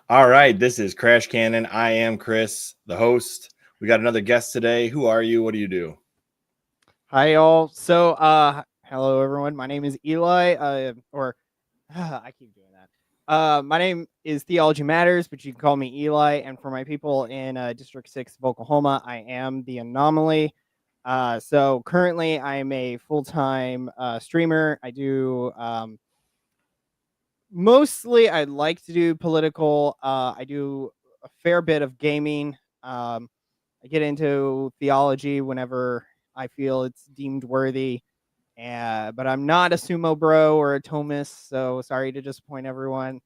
All right, this is Crash Canon. I am Chris, the host. We got another guest today. Who are you? What do you do? Hi, all. So, hello, everyone. My name is Eli, I keep doing that. My name is Theology Matters, but you can call me Eli. And for my people in District 6 of Oklahoma, I am the anomaly. So, currently, I am a full time streamer. I do mostly, I like to do political. I do a fair bit of gaming. I get into theology whenever I feel it's deemed worthy. But I'm not a sumo bro or a Thomist, so sorry to disappoint everyone.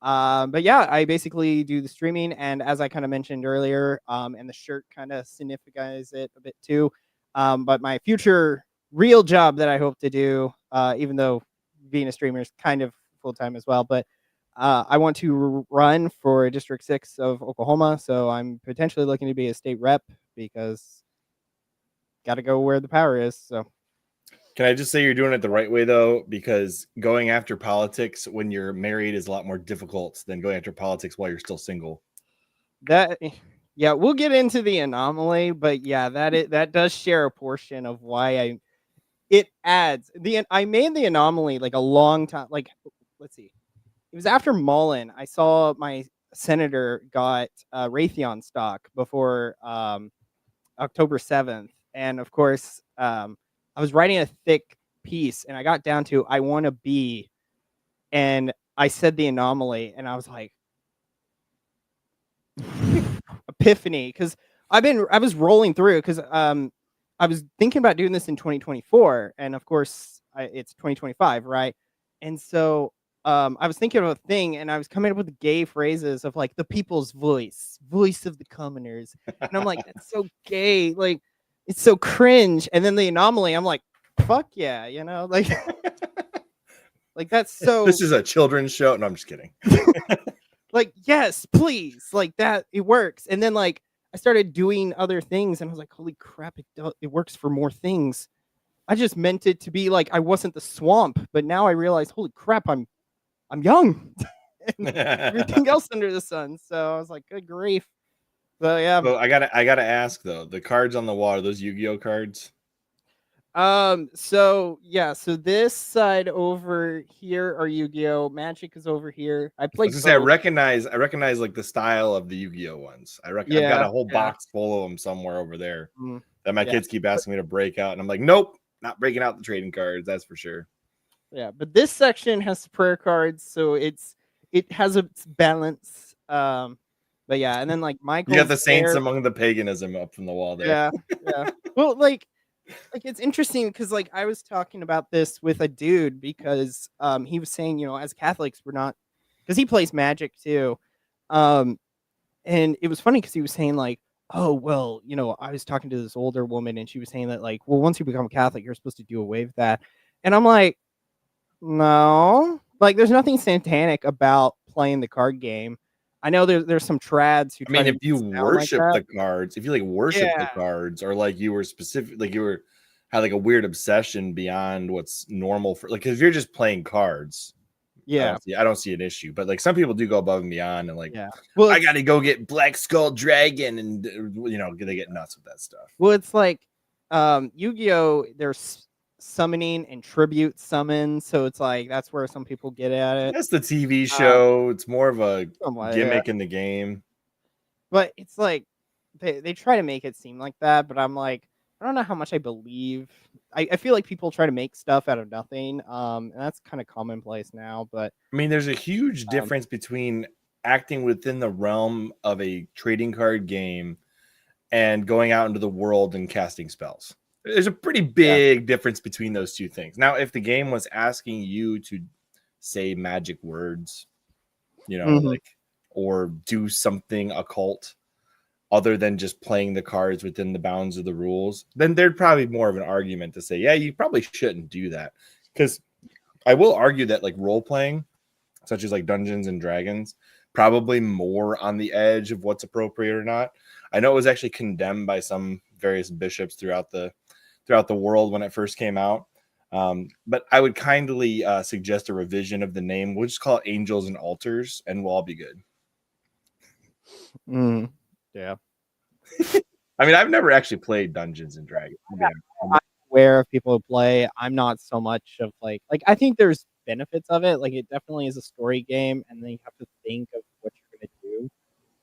But yeah, I basically do the streaming, and as I kind of mentioned earlier, and the shirt kind of signifies it a bit too. But my future real job that I hope to do, even though being a streamer is kind of full time as well, but I want to run for District 6 of Oklahoma, so I'm potentially looking to be a state rep because got to go where the power is. So. Can I just say you're doing it the right way, though? Because going after politics when you're married is a lot more difficult than going after politics while you're still single. Yeah, we'll get into the anomaly, but yeah, that does share a portion of why it adds I made the anomaly like a long time. Like, let's see, it was after Mullen. I saw my senator got Raytheon stock before October 7th, and of course, I was writing a thick piece, and I got down to I want to be, and I said the anomaly, and I was like, epiphany, because I was rolling through because I was thinking about doing this in 2024, and of course it's 2025, right? And so I was thinking of a thing, and I was coming up with gay phrases of like the people's voice of the commoners, and I'm like, that's so gay, like it's so cringe. And then the anomaly, I'm like, fuck yeah, like like that's so This is a children's show. No, I'm just kidding. like, yes, please, like that, it works. And then like I started doing other things, and I was like, holy crap, it works for more things. I just meant it to be like I wasn't the swamp, but now I realize, holy crap, I'm young and everything else under the sun. So I was like, good grief. But yeah. So I gotta ask though, the cards on the wall, are those Yu-Gi-Oh cards? So yeah, so this side over here are Yu-Gi-Oh! Magic is over here. I I play was gonna say I both. recognize like the style of the Yu-Gi-Oh ones. I've got Yeah, a whole yeah. box full of them somewhere over there Mm, that my yeah. kids keep asking me to break out, and I'm like, nope, not breaking out the trading cards. That's for sure. Yeah, but this section has prayer cards, so it has its balance. But yeah, and then like You got Michael's the saints there. among the paganism up from the wall there. Yeah, yeah. Well, like it's interesting because like I was talking about this with a dude because he was saying, as Catholics we're not, because he plays Magic too. Um and it was funny because he was saying like, oh well, I was talking to this older woman, and she was saying that like, well, once you become Catholic you're supposed to do away with that. And I'm like, no, like there's nothing satanic about playing the card game. I know there's some trads who I try mean, to if make you it sound like worship that. the cards, if you like worship the Yeah, cards, or like you were specific, like you were had like a weird obsession beyond what's normal for, like, if you're just playing cards, yeah, I don't see an issue. But like some people do go above and beyond, and like, yeah. Well, I got to go get Black Skull Dragon, and they get nuts with that stuff. it's like Yu-Gi-Oh! There's summoning and tribute summons, so it's like that's where some people get at it. That's the TV Uh, show. It's more of a yeah, gimmick in the game. but it's like they try to make it seem like that, but I'm like, I don't know how much I believe. I feel like people try to make stuff out of nothing, and that's kind of commonplace now. But I mean, there's a huge um, difference between acting within the realm of a trading card game and going out into the world and casting spells. There's a pretty yeah, big difference between those two things. Now, if the game was asking you to say magic words, hmm, like, or do something occult other than just playing the cards within the bounds of the rules, then there'd probably be more of an argument to say, yeah, you probably shouldn't do that. Because I will argue that like role playing, such as like Dungeons and Dragons, probably more on the edge of what's appropriate or not. I know it was actually condemned by some various bishops throughout the world when it first came out. But I would kindly suggest a revision of the name. We'll just call it Angels and Altars, and we'll all be good. Yeah. I mean, I've never actually played Dungeons and Dragons. I'm aware of people who play. I'm not so much of like I think there's benefits of it. Like it definitely is a story game, and then you have to think of what you're gonna do.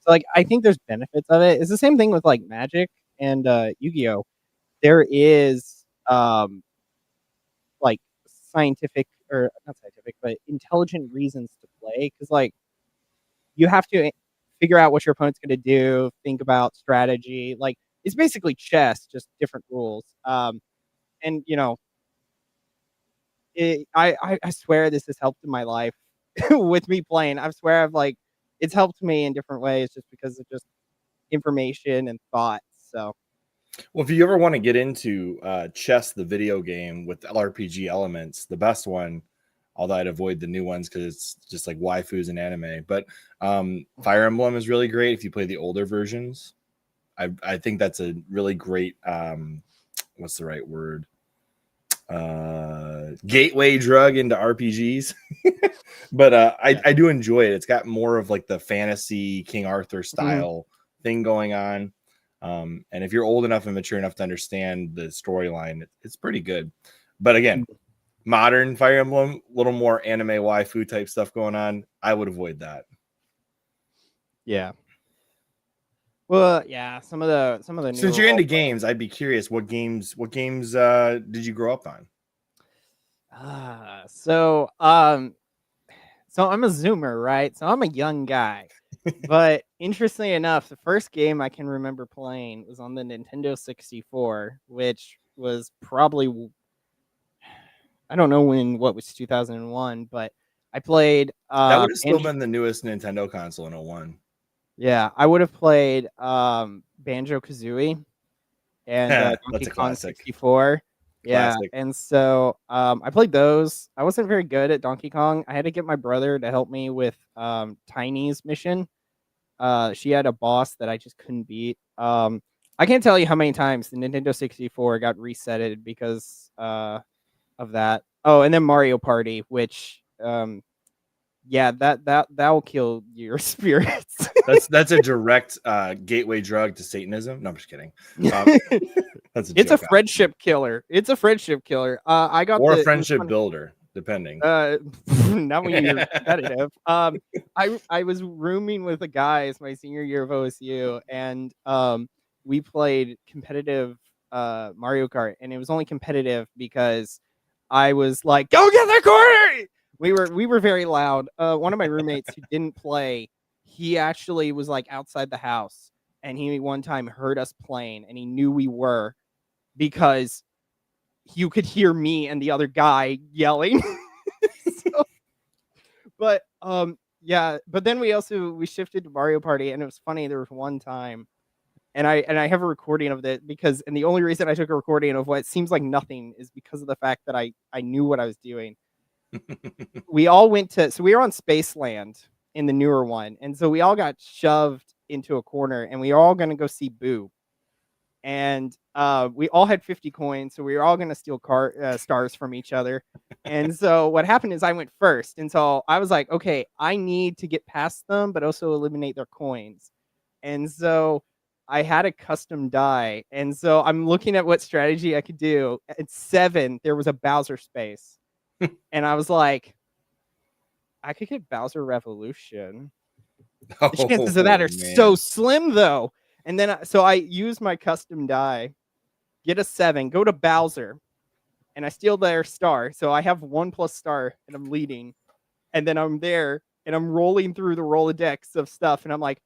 So like I think there's benefits of it. It's the same thing with like Magic and Yu-Gi-Oh. There is like scientific or not scientific, but intelligent reasons to play because like you have to figure out what your opponent's going to do, think about strategy. Like it's basically chess, just different rules. And you know, I swear this has helped in my life with me playing. I swear I've like it's helped me in different ways just because of just information and thoughts. So well, if you ever want to get into chess, the video game with RPG elements, the best one, although I'd avoid the new ones because it's just like waifus and anime. But Fire Emblem is really great if you play the older versions. I think that's a really great what's the right word? Gateway drug into RPGs. But I do enjoy it. It's got more of like the fantasy King Arthur style thing going on. And if you're old enough and mature enough to understand the storyline, it's pretty good. But again, modern Fire Emblem, a little more anime waifu type stuff going on. I would avoid that. Yeah. Well, yeah, some of the Since you're into games, I'd be curious what games did you grow up on? So I'm a Zoomer, right? So I'm a young guy. But interestingly enough, the first game I can remember playing was on the Nintendo 64, which was probably I don't know what was 2001, but I played that would have still been the newest Nintendo console in 01. Yeah, I would have played Banjo-Kazooie and That's Donkey a Kong classic. 64. Yeah, Classic. and so I played those. I wasn't very good at Donkey Kong. I had to get my brother to help me with Tiny's mission. She had a boss that I just couldn't beat. I can't tell you how many times the Nintendo 64 got resetted because of that. Oh, and then Mario Party, which yeah, that will kill your spirits. That's a direct gateway drug to Satanism. No, I'm just kidding. That's it's a friendship killer. It's a friendship killer. I got a friendship builder, depending. Not when you're competitive. I was rooming with a guys my senior year of OSU, and we played competitive Mario Kart, and it was only competitive because I was like, "Go get the corner!" We were very loud. One of my roommates who didn't play, he actually was like outside the house, and he one time heard us playing, and he knew we were because you could hear me and the other guy yelling. But yeah, but then we shifted to Mario Party, and it was funny. There was one time, and I have a recording of it and the only reason I took a recording of what seems like nothing is because of the fact that I knew what I was doing. We all went so we were on Spaceland in the newer one, and so we all got shoved into a corner, and we were all going to go see Boo. And we all had 50 coins, so we were all going to steal stars from each other. And so what happened is I went first, and so I was like, okay, I need to get past them, but also eliminate their coins. And so I had a custom die, and so I'm looking at what strategy I could do. At 7, there was a Bowser space, and I was like, I could get Bowser Revolution. The chances of that are so slim, though. And then so I use my custom die, get a 7, go to Bowser, and I steal their star. So I have 1+ star, and I'm leading. And then I'm there, and I'm rolling through the Rolodex of stuff, and I'm like,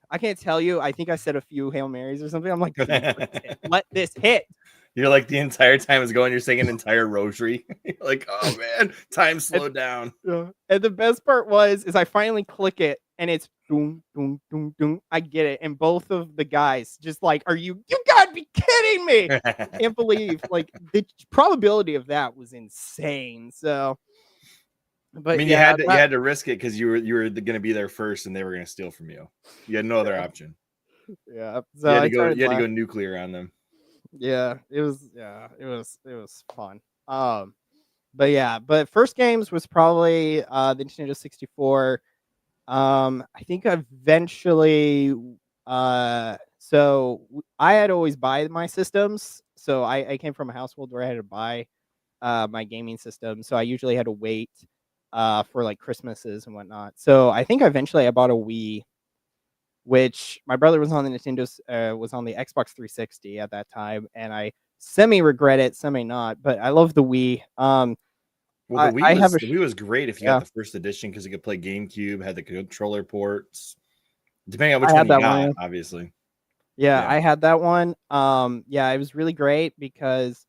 I can't tell you. I think I said a few Hail Marys or something. I'm like, let this hit. You're like the entire time is going, you're saying an entire rosary. You're like, oh man, time slowed down. And the best part is I finally click it, and it's doom, doom, doom, doom. I get it. And both of the guys just like, you gotta be kidding me. I can't believe like the probability of that was insane. So but I mean, you had to risk it because you were going to be there first, and they were going to steal from you. You had no other option. Yeah, so you had to go nuclear on them. Yeah, it was fun. But first games was probably the Nintendo 64. I think eventually, I had to always buy my systems. So I came from a household where I had to buy my gaming system. So I usually had to wait for like Christmases and whatnot. So I think eventually I bought a Wii, which my brother was on the was on the Xbox 360 at that time, and I semi regret it, semi not. But I love the Wii. Well, I have a the Wii was great if you yeah, got the first edition because you could play GameCube, had the controller ports, depending on I which one had you that got, one. obviously. Yeah, Yeah. I had that one. Yeah, it was really great because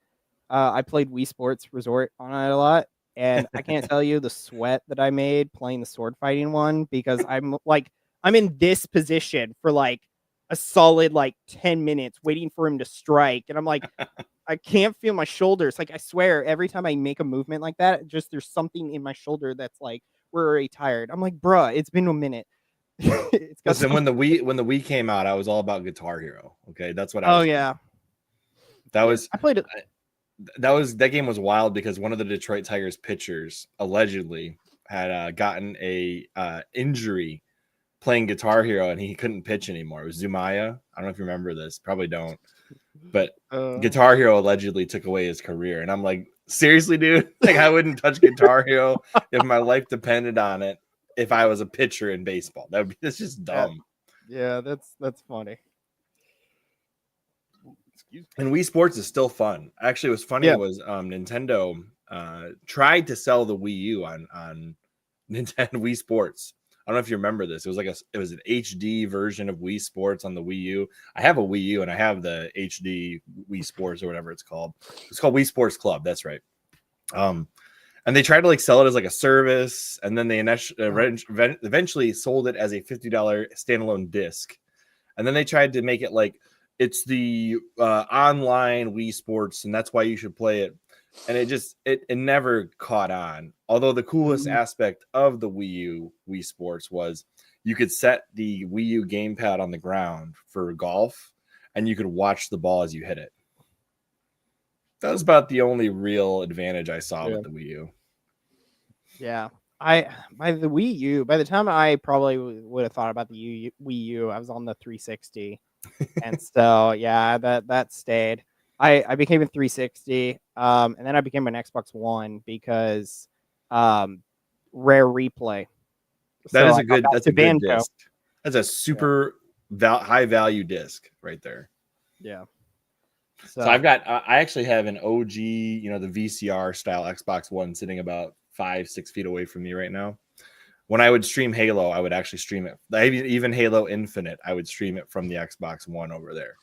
I played Wii Sports Resort on it a lot, and I can't tell you the sweat that I made playing the sword fighting one because I'm in this position for like a solid like 10 minutes waiting for him to strike, and I'm like I can't feel my shoulders. Like I swear, every time I make a movement like that, just there's something in my shoulder that's like we're already tired. I'm like, bruh, it's been a minute. It's got Listen, some. when the Wii came out, I was all about Guitar Hero. Okay, that's what I Oh was. yeah, That yeah. was I played it. that game was wild because one of the Detroit Tigers pitchers allegedly had gotten a injury playing Guitar Hero and he couldn't pitch anymore. It was Zumaya. I don't know if you remember this. Probably don't. But Guitar Hero allegedly took away his career, and I'm like, seriously, dude? Like, I wouldn't touch Guitar Hero if my life depended on it. If I was a pitcher in baseball, that's just dumb. Yeah, that's funny. Excuse me. And Wii Sports is still fun. Actually, what's funny Yeah. was Nintendo tried to sell the Wii U on Nintendo Wii Sports. I don't know if you remember this. It was it was an HD version of Wii Sports on the Wii U. I have a Wii U and I have the HD Wii Sports or whatever it's called. It's called Wii Sports Club. That's right. And they tried to like sell it as like a service, and then they eventually sold it as a $50 standalone disc. And then they tried to make it like it's the online Wii Sports, and that's why you should play it. And it never caught on. Although the coolest aspect of the Wii U Wii Sports was you could set the Wii U gamepad on the ground for golf, and you could watch the ball as you hit it. That was about the only real advantage I saw with the Wii U. Yeah. By the Wii U, by the time I probably would have thought about the Wii U, I was on the 360. And so yeah, that stayed. I became a 360, and then I became an Xbox One because rare replay. That So is I got back that's to a good Banjo. disc. That's a super high value disc right there. Yeah. So I've got I actually have an OG, the VCR style Xbox One sitting about 5-6 feet away from me right now. When I would stream Halo, I would actually stream it. Even Halo Infinite, I would stream it from the Xbox One over there,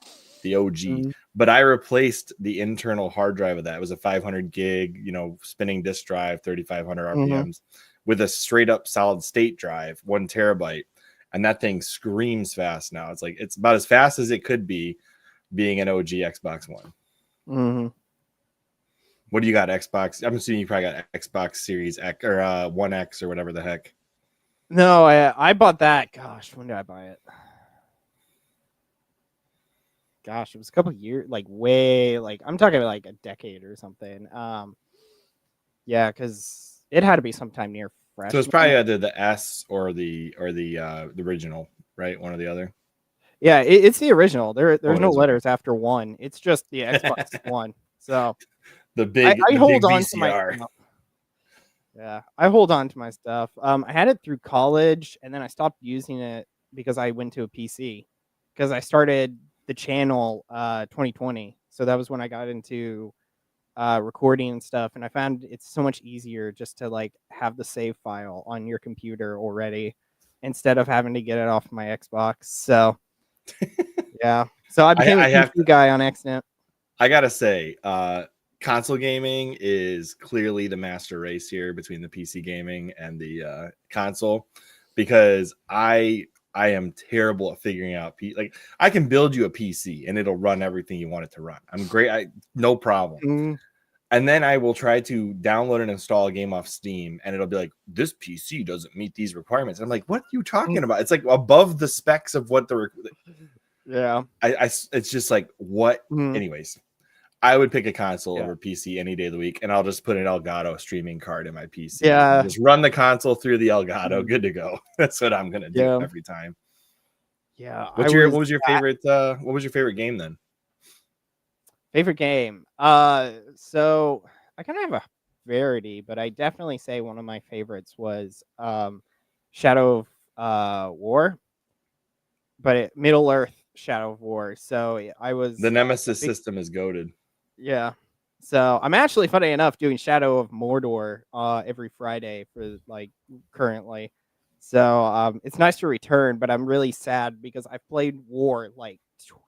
the OG. Mm-hmm. But I replaced the internal hard drive of that. It was a 500 gig, spinning disk drive, 3,500 RPMs, with a straight up solid state drive, 1 terabyte. And that thing screams fast now. It's about as fast as it could be, being an OG Xbox One. Mm-hmm. What do you got, Xbox? I'm assuming you probably got Xbox Series X or One X or whatever the heck. No, I bought that. Gosh, when did I buy it? Gosh, it was a couple years, like way, like I'm talking like a decade or something. Yeah, because it had to be sometime near freshman. So it's probably either the S or the original, right? One or the other. Yeah, it's the original. There's no letters after one. It's just the Xbox One. So the big I hold big on VCR. to my stuff. Yeah, I hold on to my stuff. I had it through college, and then I stopped using it because I went to a PC because I started the channel 2020. So that was when I got into recording and stuff, and I found it's so much easier just to like have the save file on your computer already instead of having to get it off my Xbox. So yeah, so I became a PC guy on accident. I gotta say, console gaming is clearly the master race here between the PC gaming and the console, because I am terrible at figuring out like I can build you a PC and it'll run everything you want it to run. I'm great, no problem. And then I will try to download and install a game off Steam, and it'll be like, this PC doesn't meet these requirements. I'm like, what are you talking about? It's like above the specs of what the yeah. it's just like what. Anyways, I would pick a console Yeah. over PC any day of the week, and I'll just put an Elgato streaming card in my PC. Yeah. Just run the console through the Elgato, good to go. That's what I'm gonna do Yeah. every time. Yeah. What was your favorite? What was your favorite game then? Favorite game. So I kind of have a variety, but I definitely say one of my favorites was Shadow of War, but Middle Earth Shadow of War. So I was The Nemesis system is goated. Yeah. So I'm actually, funny enough, doing Shadow of Mordor every Friday for like currently. So it's nice to return, but I'm really sad because I've played War like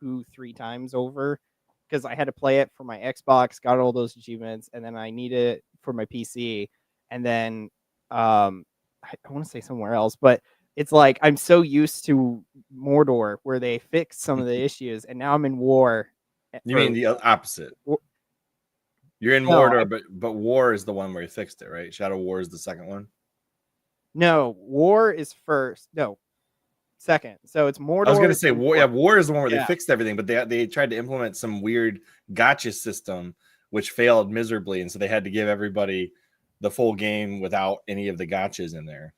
2-3 times over because I had to play it for my Xbox, got all those achievements, and then I need it for my PC. And then I want to say somewhere else, but it's like I'm so used to Mordor where they fixed some of the issues, and now I'm in War. You mean the opposite? You're in Mordor, but War is the one where he fixed it, right? Shadow War is the second one. No, War is first. No, second. So it's Mordor. I was gonna say War. Yeah, War is the one where Yeah. they fixed everything, but they tried to implement some weird gotcha system which failed miserably, and so they had to give everybody the full game without any of the gotchas in there.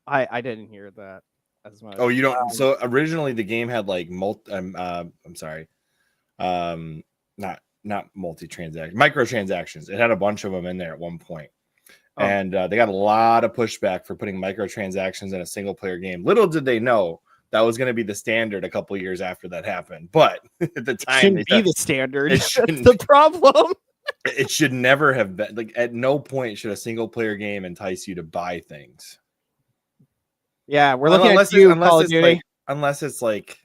I didn't hear that as much. Oh, you don't. So originally the game had like I'm sorry, not multi-transaction, microtransactions. It had a bunch of them in there at one point. And they got a lot of pushback for putting microtransactions in a single player game. Little did they know that was going to be the standard a couple years after that happened. But at the time, it shouldn't be the standard. That's the problem. It should never have been. Like, at no point should a single player game entice you to buy things. Yeah, we're looking at you, Call of Duty. Unless it's like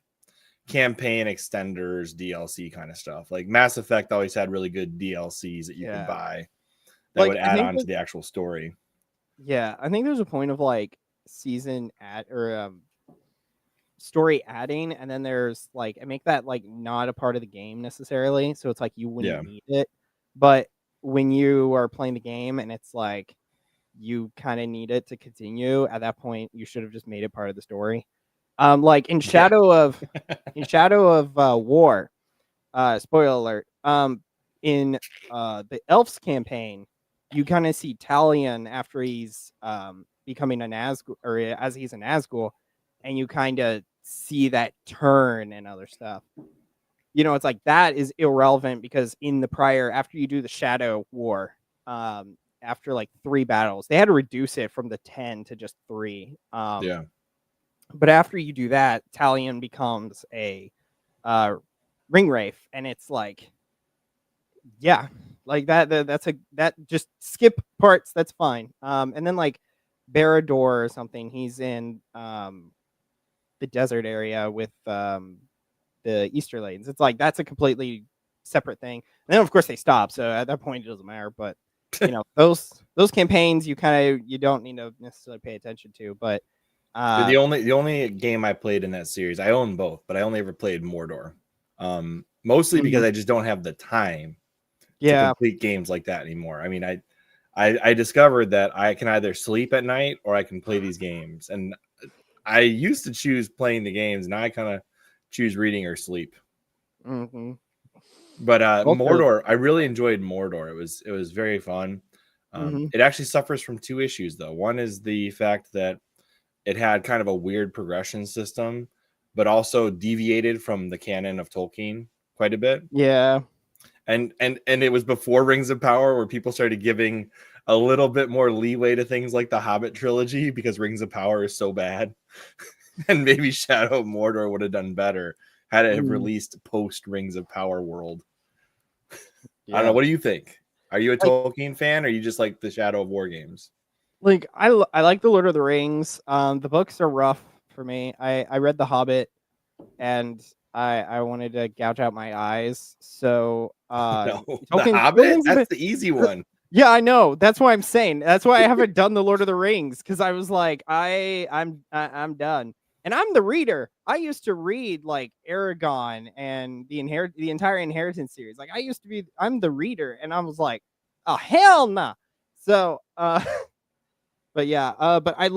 campaign extenders, DLC kind of stuff. Like Mass Effect always had really good DLCs that you could buy that would add on to the actual story. Yeah, I think there's a point of like season story adding, and then there's like, I make that like not a part of the game necessarily, so it's like you wouldn't need it. But when you are playing the game and it's like you kind of need it to continue, at that point you should have just made it part of the story. Like in Shadow of War, spoiler alert, in the Elves campaign, you kind of see Talion after he's becoming an Nazgul, or as he's an Nazgul, and you kind of see that turn and other stuff. You know, it's like that is irrelevant because in the prior, after you do the Shadow War, after like 3 battles, they had to reduce it from the 10 to just 3. But after you do that, Talion becomes a ring wraith, and it's like, yeah, like that just skip parts, that's fine. And then like Barad-dûr or something, he's in the desert area with the Easterlings. It's like that's a completely separate thing. And then of course they stop, so at that point it doesn't matter. But you know, those campaigns you don't need to necessarily pay attention to. But the only game I played in that series, I own both, but I only ever played Mordor. Mostly because I just don't have the time to complete games like that anymore. I mean, I discovered that I can either sleep at night or I can play these games. And I used to choose playing the games, and now I kind of choose reading or sleep. Mm-hmm. But Mordor, I really enjoyed Mordor. It was very fun. It actually suffers from 2 issues, though. One is the fact that it had kind of a weird progression system, but also deviated from the canon of Tolkien quite a bit. Yeah. And it was before Rings of Power, where people started giving a little bit more leeway to things like the Hobbit trilogy, because Rings of Power is so bad. And maybe Shadow of Mordor would have done better had it have released post Rings of Power world. I don't know. What do you think? Are you a Tolkien fan, or are you just like the Shadow of War games? Like I like the Lord of the Rings. The books are rough for me. I read The Hobbit, and I wanted to gouge out my eyes. So no, The Hobbit? That's the easy one. Yeah, I know. That's why I'm saying. That's why I haven't done the Lord of the Rings, because I was like, I'm done. And I'm the reader. I used to read like Aragon and the entire Inheritance series. Like I'm the reader, and I was like, oh hell nah. So but yeah, but I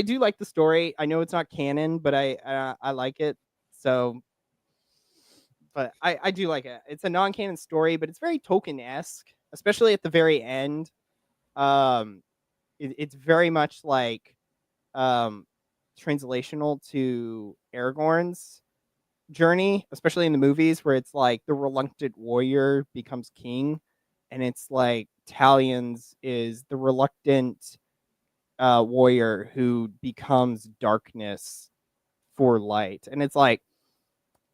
do like the story. I know it's not canon, but I like it. So but I do like it. It's a non-canon story, but it's very Tolkien-esque, especially at the very end. Um, it's very much like um, translational to Aragorn's journey, especially in the movies, where it's like the reluctant warrior becomes king, and it's like Talions is the reluctant warrior who becomes darkness for light, and it's like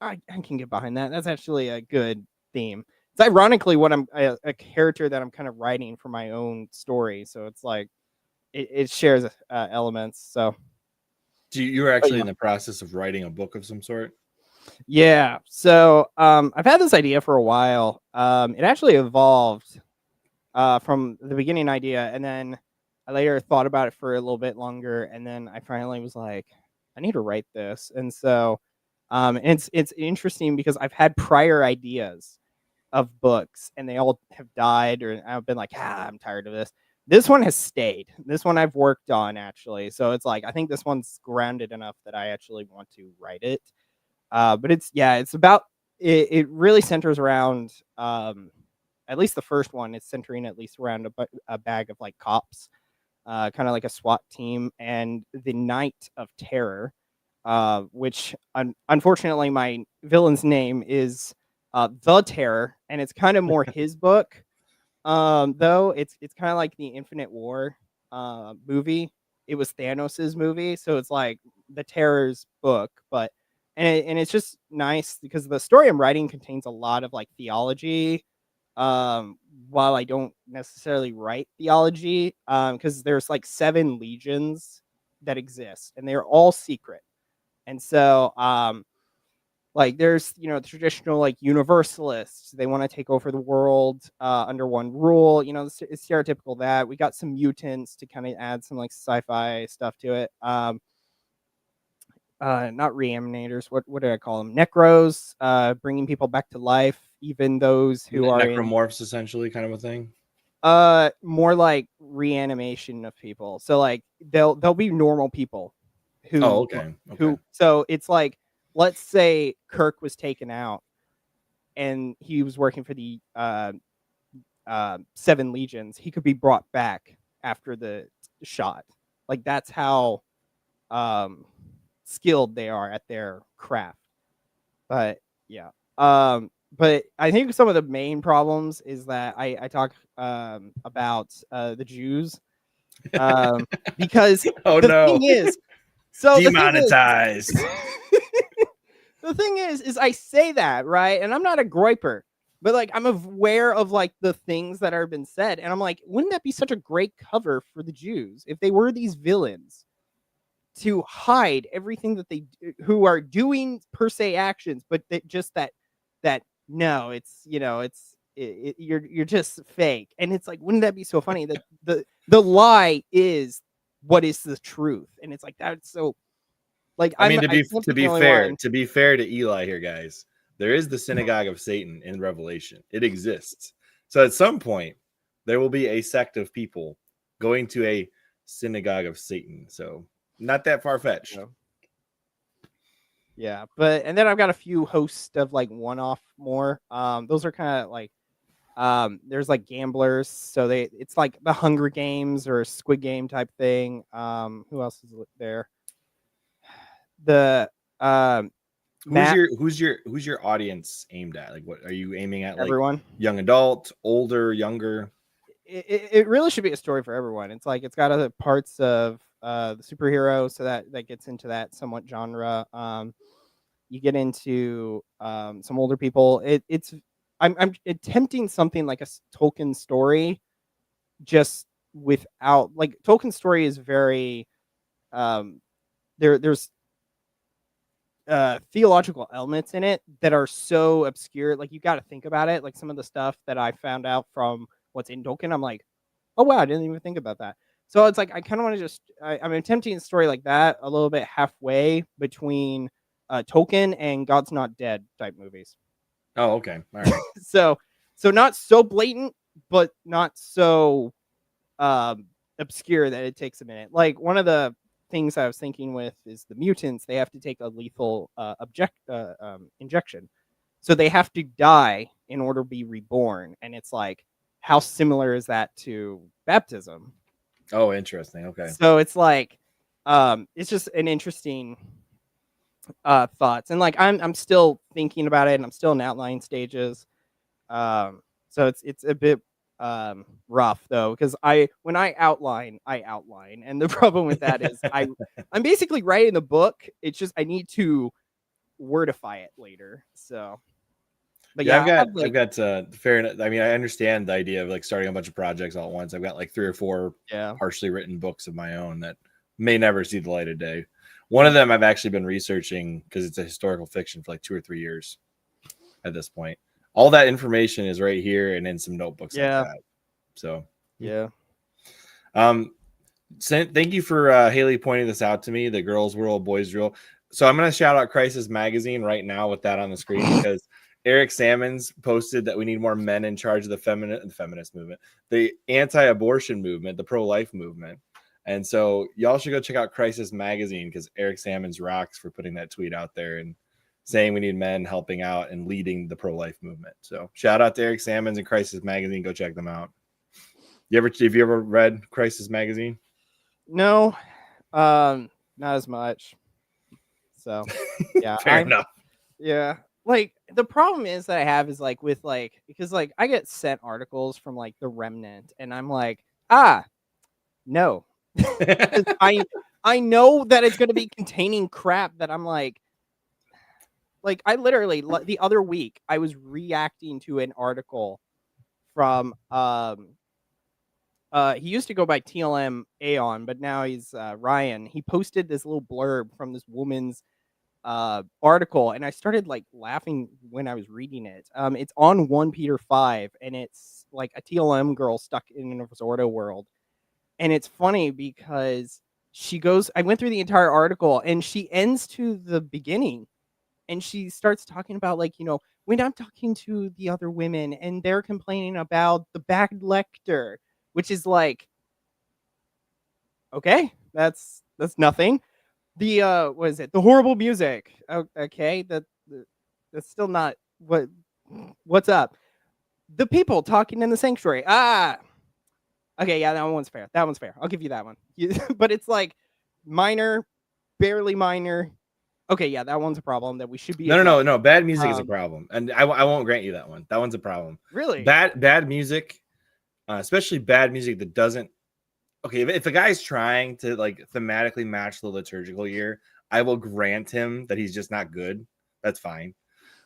I can get behind that. That's actually a good theme. It's ironically what I'm a character that I'm kind of writing for my own story, so it's like it shares elements. So You're actually in the process of writing a book of some sort? yeah. So I've had this idea for a while. It actually evolved from the beginning idea, and then I later thought about it for a little bit longer, and then I finally was like, I need to write this. And so and it's interesting because I've had prior ideas of books, and they all have died, or I've been like, I'm tired of this. This one has stayed. This one I've worked on actually. So it's like I think this one's grounded enough that I actually want to write it. But it's about it really centers around at least the first one. It's centering at least around a bag of like cops, kind of like a SWAT team, and the Night of Terror, which unfortunately my villain's name is The Terror, and it's kind of more his book. Though it's kind of like the Infinite War movie. It was Thanos's movie, so it's like the Terror's book, but and it's just nice because the story I'm writing contains a lot of like theology. While I don't necessarily write theology, because there's like 7 legions that exist, and they're all secret, and so like there's the traditional like universalists, they want to take over the world under one rule, it's stereotypical. That we got some mutants to kind of add some like sci-fi stuff to it. Not reanimators, what did I call them, necros, bringing people back to life, even those who are necromorphs, essentially, kind of a thing. More like reanimation of people, so like they'll be normal people who okay. who so it's like, let's say Kirk was taken out and he was working for the 7 legions. He could be brought back after the shot. Like that's how skilled they are at their craft. But yeah. But I think some of the main problems is that I talk about the Jews, because thing is, so demonetized. The thing is I say that, right? And I'm not a groiper, but like I'm aware of like the things that have been said, and I'm like, wouldn't that be such a great cover for the Jews if they were these villains to hide everything that they who are doing per se actions, but just that no, it's you're just fake, and it's like, wouldn't that be so funny that the lie is what is the truth, and it's like that's so. Like, I mean, to be fair to Eli here, guys, there is the synagogue of Satan in Revelation. It exists. So at some point, there will be a sect of people going to a synagogue of Satan. So not that far-fetched. Yeah, but and then I've got a few hosts of like one-off more. Those are kind of like there's like gamblers, so it's like the Hunger Games or Squid Game type thing. Who else is there? The who's your audience aimed at? Like, what are you aiming at? Like everyone, young adult, older, younger? It really should be a story for everyone. It's like it's got other parts of the superhero, so that gets into that somewhat genre. You get into some older people. I'm attempting something like a Tolkien story, just without like Tolkien story is very there's theological elements in it that are so obscure. Like you got to think about it. Like some of the stuff that I found out from what's in Tolkien, I'm like, oh wow, I didn't even think about that. So it's like I kind of want to I'm attempting a story like that, a little bit halfway between Tolkien and God's Not Dead type movies. Oh, okay, all right. so not so blatant, but not so obscure that it takes a minute. Like one of the things I was thinking with is the mutants. They have to take a lethal injection, So they have to die in order to be reborn. And it's like, how similar is that to baptism? Oh, interesting. Okay. So it's like, it's just an interesting thoughts. And like, I'm still thinking about it, and I'm still in outline stages. So it's a bit rough though, because when I outline, and the problem with that is I'm basically writing the book. It's just I need to wordify it later. So, but Yeah, yeah, I have I've like, got fair enough. I mean, I understand the idea of like starting a bunch of projects all at once. I've got like 3 or 4 yeah, partially written books of my own that may never see the light of day. One of them I've actually been researching because it's a historical fiction for like 2 or 3 years at this point. All that information is right here and in some notebooks I've yeah, got. So, yeah, thank you for Haley pointing this out to me, the girls world, boys rule. So I'm going to shout out Crisis Magazine right now with that on the screen because Eric Sammons posted that we need more men in charge of the feminist movement, the anti-abortion movement, the pro-life movement. And so y'all should go check out Crisis Magazine because Eric Sammons rocks for putting that tweet out there and saying we need men helping out and leading the pro-life movement. So shout out to Eric Sammons and Crisis Magazine. Go check them out. Have you ever read Crisis Magazine? no, not as much. So, yeah, Fair enough. Yeah. Like the problem is that I have is like with like, because like I get sent articles from like the Remnant, and I'm like, no. Because I know that it's going to be containing crap that I'm like I literally the other week I was reacting to an article from he used to go by TLM Aeon, but now he's Ryan. He posted this little blurb from this woman's article, and I started like laughing when I was reading it. It's on 1 Peter 5, and it's like a TLM girl stuck in a Zordo world. And it's funny because I went through the entire article, and she ends to the beginning, and she starts talking about like, when I'm talking to the other women and they're complaining about the bad lector, which is like, okay, that's nothing. The what is it? The horrible music. Okay, that's still not what's up. The people talking in the sanctuary. Okay, yeah, that one's fair. That one's fair. I'll give you that one. But it's like minor, barely minor. Okay, yeah, that one's a problem that we should be. No. Bad music is a problem, and I won't grant you that one. That one's a problem. Really, bad music, especially bad music that doesn't. Okay, if a guy's trying to like thematically match the liturgical year, I will grant him that he's just not good. That's fine.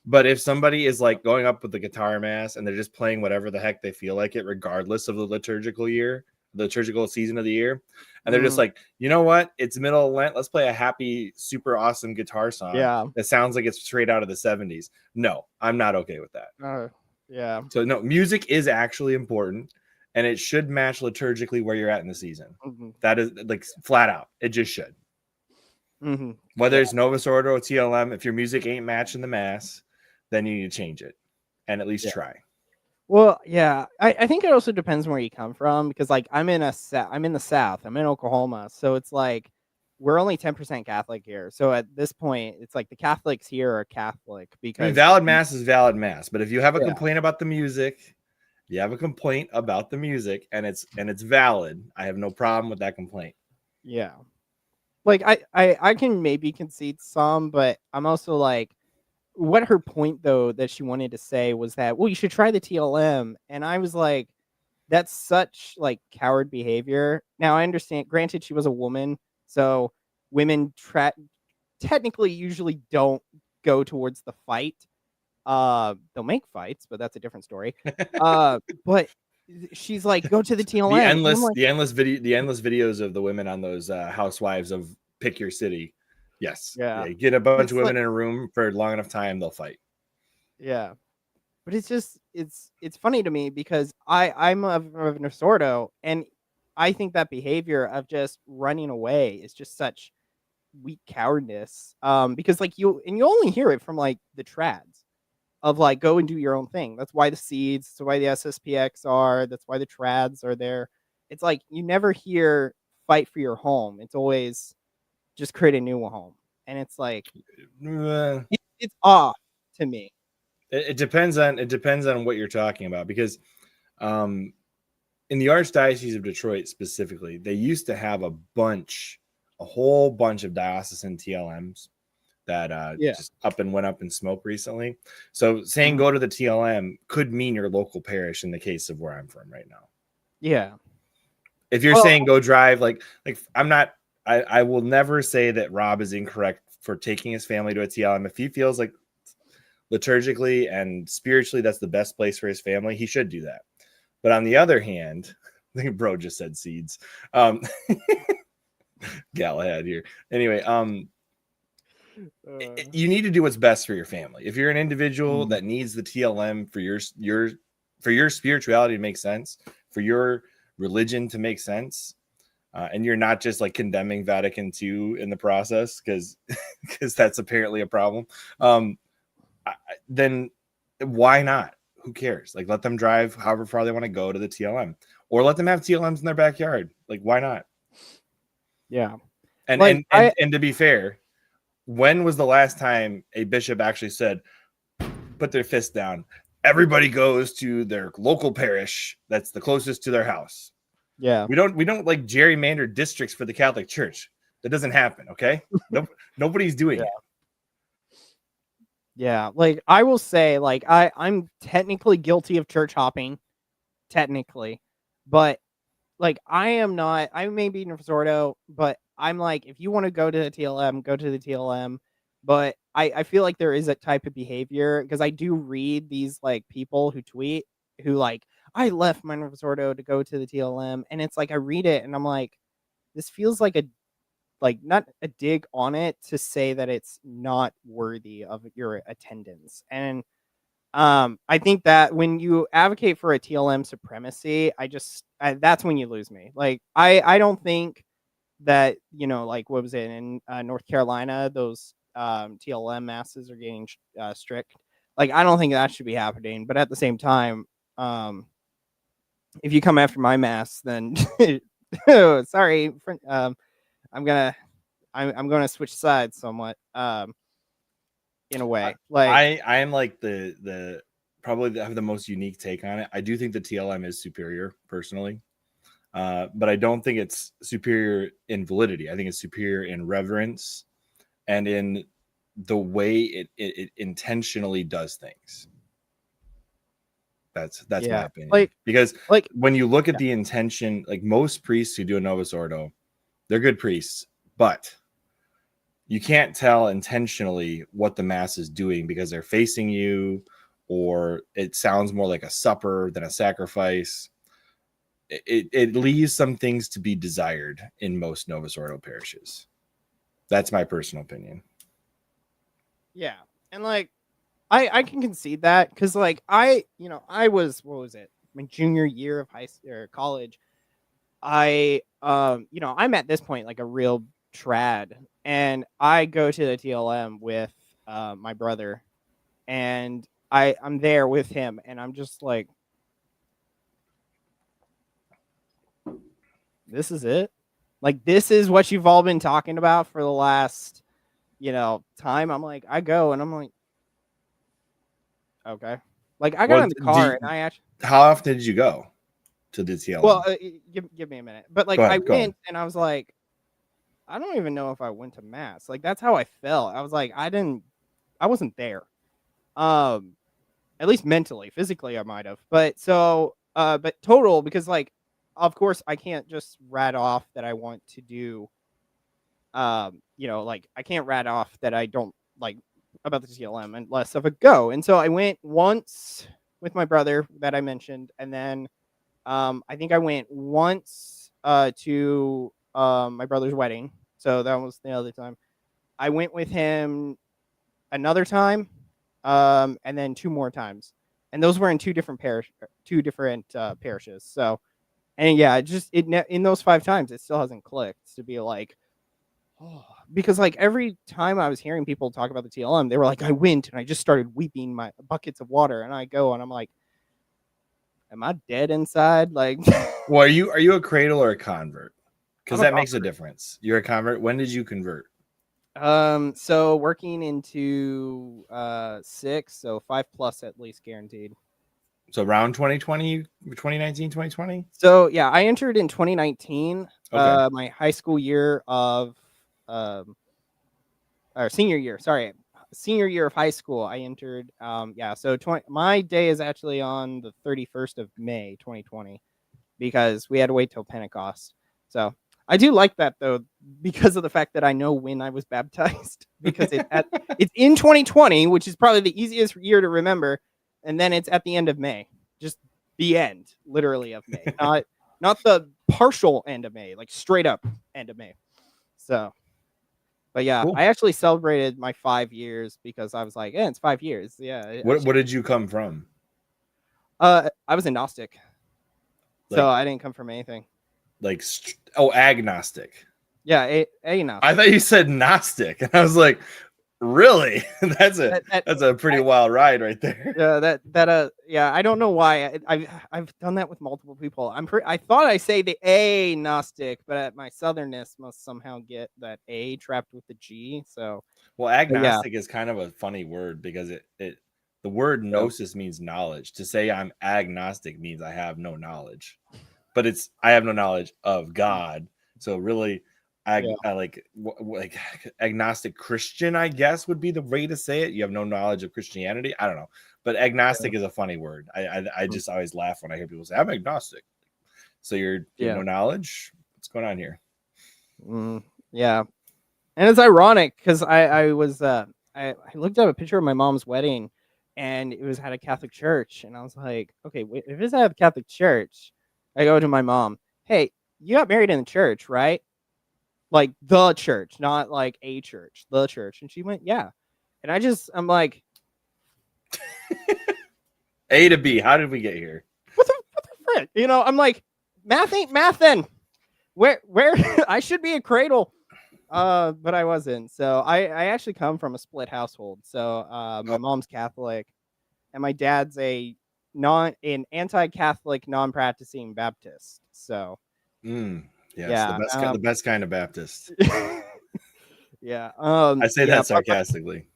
But if somebody is like going up with the guitar mass and they're just playing whatever the heck they feel like it, regardless of the liturgical year, the liturgical season of the year, and they're just like, you know what? It's middle of Lent. Let's play a happy, super awesome guitar song that sounds like it's straight out of the 70s. No, I'm not okay with that. Yeah. So no, music is actually important, and it should match liturgically where you're at in the season. Mm-hmm. That is like flat out. It just should. Mm-hmm. Whether it's Novus Ordo or TLM, if your music ain't matching the mass, then you need to change it and at least try. Well, yeah, I think it also depends on where you come from, because like I'm in the South, I'm in Oklahoma, so it's like we're only 10% Catholic here. So at this point, it's like the Catholics here are Catholic because I mean, valid mass is valid mass, but if you have a complaint about the music, and it's valid, I have no problem with that complaint. Yeah. Like I can maybe concede some, but I'm also like, what her point though that she wanted to say was that, well, you should try the TLM, and I was like, that's such like coward behavior. Now I understand, granted she was a woman, so women technically usually don't go towards the fight. They'll make fights, but that's a different story. But she's like, go to the TLM. The endless videos of the women on those housewives of pick your city. Yes. Yeah. Get a bunch of women in a room for long enough time, they'll fight. Yeah. But it's just it's funny to me because I'm of Novus Ordo, and I think that behavior of just running away is just such weak cowardness. Because like you only hear it from like the trads of like, go and do your own thing. That's why the seeds, that's why the SSPX are, that's why the trads are there. It's like you never hear fight for your home. It's always just create a new home. And it's like it's off to me. It depends on what you're talking about, because in the Archdiocese of Detroit specifically, they used to have a whole bunch of diocesan TLMs that just went up in smoke recently. So saying go to the TLM could mean your local parish in the case of where I'm from right now. Yeah. If you're saying go drive, like I will never say that Rob is incorrect for taking his family to a TLM. If he feels like liturgically and spiritually that's the best place for his family, he should do that. But on the other hand, I think bro just said seeds. Galahad here. Anyway, you need to do what's best for your family. If you're an individual that needs the TLM for your spirituality to make sense, for your religion to make sense, and you're not just like condemning Vatican II in the process because that's apparently a problem, then why not? Who cares? Like, let them drive however far they want to go to the TLM, or let them have TLMs in their backyard. Like, why not? Yeah. And like, and to be fair, when was the last time a bishop actually said, put their fist down, everybody goes to their local parish that's the closest to their house? Yeah. We don't like gerrymander districts for the Catholic Church. That doesn't happen, okay? Nobody's doing it. Yeah, like I will say, like I'm technically guilty of church hopping, technically, but like I may be in Ordo, but I'm like, if you want to go to the TLM, go to the TLM. But I feel like there is a type of behavior, because I do read these like people who tweet who like, I left my Ordo to go to the TLM, and it's like I read it and I'm like, this feels like not a dig on it to say that it's not worthy of your attendance. And I think that when you advocate for a TLM supremacy, that's when you lose me. Like, I don't think that, like, what was it in North Carolina, those TLM masses are getting strict. Like, I don't think that should be happening. But at the same time, if you come after my mass, then sorry, I'm gonna switch sides somewhat, in a way. Like, I am like the probably have the most unique take on it. I do think the TLM is superior personally, but I don't think it's superior in validity. I think it's superior in reverence and in the way it intentionally does things. That's my opinion. Because when you look at the intention, like most priests who do a Novus Ordo, they're good priests, but you can't tell intentionally what the mass is doing because they're facing you, or it sounds more like a supper than a sacrifice. It leaves some things to be desired in most Novus Ordo parishes. That's my personal opinion. Yeah. And like, I can concede that, because like I was, what was it, my junior year of college. I'm at this point like a real trad, and I go to the TLM with my brother, and I'm there with him, and I'm just like, this is it? Like, this is what you've all been talking about for the last, time? I'm like, I go, and I'm like, okay. Like, I got in the car, and I actually... How often did you go to the TLM? Well, give me a minute. But like, I went, and I was like, I don't even know if I went to mass. Like, that's how I felt. I was like, I wasn't there. At least mentally. Physically I might have. But total, because like, of course I can't just rat off that I want to do, like, I can't rat off that I don't like about the TLM unless of a go. And so I went once with my brother that I mentioned, and then I think I went once to my brother's wedding. So that was the other time. I went with him another time, and then 2 more times. And those were in 2 different parishes. So, and yeah, in those 5 times, it still hasn't clicked to be like, oh, because like every time I was hearing people talk about the TLM, they were like, I went and I just started weeping my buckets of water, and I go and I'm like, am I dead inside? Like, well, are you a cradle or a convert? Because that makes a difference. You're a convert. When did you convert? So working into 6, so 5+ at least guaranteed. So around 2020, 2019, 2020? So yeah, I entered in 2019, Okay. my high school year of or senior year, sorry. Senior year of high school, I entered yeah, so my day is actually on the 31st of May 2020 because we had to wait till Pentecost. So I do like that though, because of the fact that I know when I was baptized, because it's in 2020, which is probably the easiest year to remember, and then it's at the end of May, just the end, literally of May, not the partial end of May, like straight up end of May. So, but yeah, Cool. I actually celebrated my 5 years because I was like, yeah, it's 5 years. Yeah, What did you come from? I was agnostic, so Like I didn't come from anything. agnostic. Yeah, I agnostic. thought you said Gnostic, and I was like, really? that's a that's a pretty wild ride right there. Yeah, yeah, I don't know why. I've done that with multiple people. I thought I say the agnostic, but my southernness must somehow get that A trapped with the G. So, Well, yeah. agnostic is kind of a funny word because it the word Yeah. gnosis means knowledge. To say I'm agnostic means I have no knowledge, but I have no knowledge of God. So really, Yeah. like agnostic Christian, I guess would be the way to say it. You have no knowledge of Christianity. I don't know, but agnostic is a funny word. I just always laugh when I hear people say I'm agnostic. So you have Yeah. no knowledge. What's going on here? Yeah. And it's ironic because I looked up a picture of my mom's wedding, and it was at a Catholic church, and I was like, okay, wait, if it's at a Catholic church, I go to my mom, hey, you got married in the church, right? Like the church, not like a church, the church. And she went, yeah. And I'm like, A to B. How did we get here? what the frick? I'm like, math ain't math then. Where I should be a cradle. But I wasn't. So I actually come from a split household. So my mom's Catholic and my dad's an anti-Catholic, non-practicing Baptist. So Yes, yeah. the best kind of Baptist. Yeah. I say Yeah, that sarcastically.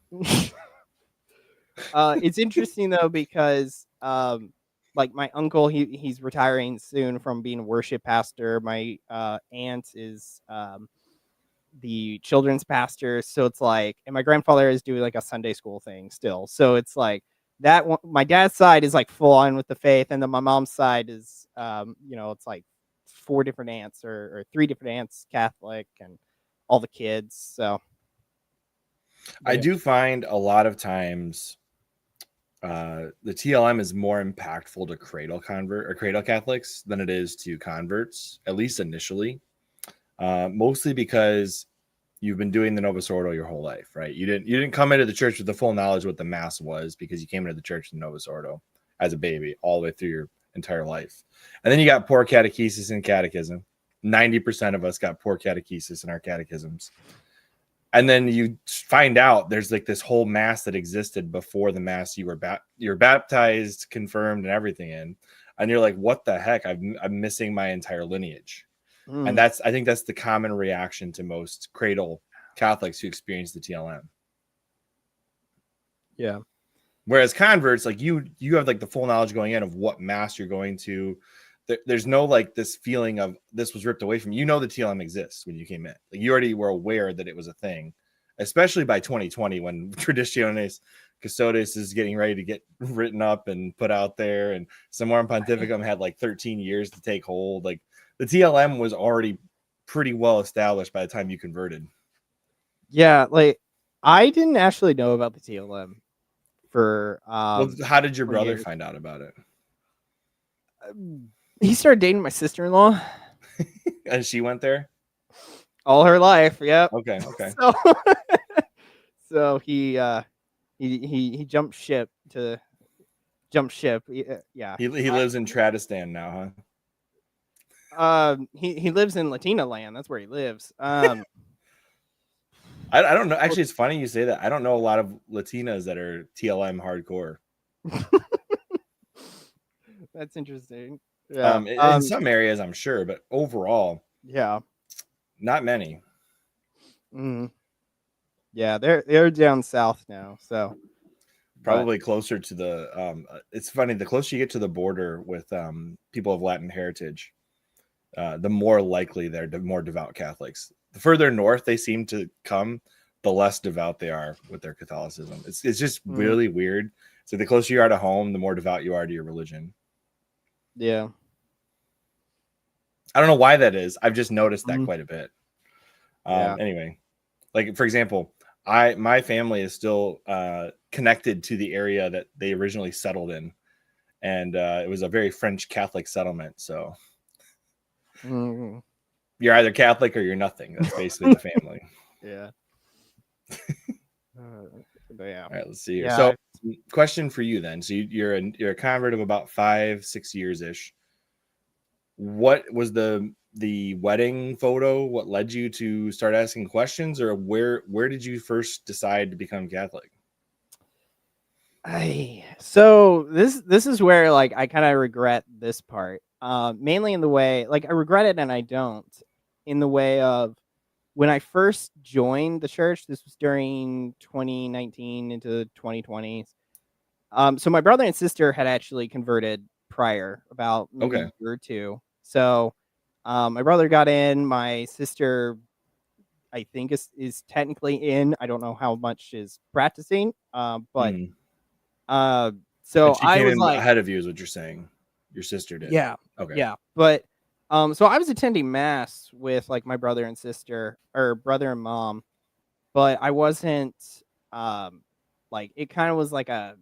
it's interesting though because like my uncle, he's retiring soon from being a worship pastor. My aunt is the children's pastor, so it's like, and my grandfather is doing like a Sunday school thing still. So it's like that one, my dad's side is like full on with the faith, and then my mom's side is it's like 4 different aunts or 3 different aunts Catholic, and all the kids. So I yeah. do find a lot of times the TLM is more impactful to cradle Catholics than it is to converts, at least initially. Mostly because you've been doing the Novus Ordo your whole life, right? You didn't come into the church with the full knowledge of what the Mass was because you came into the church in Novus Ordo as a baby all the way through your entire life. And then you got poor catechesis and catechism. 90% of us got poor catechesis in our catechisms. And then you find out there's like this whole Mass that existed before the Mass you're baptized, confirmed, and everything in. And you're like, what the heck? I'm missing my entire lineage. And I think that's the common reaction to most cradle Catholics who experience the TLM. Yeah. Whereas converts, like you have like the full knowledge going in of what Mass you're going to. There's no like this feeling of this was ripped away from you. You know the TLM exists when you came in. Like you already were aware that it was a thing, especially by 2020 when Traditionis Custodes is getting ready to get written up and put out there, and Summorum Pontificum had like 13 years to take hold. Like the TLM was already pretty well established by the time you converted. Yeah, like I didn't actually know about the TLM for Well, how did your 20 brother years. find out about it? He started dating my sister-in-law And she went there? all her life. Yep. Okay. So, so he jumped ship. Yeah. He lives in Tradistan now, huh? He lives in Latina land. That's where he lives. I don't know. Actually, it's funny you say that. I don't know a lot of Latinas that are TLM hardcore. That's interesting. Yeah. In some areas, I'm sure, but overall, yeah. not many. Mm. Yeah, they're down south now. So, but Probably closer to the. It's funny. The closer you get to the border with people of Latin heritage, the more likely they're more devout Catholics. The further north they seem to come, the less devout they are with their Catholicism. It's just really weird. So the closer you are to home, the more devout you are to your religion. yeah. I don't know why that is. I've just noticed that Mhm. quite a bit. Yeah. Anyway, like for example, my family is still connected to the area that they originally settled in, and it was a very French Catholic settlement. So Mhm. you're either Catholic or you're nothing. That's basically the family. Yeah. But yeah. All right, let's see here. Yeah. So, question for you then. So you're a convert of about 5-6 years ish. What was the wedding photo? What led you to start asking questions, or where did you first decide to become Catholic? So this is where like I kind of regret this part. Mainly in the way like I regret it and I don't in the way of when I first joined the church. This was during 2019 into 2020. So my brother and sister had actually converted prior, about maybe a Okay. year or two. So my brother got in, my sister I think is technically in. I don't know how much is practicing. But Mm. uh so But she I came was in like, ahead of you, is what you're saying. Your sister did. yeah, Okay. yeah. But so I was attending mass with like my brother and sister, or brother and mom, but I wasn't um like, it kind of was like a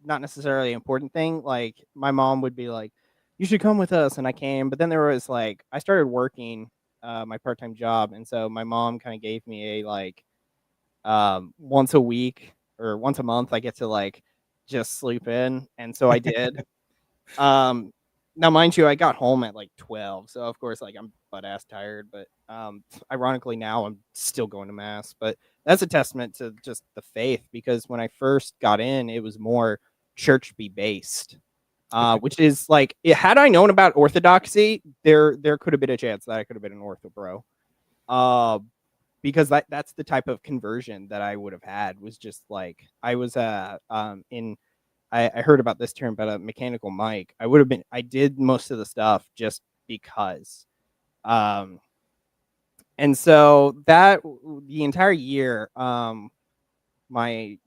not necessarily important thing. Like my mom would be like, "You should come with us," and I came. But then there was like I started working my part time job, and so my mom kind of gave me a like once a week or once a month I get to like just sleep in, and so I did. Um, Now, mind you, I got home at like 12, so of course, like I'm butt ass tired. But ironically, now I'm still going to mass. But that's a testament to just the faith, because when I first got in, it was more church be based, which is like, had I known about orthodoxy, there could have been a chance that I could have been an ortho bro. Uh, because that's the type of conversion that I would have had, was just like I was in I heard about this term, but a mechanical mic. I did most of the stuff just because. Um, and so the entire year, my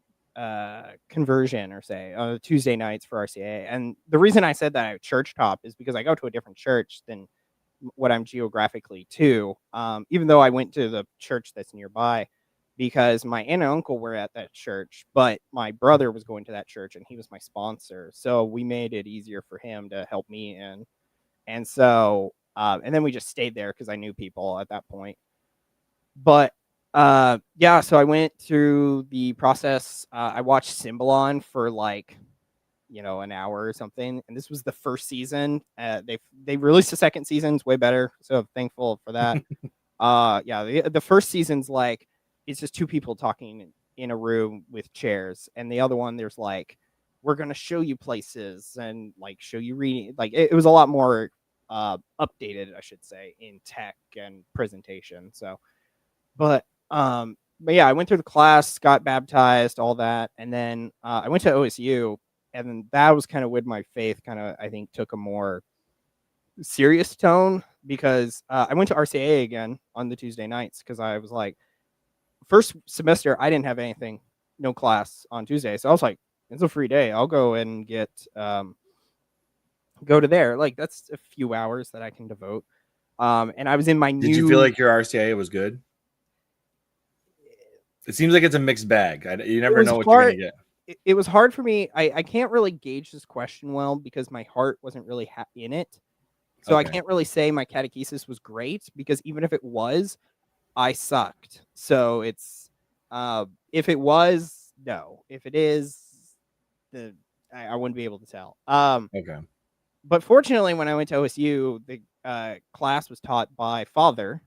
conversion, or say Tuesday nights for RCA. And the reason I said that I church top is because I go to a different church than what I'm geographically to. Even though I went to the church that's nearby, because my aunt and uncle were at that church, but my brother was going to that church and he was my sponsor. So we made it easier for him to help me in. And so, and then we just stayed there because I knew people at that point. But yeah, so I went through the process. I watched Symbolon for like, an hour or something. And this was the first season. They released the second season. It's way better. So I'm thankful for that. Yeah, the first season's like, it's just two people talking in a room with chairs, and the other one there's like, we're gonna show you places and like show you reading. Like it was a lot more updated, I should say, in tech and presentation. So, but yeah, I went through the class, got baptized, all that, and then I went to OSU, and then that was kind of when my faith kind of, I think, took a more serious tone, because I went to RCA again on the Tuesday nights, because I was like, first semester I didn't have anything, no class on Tuesday, so I was like, it's a free day, I'll go and go to there. Like that's a few hours that I can devote. And I was in my Did you feel new. like your RCA was good? It seems like it's a mixed bag. You It never was know what you're hard. gonna get. It was hard for me. I can't really gauge this question well, because my heart wasn't really in it. So I Okay. can't really say my catechesis was great, because even if it was, I sucked. So it's if it was, no. If it is, the I wouldn't be able to tell. Okay. But fortunately, when I went to OSU, the class was taught by Father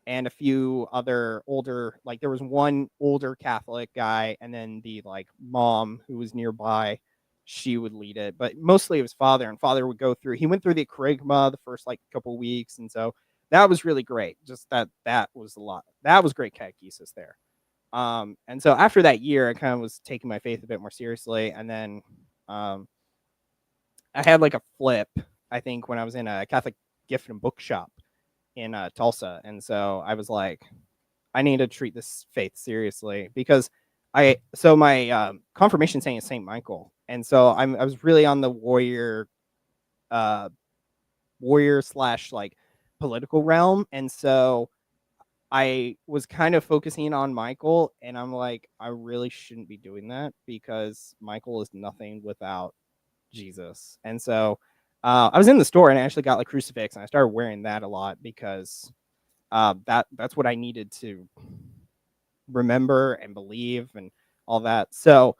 and a few other older, like there was one older Catholic guy, and then the like mom who was nearby, she would lead it. But mostly it was Father, and Father would go through. He went through the Kerygma the first like couple weeks, and so that was really great. Just that was a lot. That was great catechesis there. And so after that year, I kind of was taking my faith a bit more seriously. And then I had like a flip, I think, when I was in a Catholic gift and bookshop in Tulsa. And so I was like, I need to treat this faith seriously because my confirmation saint is Saint Michael. And so I was really on the warrior slash like political realm. And so I was kind of focusing on Michael, and I'm like, I really shouldn't be doing that because Michael is nothing without Jesus. And so I was in the store and I actually got like crucifix, and I started wearing that a lot because that's what I needed to remember and believe and all that. So,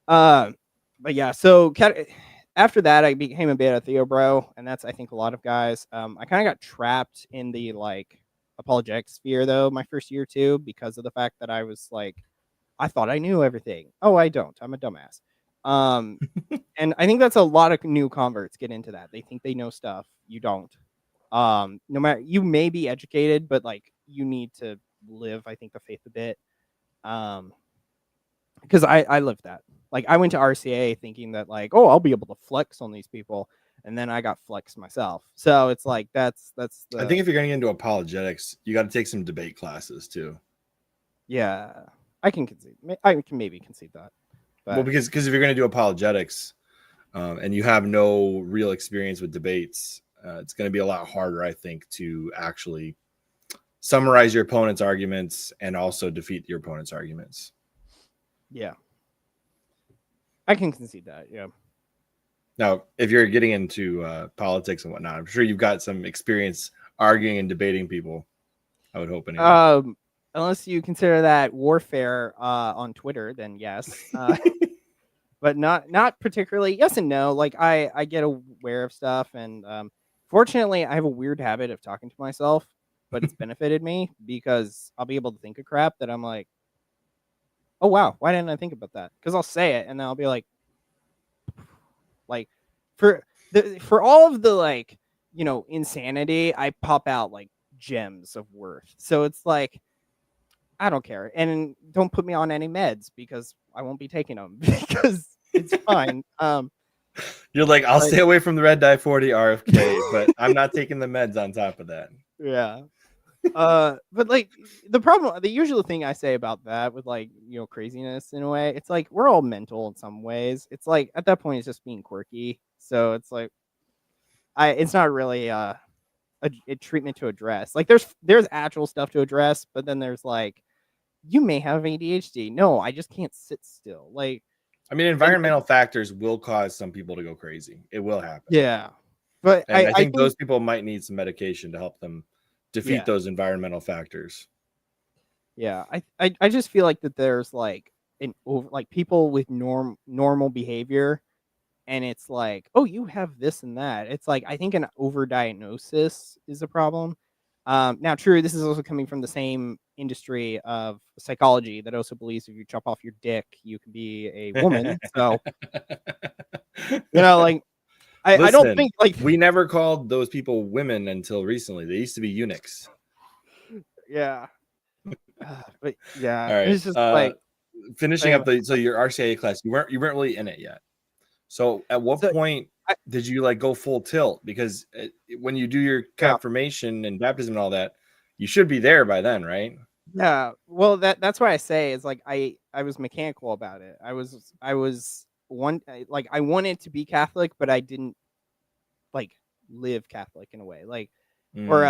but yeah, so after that, I became a bit of Theo bro, and that's I think a lot of guys. I kind of got trapped in the like apologetic sphere though my first year or two because of the fact that I was like, I thought I knew everything. Oh, I don't. I'm a dumbass. And I think that's a lot of new converts get into that. They think they know stuff. You don't. No matter, you may be educated, but like you need to live, I think, the faith a bit. Because I lived that. Like I went to RCA thinking that like, oh, I'll be able to flex on these people, and then I got flexed myself. So it's like that's the. I think if you're going into apologetics, you got to take some debate classes too. Yeah, I can concede. I can maybe concede that. But... Well, because if you're going to do apologetics, and you have no real experience with debates, it's going to be a lot harder, I think, to actually summarize your opponent's arguments and also defeat your opponent's arguments. Yeah, I can concede that. Yeah. Now, if you're getting into politics and whatnot, I'm sure you've got some experience arguing and debating people. I would hope. Anyway. Unless you consider that warfare on Twitter, then yes. But not particularly. Yes and no. Like I get aware of stuff, and fortunately, I have a weird habit of talking to myself, but it's benefited me because I'll be able to think of crap that I'm like, oh wow, why didn't I think about that? Because I'll say it, and then I'll be like for all of the like insanity, I pop out like gems of worth. So it's like I don't care, and don't put me on any meds because I won't be taking them because it's fine. You're like, I'll stay away from the red dye 40 RFK, but I'm not taking the meds on top of that. Yeah. But like the usual thing I say about that with like craziness in a way, it's like we're all mental in some ways. It's like at that point it's just being quirky. So it's like it's not really a treatment to address. Like there's actual stuff to address, but then there's like you may have ADHD. No, I just can't sit still. Like I mean, environmental factors will cause some people to go crazy. It will happen. Yeah. But I think those people might need some medication to help them defeat those environmental factors. Yeah, I just feel like that there's like people with normal behavior, and it's like, oh, you have this and that. It's like I think an overdiagnosis is a problem. Now, true, this is also coming from the same industry of psychology that also believes if you chop off your dick, you can be a woman. So, like. Listen, I don't think like we never called those people women until recently. They used to be eunuchs. Yeah. But yeah, all right. It's just like finishing up so your RCA class, you weren't really in it yet. So at what point did you like go full tilt? Because when you do your confirmation and baptism and all that, you should be there by then, right? Yeah. Well, that's why I say is like I was mechanical about it. I was I wanted to be Catholic, but I didn't like live Catholic in a way. Like or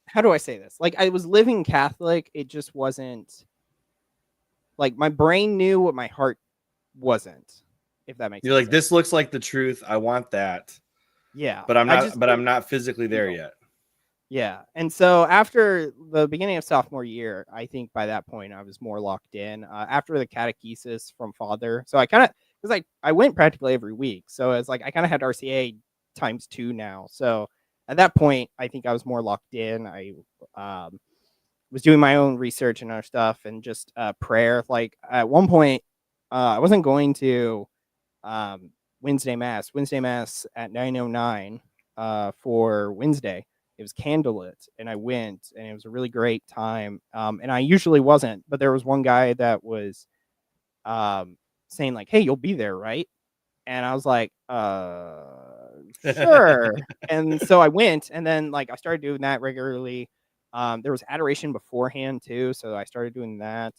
how do I say this? Like I was living Catholic, it just wasn't like my brain knew what my heart wasn't. If that makes sense. You're like, this looks like the truth. I want that. Yeah. But I'm not physically there yet. Yeah. And so after the beginning of sophomore year, I think by that point I was more locked in. After the catechesis from Father. So I kind of because I went practically every week. So it's like I kind of had RCA times 2 now. So at that point, I think I was more locked in. I was doing my own research and other stuff and just prayer. Like at one point, I wasn't going to Wednesday Mass at 9:09 for Wednesday. It was candlelit, and I went, and it was a really great time. And I usually wasn't, but there was one guy that was saying like, "Hey, you'll be there, right?" And I was like, sure. And so I went, and then like I started doing that regularly. There was adoration beforehand too, so I started doing that.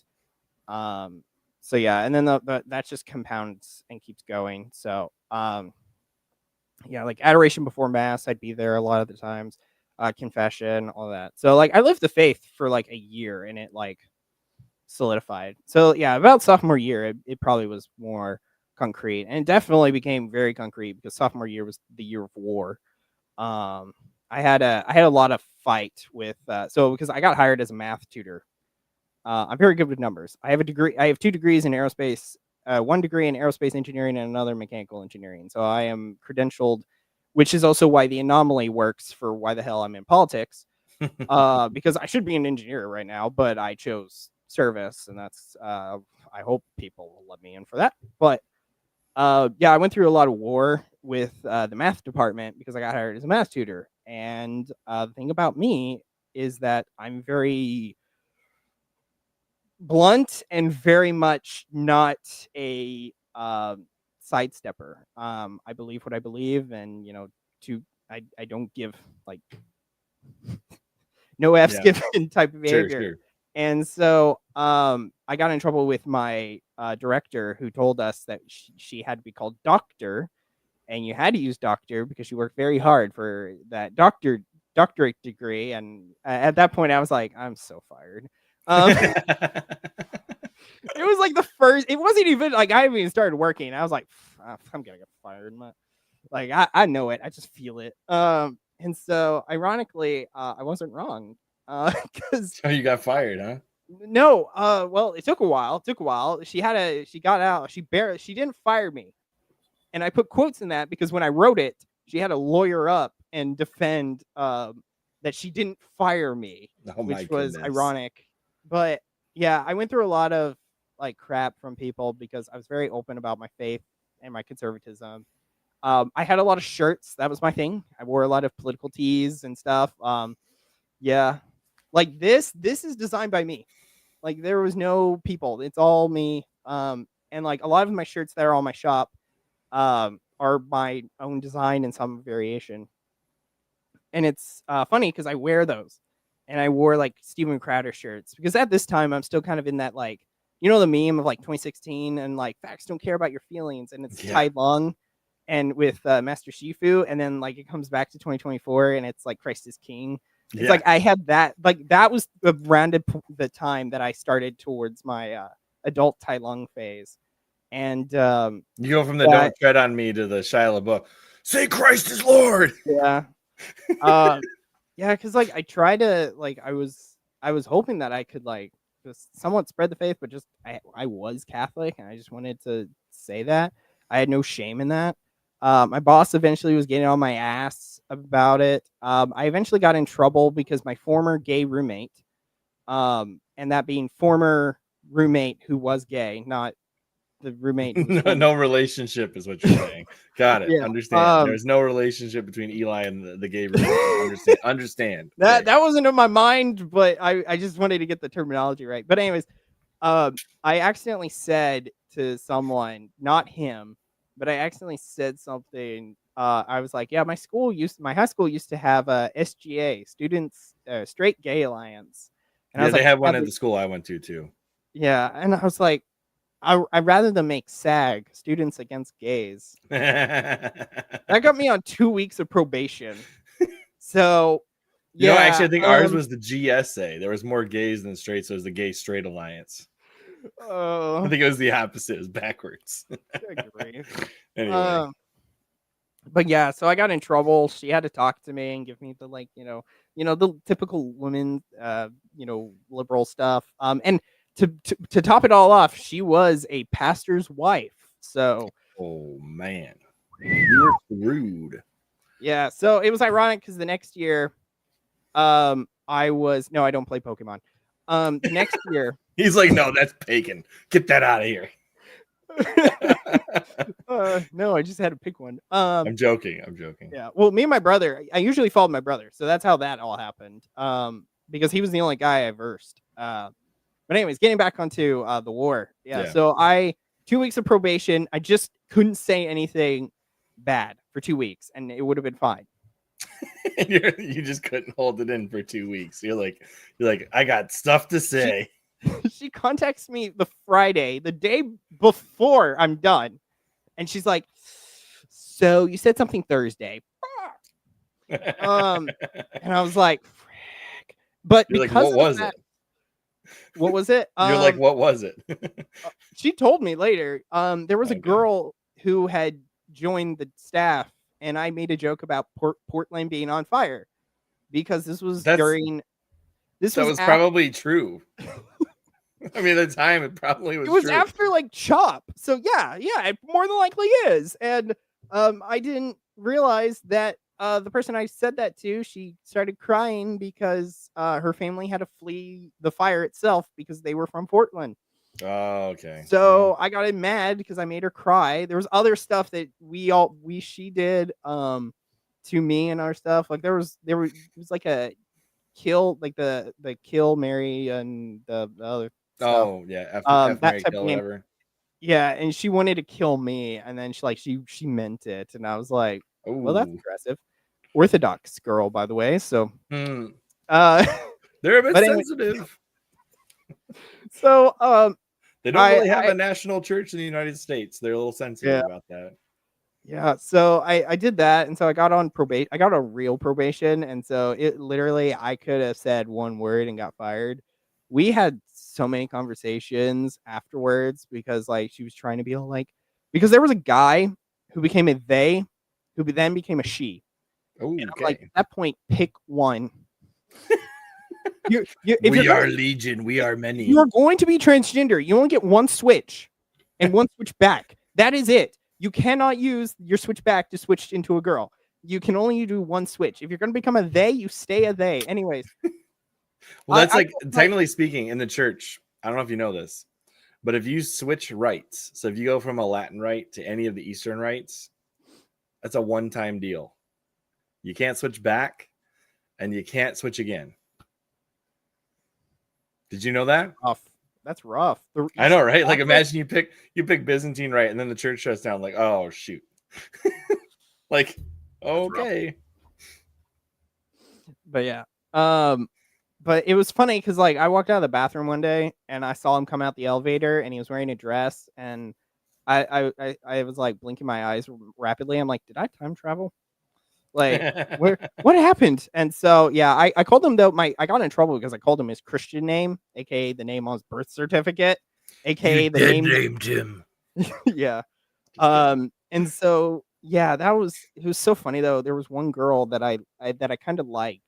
So yeah, and then that just compounds and keeps going. So yeah, like adoration before mass, I'd be there a lot of the times. Confession, all that. So like I lived the faith for like a year, and it like solidified. So yeah, about sophomore year, it probably was more concrete, and it definitely became very concrete because sophomore year was the year of war. I had a lot of fight with so because I got hired as a math tutor. I'm very good with numbers. I have a degree. I have 2 degrees in aerospace, 1 degree in aerospace engineering, and another mechanical engineering. So I am credentialed, which is also why the anomaly works for why the hell I'm in politics. Because I should be an engineer right now, but I chose service, and that's I hope people will let me in for that. But yeah, I went through a lot of war with the math department because I got hired as a math tutor. And the thing about me is that I'm very blunt and very much not a sidestepper. I believe what I believe, and I don't give like no F's given type of behavior. Sure. And so I got in trouble with my director, who told us that she had to be called doctor, and you had to use doctor because she worked very hard for that doctorate degree. And at that point, I was like, I'm so fired. It was like the first. It wasn't even like I haven't even started working. I was like, I'm gonna get fired. Like I know it. I just feel it. And so ironically, I wasn't wrong. Because So you got fired, huh? No, well, it took a while. She got out. She didn't fire me, and I put quotes in that because when I wrote it, she had to lawyer up and defend that she didn't fire me, which was ironic. But yeah, I went through a lot of like crap from people because I was very open about my faith and my conservatism. I had a lot of shirts. That was my thing. I wore a lot of political tees and stuff. Yeah, like this is designed by me. Like there was no people. It's all me. And like a lot of my shirts that are on my shop are my own design and some variation. And it's funny because I wear those, and I wore like Steven Crowder shirts because at this time I'm still kind of in that like the meme of like 2016 and like facts don't care about your feelings, and it's Tai Lung and with Master Shifu, and then like it comes back to 2024 and it's like Christ is King. It's like I had that, like that was around the time that I started towards my adult Tai Lung phase. And you go from the don't tread on me to the Shia LaBeouf, say Christ is Lord. Yeah. Yeah, because like I tried to like I was hoping that I could like just somewhat spread the faith, but just I was Catholic, and I just wanted to say that. I had no shame in that. My boss eventually was getting on my ass about it. I eventually got in trouble because my former gay roommate, and that being former roommate who was gay, not the roommate. No relationship is what you're saying. Got it. Yeah. Understand. There's no relationship between Eli and the gay roommate. Understand. That wasn't in my mind, but I just wanted to get the terminology right. But anyways, I accidentally said to someone, not him, but I accidentally said something. I was like, yeah, my high school used to have a SGA, Students Straight Gay Alliance. And they have one at the school I went to too. Yeah, and I was like, I'd rather them make SAG, Students Against Gays. That got me on 2 weeks of probation. So, yeah. Actually, I think ours was the GSA. There was more gays than straight, so it was the Gay Straight Alliance. I think it was the opposite. It was backwards. Anyway. But yeah, so I got in trouble. She had to talk to me and give me the like, the typical women, liberal stuff. And to top it all off, she was a pastor's wife. So, oh man, you're rude. Yeah, so it was ironic because the next year, I don't play Pokemon. The next year, he's like, no, that's pagan. Get that out of here. No, I just had to pick one. I'm joking. I'm joking. Yeah. Well, me and my brother, I usually followed my brother, so that's how that all happened. Because he was the only guy I versed. But anyways, getting back onto the war. Yeah. Yeah. So 2 weeks of probation. I just couldn't say anything bad for 2 weeks, and it would have been fine. You just couldn't hold it in for 2 weeks. You're like, I got stuff to say. She contacts me the Friday, the day before I'm done, and she's like, "So you said something Thursday." And I was like, "Frick!" But You're like, because what of was that, it? what was it? You're like, what was it? She told me later. There was a Okay. girl who had joined the staff, and I made a joke about Portland being on fire because this was That was probably true. I mean, at the time, it probably was. It was true. after like Chop, so yeah, it more than likely is. And I didn't realize that the person I said that to, she started crying because her family had to flee the fire itself because they were from Portland. Oh, okay. So I got mad because I made her cry. There was other stuff that she did to me and our stuff. Like it was like a kill, like the kill Mary and the other stuff. Oh yeah, F That Mary type kill of name. whatever. Yeah, and she wanted to kill me, and then she meant it, and I was like, well, that's Ooh. aggressive. Orthodox girl, by the way. So They're uh a bit but anyway, sensitive. so They don't really have a national church in the United States. They're a little sensitive about that. Yeah, so I did that, and so I got on probation. I got a real probation, and so it literally I could have said one word and got fired. We had so many conversations afterwards because like she was trying to be all like, because there was a guy who became a they, who then became a she. Oh, And I'm okay. like, at that point, pick one. We are legion. We are many. You're going to be transgender. You only get one switch and one switch back. That is it. You cannot use your switch back to switch into a girl. You can only do one switch. If you're going to become a they, you stay a they. Anyways. Well, that's technically speaking in the church. I don't know if you know this, but if you switch rites, so if you go from a Latin rite to any of the Eastern rites, that's a one-time deal. You can't switch back, and you can't switch again. Did you know that? That's rough. I know, right? Like, imagine you pick Byzantine rite, and then the church shuts down. Like, oh shoot. Like, okay. But yeah. But it was funny because like I walked out of the bathroom one day and I saw him come out the elevator and he was wearing a dress and I was like blinking my eyes rapidly. I'm like, did I time travel? Like, what happened? And so yeah, I called him though. I got in trouble because I called him his Christian name, aka the name on his birth certificate, aka the name named him. Yeah. And so yeah, it was so funny though. There was one girl that I kind of liked,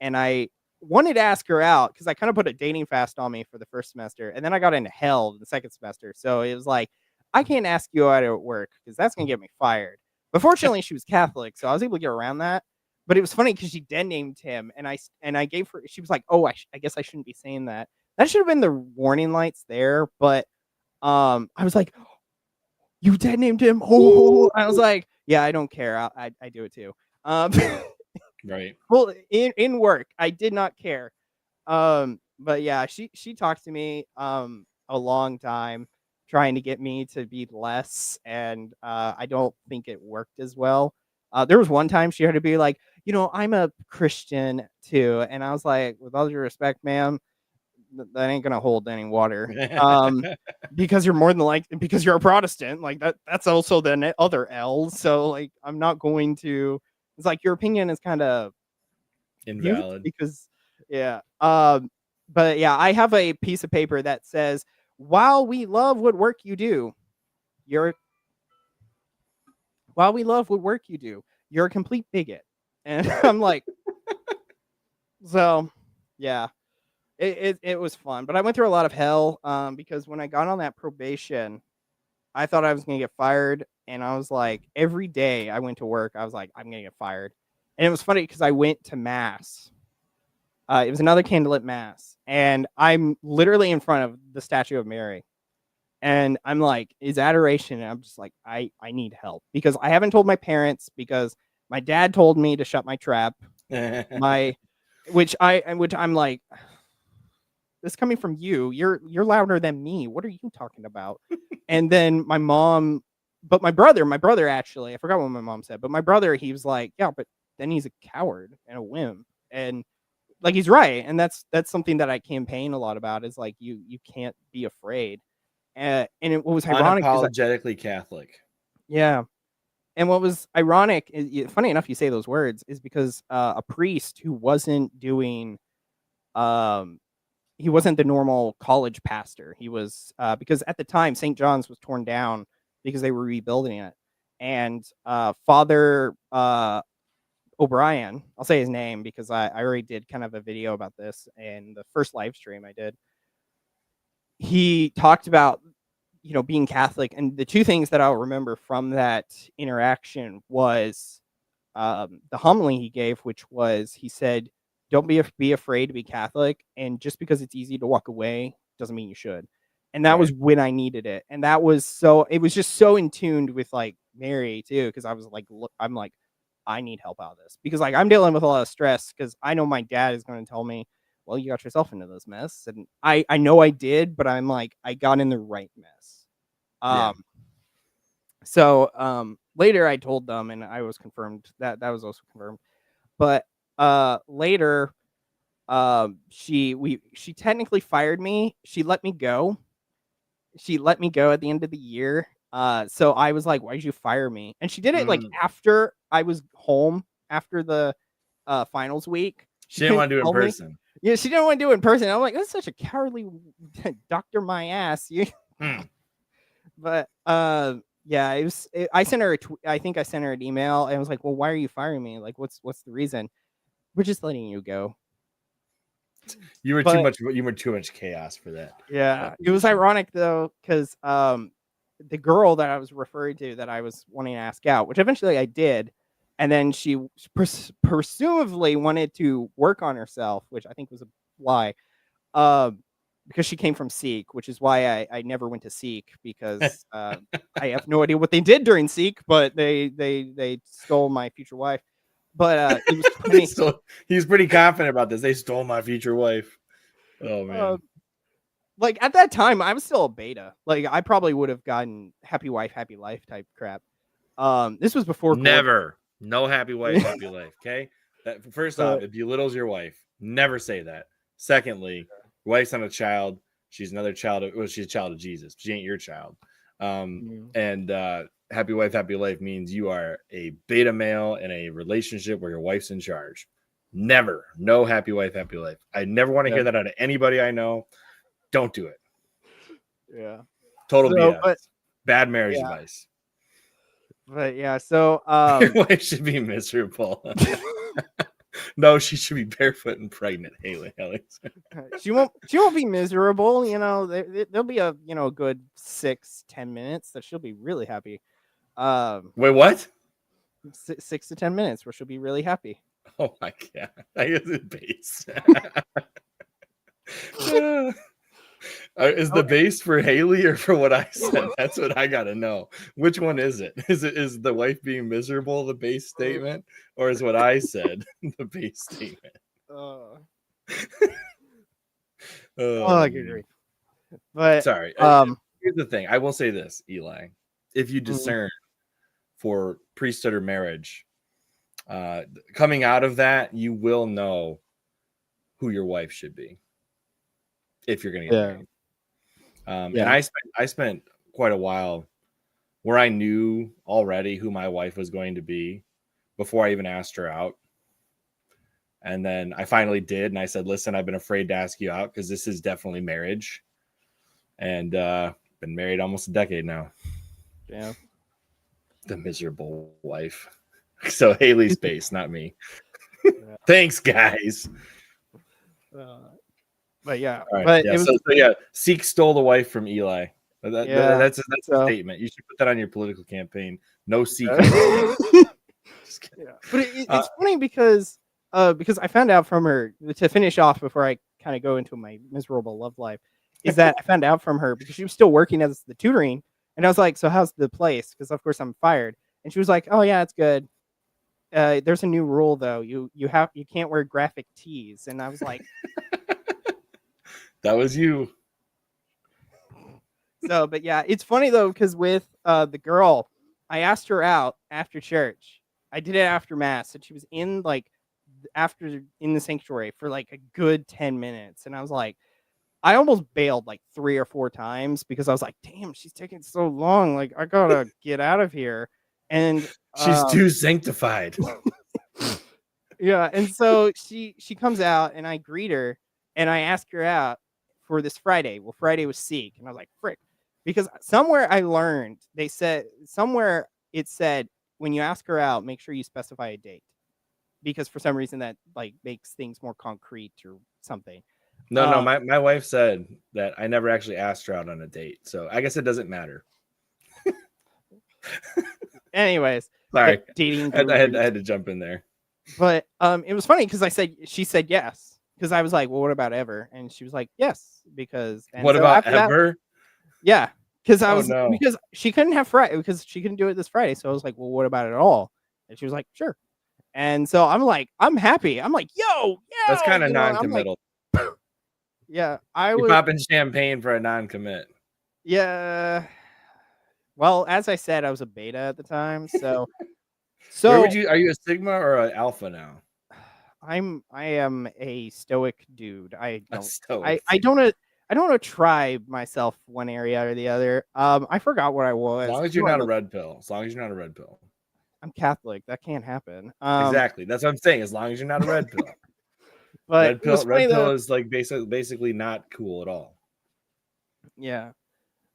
and I wanted to ask her out because I kind of put a dating fast on me for the first semester, and then I got into hell the second semester. So it was like, I can't ask you out at work because that's gonna get me fired. But fortunately, she was Catholic, so I was able to get around that. But it was funny because she then named him, and I gave her. She was like, "Oh, I guess I shouldn't be saying that." That should have been the warning lights there. But I was like, "You dead named him?" Oh, I was like, "Yeah, I don't care. I do it too." Right. Well, in work, I did not care. But yeah, she talked to me a long time trying to get me to be less, and I don't think it worked as well. There was one time she had to be like, I'm a Christian too, and I was like, with all due respect, ma'am, that ain't gonna hold any water. Because you're more than because you're a Protestant, like that's also the other L. So like, I'm not going to. It's like your opinion is kind of invalid because yeah. But yeah, I have a piece of paper that says, while we love what work you do, you're a complete bigot. And I'm like, so yeah, it was fun, but I went through a lot of hell because when I got on that probation, I thought I was gonna get fired, and I was like, every day I went to work, I was like, I'm gonna get fired. And it was funny because I went to mass. It was another candlelit mass, and I'm literally in front of the statue of Mary. And I'm like, it's adoration. And I'm just like, I need help because I haven't told my parents because my dad told me to shut my trap. Which I'm like, this coming from you. You're louder than me. What are you talking about? And then my mom, but my brother actually, I forgot what my mom said, but my brother, he was like, yeah, but then he's a coward and a wimp. And like, he's right. And that's something that I campaign a lot about is like, you can't be afraid. And what was ironic is unapologetically Catholic. Yeah. And what was ironic is, funny enough, you say those words, is because a priest who wasn't doing, he wasn't the normal college pastor. He was, because at the time, St. John's was torn down because they were rebuilding it. And Father O'Brien, I'll say his name because I already did kind of a video about this in the first live stream I did. He talked about, being Catholic. And the two things that I'll remember from that interaction was the homily he gave, which was, he said, don't be afraid to be Catholic. And just because it's easy to walk away doesn't mean you should. And that was when I needed it. And it was just so in tune with like Mary too. Cause I was like, look, I'm like, I need help out of this because like I'm dealing with a lot of stress because I know my dad is going to tell me, well, you got yourself into this mess. And I know I did, but I'm like, I got in the right mess. So later I told them and I was confirmed that was also confirmed. But later she technically fired me. She let me go. At the end of the year. So I was like, why did you fire me? And she did it like after I was home after the finals week. She didn't want to do it in person. Yeah, she didn't want to do it in person. I'm like, that's such a cowardly doctor my ass. But yeah, I sent her I think I sent her an email and I was like, well, why are you firing me? Like, what's the reason? We're just letting you go. You were too much chaos for that. Yeah, it was ironic though, because the girl that I was referring to that I was wanting to ask out, which eventually I did, and then she presumably wanted to work on herself, which I think was a lie, because she came from Seek, which is why I never went to Seek because I have no idea what they did during Seek, but they stole my future wife. But it was funny. He's pretty confident about this. They stole my future wife. Oh man. Like at that time, I was still a beta. Like I probably would have gotten happy wife, happy life type crap. This was before. Never. No happy wife, happy life. Okay. First off, it belittles your wife. Never say that. Secondly, your wife's not a child. She's another child. She's a child of Jesus. She ain't your child. And happy wife, happy life means you are a beta male in a relationship where your wife's in charge. Never. No happy wife, happy life. I never want to hear that out of anybody I know. Don't do it. Yeah. Total BS. Bad marriage advice. But yeah, so your wife should be miserable. No, she should be barefoot and pregnant, Haley. She won't be miserable, there'll be a good 6-10 minutes that she'll be really happy. Wait, what? 6 to 10 minutes where she'll be really happy. Oh my god. I guess it's base. Is the base for Haley or for what I said? That's what I gotta know. Which one is it? Is the wife being miserable the base statement, or is what I said the base statement? I agree. But sorry. Here's the thing. I will say this, Eli. If you discern for priesthood or marriage, coming out of that, you will know who your wife should be. If you're going to get married. And I spent quite a while where I knew already who my wife was going to be before I even asked her out. And then I finally did. And I said, listen, I've been afraid to ask you out because this is definitely marriage. And been married almost a decade now. Yeah. The miserable wife. So Haley's base, not me. Thanks, guys. But yeah, right. but yeah. So Seek stole the wife from Eli. That's a statement. You should put that on your political campaign. No Seek. Just kidding. Yeah. But it's funny because I found out from her, to finish off before I kind of go into my miserable love life, is that I found out from her because she was still working as the tutoring, and I was like, "So how's the place?" Because of course I'm fired, and she was like, "Oh yeah, it's good. There's a new rule though. You can't wear graphic tees," and I was like, That was you. So, but yeah, it's funny though because with the girl, I asked her out after church. I did it after mass, and she was in after in the sanctuary for like a good 10 minutes, and I was like, I almost bailed like 3 or 4 times because I was like, damn, she's taking so long. Like I gotta get out of here, and She's too sanctified. yeah, and so she comes out, and I greet her, and I ask her out for this Friday. Well, Friday was Seek, and I was like, frick, because somewhere I learned they said somewhere it said when you ask her out, make sure you specify a date, because for some reason that like makes things more concrete or something. No, my wife said that I never actually asked her out on a date, so I guess it doesn't matter. Anyways, sorry, dating. I had to jump in there. But it was funny because she said yes, because I was like, well, what about ever? And she was like, yes, because. And what so about after ever? That, yeah, because I was no. because she couldn't have Friday because she couldn't do it this Friday. So I was like, well, what about it all? And she was like, sure. And so I'm like, I'm happy. I'm like, yo, that's kind of non-committal. Like, yeah, You're popping champagne for a non-commit. Yeah. Well, as I said, I was a beta at the time, so. Where would you? Are you a Sigma or an Alpha now? I am a stoic dude. I don't. Stoic. I don't want to try myself one area or the other. I forgot what I was. As long as you're not a red pill. As long as you're not a red pill. I'm Catholic. That can't happen. Exactly. That's what I'm saying. As long as you're not a red pill. But red pill is like basically not cool at all. Yeah,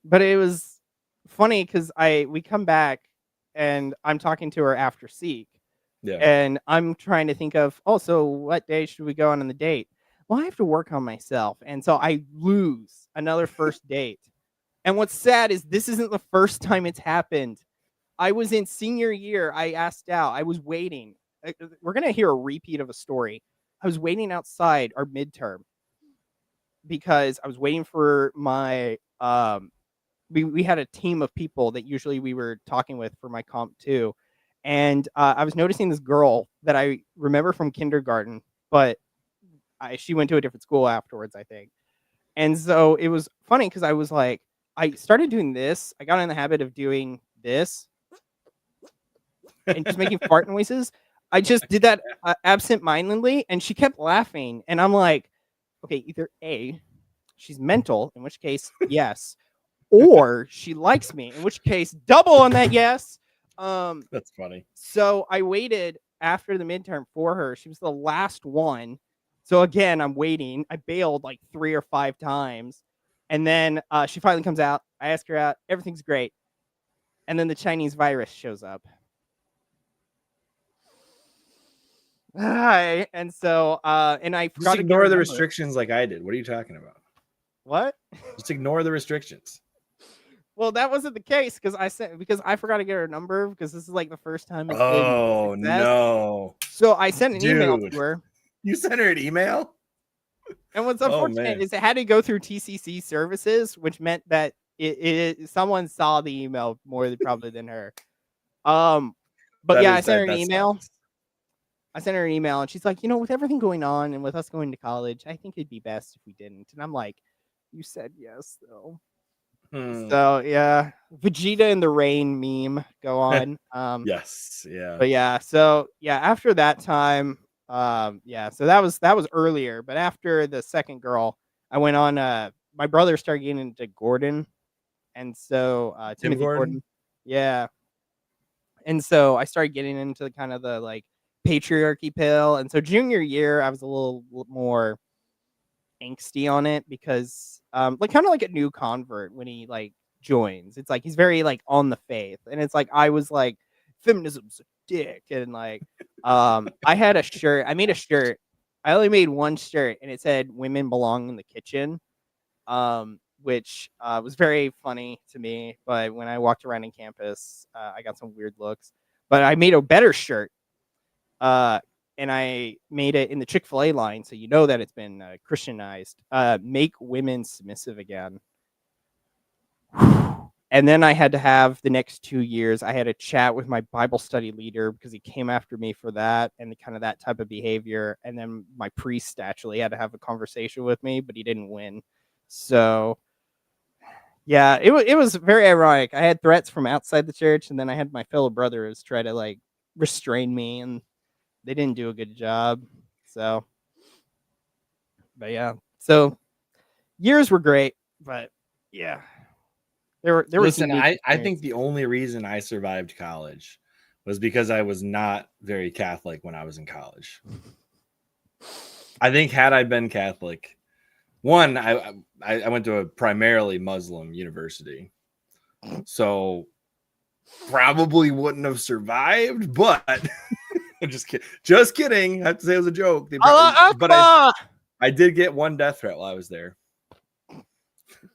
but it was funny because we come back and I'm talking to her after Seek. Yeah. And I'm trying to think of, so what day should we go on the date? Well, I have to work on myself. And so I lose another first date. And what's sad is this isn't the first time it's happened. I was in senior year. I asked out. I was waiting. We're going to hear a repeat of a story. I was waiting outside our midterm because I was waiting for my, we had a team of people that usually we were talking with for my comp too. And I was noticing this girl that I remember from kindergarten, but she went to a different school afterwards, I think. And so it was funny because I was like, I started doing this. I got in the habit of doing this and just making fart noises. I just did that absent-mindedly, and she kept laughing. And I'm like, okay, either A, she's mental, in which case, yes, or she likes me, in which case, double on that yes. That's funny. So I waited after the midterm for her. She was the last one. So again, I'm waiting. I bailed like 3 or 5 times. And then she finally comes out. I ask her out. Everything's great. And then the Chinese virus shows up. Hi. And so, and I forgot just ignore the restrictions like I did. What are you talking about? What? Just ignore the restrictions. Well, that wasn't the case because I forgot to get her number because this is like the first time. Oh no! So I sent an email to her. You sent her an email? And what's unfortunate is it had to go through TCC services, which meant that someone saw the email more probably than her. But I sent her an email. Sucks. I sent her an email, and she's like, with everything going on and with us going to college, I think it'd be best if we didn't. And I'm like, you said yes, though. So yeah, Vegeta in the rain meme go on. Yes, yeah. But yeah, so yeah, after that time, so that was earlier. But after the second girl, I went on. My brother started getting into Gordon, and so Timothy Gordon, yeah. And so I started getting into kind of the like patriarchy pill, and so junior year I was a little more angsty on it because like kind of like a new convert when he like joins. It's like he's very like on the faith, and it's like I was like feminism's a dick, and like I had a shirt. I made a shirt. I only made one shirt, and it said "Women belong in the kitchen," which was very funny to me. But when I walked around in campus, I got some weird looks. But I made a better shirt. and I made it in the Chick-fil-A line, so you know that it's been Christianized. Make women submissive again. And then I had to have the next 2 years, I had a chat with my Bible study leader because he came after me for that and kind of that type of behavior. And then my priest actually had to have a conversation with me, but he didn't win. So yeah, it was very ironic. I had threats from outside the church, and then I had my fellow brothers try to like restrain me, and they didn't do a good job. So, but yeah, so years were great, but yeah, there were. Listen, I think the only reason I survived college was because I was not very Catholic when I was in college. I think had I been Catholic, one, I went to a primarily Muslim university, so probably wouldn't have survived. But just kidding. I have to say it was a joke. But I did get one death threat while I was there.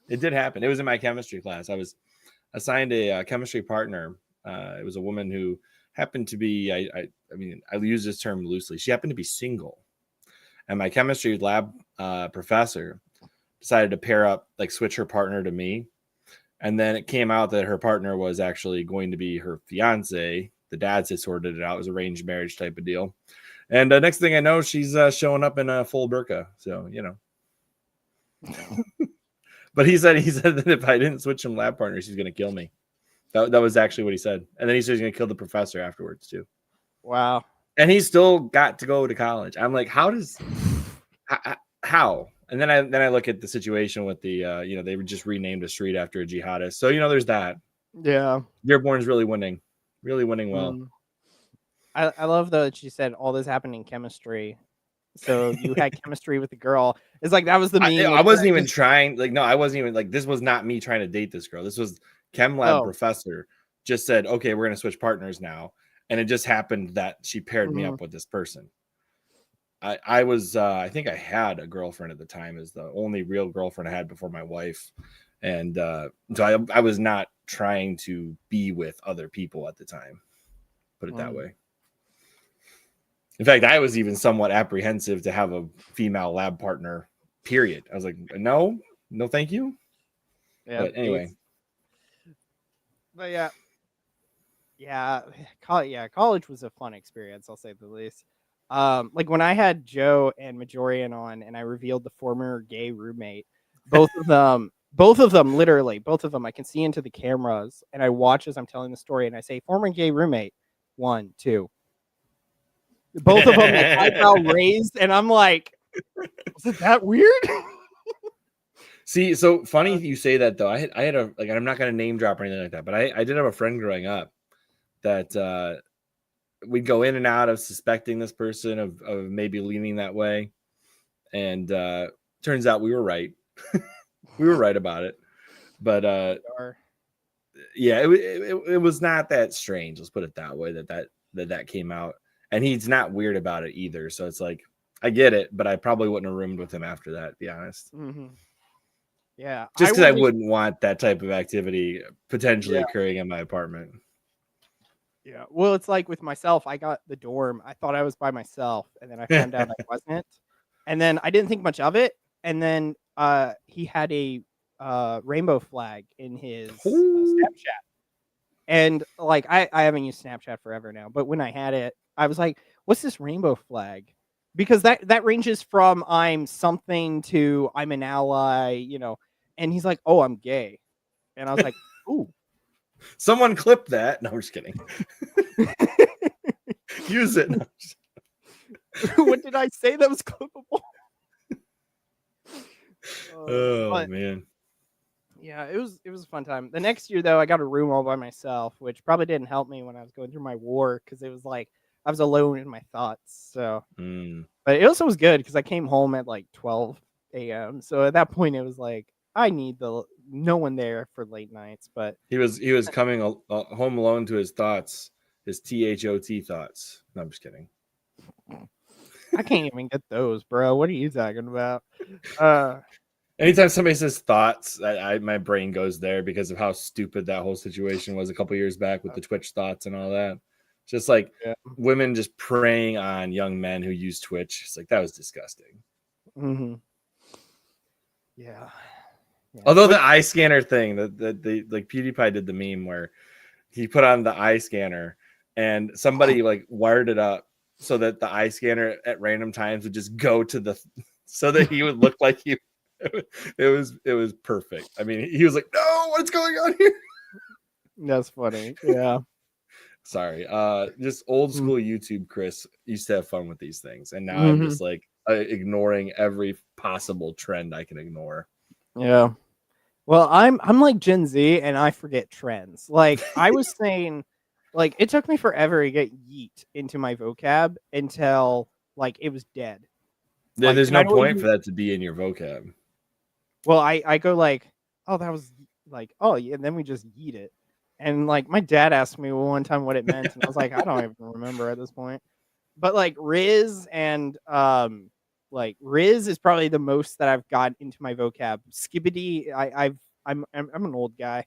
It did happen. It was in my chemistry class. I was assigned a chemistry partner. It was a woman who happened to be, I mean, I use this term loosely. She happened to be single. And my chemistry lab professor decided to pair up, like switch her partner to me. And then it came out that her partner was actually going to be her fiance. The dads had sorted it out. It was arranged marriage type of deal. And next thing I know, she's showing up in a full burqa. So, you know. But he said that if I didn't switch him lab partners, he's going to kill me. That was actually what he said. And then he said he's going to kill the professor afterwards too. Wow. And he still got to go to college. I'm like, how? And then I look at the situation with the, they were just renamed a street after a jihadist. So, there's that. Yeah. Dearborn's really winning well. I love though that she said all this happened in chemistry. So you had chemistry with the girl. It's like that was the meme. I wasn't even trying. Like, no, I wasn't even like, this was not me trying to date this girl. This was chem lab professor just said, okay, we're going to switch partners now. And it just happened that she paired me up with this person. I was, I think I had a girlfriend at the time, is the only real girlfriend I had before my wife. And so I was not trying to be with other people at the time. Put it that way. In fact, I was even somewhat apprehensive to have a female lab partner, period. I was like, no, thank you. Yeah. But anyway. But college was a fun experience, I'll say the least. Like when I had Joe and Majorian on and I revealed the former gay roommate, both of them, literally, both of them, I can see into the cameras and I watch as I'm telling the story and I say, former gay roommate, 1, 2. Both of them, like, eyebrow raised, and I'm like, was it that weird? See, so funny you say that though. I had a, like, I'm not going to name drop or anything like that, but I did have a friend growing up that we'd go in and out of suspecting this person of maybe leaning that way, and turns out we were right. We were right about it, but yeah, it was not that strange. Let's put it that way. That came out. And he's not weird about it either. So it's like, I get it, but I probably wouldn't have roomed with him after that, to be honest. Mm-hmm. Yeah. Just because I wouldn't want that type of activity potentially occurring in my apartment. Yeah. Well, it's like with myself, I got the dorm. I thought I was by myself. And then I found out I wasn't. And then I didn't think much of it. And then he had a rainbow flag in his Snapchat. And like, I haven't used Snapchat forever now. But when I had it, I was like, what's this rainbow flag? Because that ranges from I'm something to I'm an ally, and he's like, oh, I'm gay. And I was like, ooh. Someone clip that. No, I'm just kidding. Use it. No, what did I say that was clippable? Man. Yeah, it was a fun time. The next year, though, I got a room all by myself, which probably didn't help me when I was going through my war because it was like I was alone in my thoughts. So, but it also was good because I came home at like 12 a.m. So at that point, it was like I need no one there for late nights. But he was coming home alone to his thoughts, his THOT thoughts. No, I'm just kidding. I can't even get those, bro. What are you talking about? Anytime somebody says thoughts, my brain goes there because of how stupid that whole situation was a couple years back with the Twitch thoughts and all that. Just like Yeah. women just preying on young men who use Twitch. It's like, that was disgusting. Mm-hmm. Yeah. Although the eye scanner thing, that like PewDiePie did the meme where he put on the eye scanner and somebody like wired it up so that the eye scanner at random times would just go to the so that he would look like he it was perfect. I mean, he was like, no, what's going on here? That's funny. Yeah. Sorry. Just old school YouTube Chris used to have fun with these things, and now I'm just like ignoring every possible trend I can ignore. Yeah. Well, I'm like Gen Z, and I forget trends. Like I was saying, like it took me forever to get yeet into my vocab until like it was dead. Yeah, Like, there's and I no don't point even- for that to be in your vocab. Well, I go like, oh, that was like, oh, yeah, and then we just yeet it. And like my dad asked me one time what it meant, and I was like, I don't even remember at this point. But like Riz and like Riz is probably the most that I've got into my vocab. Skibbity, I'm an old guy.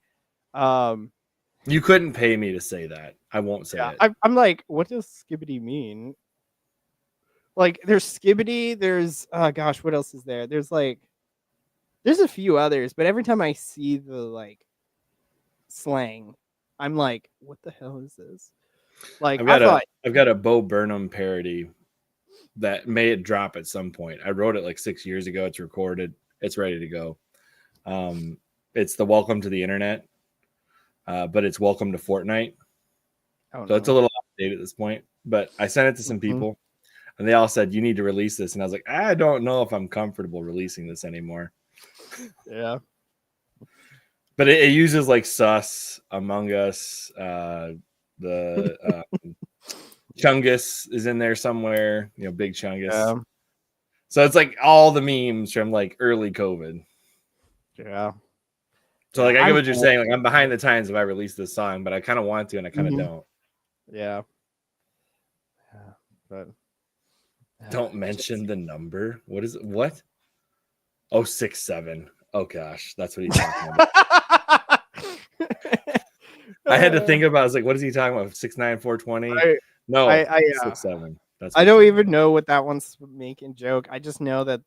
You couldn't pay me to say that. I won't say it. I'm like, what does skibbity mean? Like, there's skibbity. There's gosh, what else is there? There's a few others, but every time I see the like slang, I'm like, what the hell is this? Like, I've got a Bo Burnham parody that may drop at some point. I wrote it like 6 years ago. It's recorded. It's ready to go. It's the Welcome to the Internet, but it's Welcome to Fortnite. So it's a little outdated at this point. But I sent it to some people, and they all said, you need to release this. And I was like, I don't know if I'm comfortable releasing this anymore. Yeah. But it uses like Sus, Among Us, the Chungus is in there somewhere, you know, Big Chungus. Yeah. So it's like all the memes from like early COVID. Yeah. So like I get what you're saying. Like I'm behind the times if I release this song, but I kind of want to and I kind of don't. Yeah. Yeah. But don't mention the number. What is it? What? Oh, 6'7". Oh gosh, that's what he's talking about. I had to think about. I was like, what is he talking about? 6'9", 420? No, 6'7". I don't even know what that one's making joke. I just know that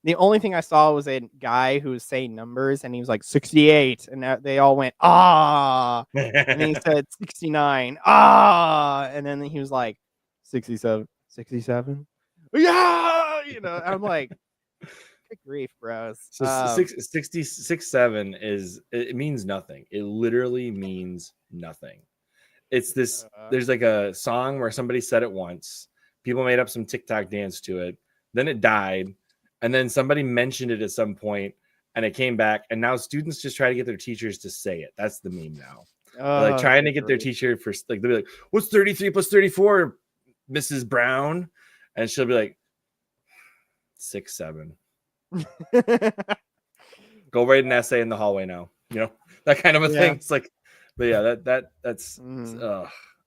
the only thing I saw was a guy who was saying numbers, and he was like 68, and they all went ah, and then he said 69 ah, and then he was like 67, yeah, you know. I'm like, good grief, bros. So 67 is, it means nothing. It literally means nothing. It's this. There's like a song where somebody said it once. People made up some TikTok dance to it. Then it died. And then somebody mentioned it at some point and it came back. And now students just try to get their teachers to say it. That's the meme now. Like trying to get their teacher for like, they'll be like, what's 33 plus 34, Mrs. Brown? And she'll be like, 6'7". Go write an essay in the hallway now. You know, that kind of a thing. It's like, but yeah, that's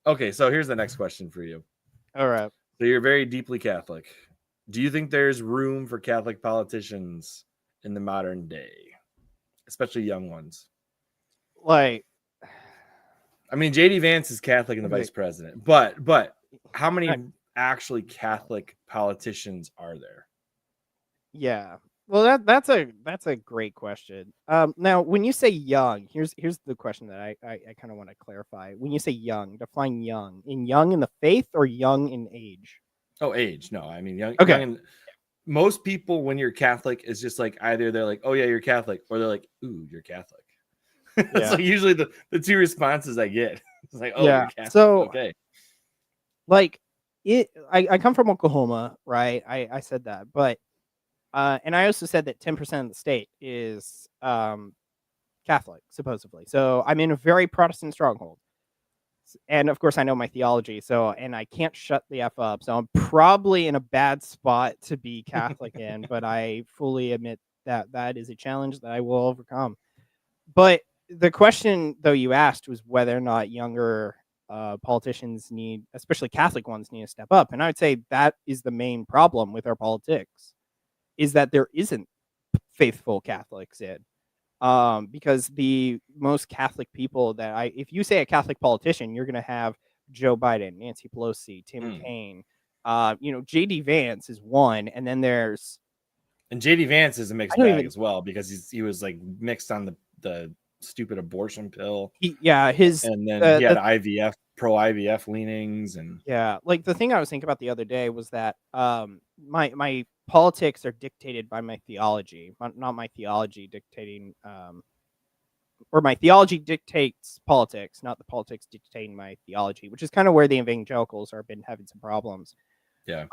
okay. So here's the next question for you. All right. So you're very deeply Catholic. Do you think there's room for Catholic politicians in the modern day, especially young ones? Like, I mean, JD Vance is Catholic and the vice president, but how many actually Catholic politicians are there? Yeah. Well, that's a great question. Now, when you say young, here's the question that I kind of want to clarify. When you say young, define young in the faith or young in age? Oh, age. No, I mean young. Okay. Young most people, when you're Catholic, is just like either they're like, "Oh yeah, you're Catholic," or they're like, "Ooh, you're Catholic." That's like usually the two responses I get. It's like, "Oh, you're Catholic." So okay. Like I come from Oklahoma, right? I said that, but and I also said that 10% of the state is Catholic, supposedly. So I'm in a very Protestant stronghold. And of course, I know my theology, and I can't shut the F up. So I'm probably in a bad spot to be Catholic in, but I fully admit that that is a challenge that I will overcome. But the question, though, you asked was whether or not younger politicians especially Catholic ones, need to step up. And I would say that is the main problem with our politics, is that there isn't faithful Catholics in. Because the most Catholic people if you say a Catholic politician, you're going to have Joe Biden, Nancy Pelosi, Tim Kaine. JD Vance is one, and then there's JD Vance is a mixed bag as well, because he was like mixed on the stupid abortion pill. And then he had IVF, pro IVF leanings, and like the thing I was thinking about the other day was that my politics are dictated by my theology, not my theology dictating or my theology dictates politics, not the politics dictating my theology, which is kind of where the evangelicals have been having some problems. Yeah.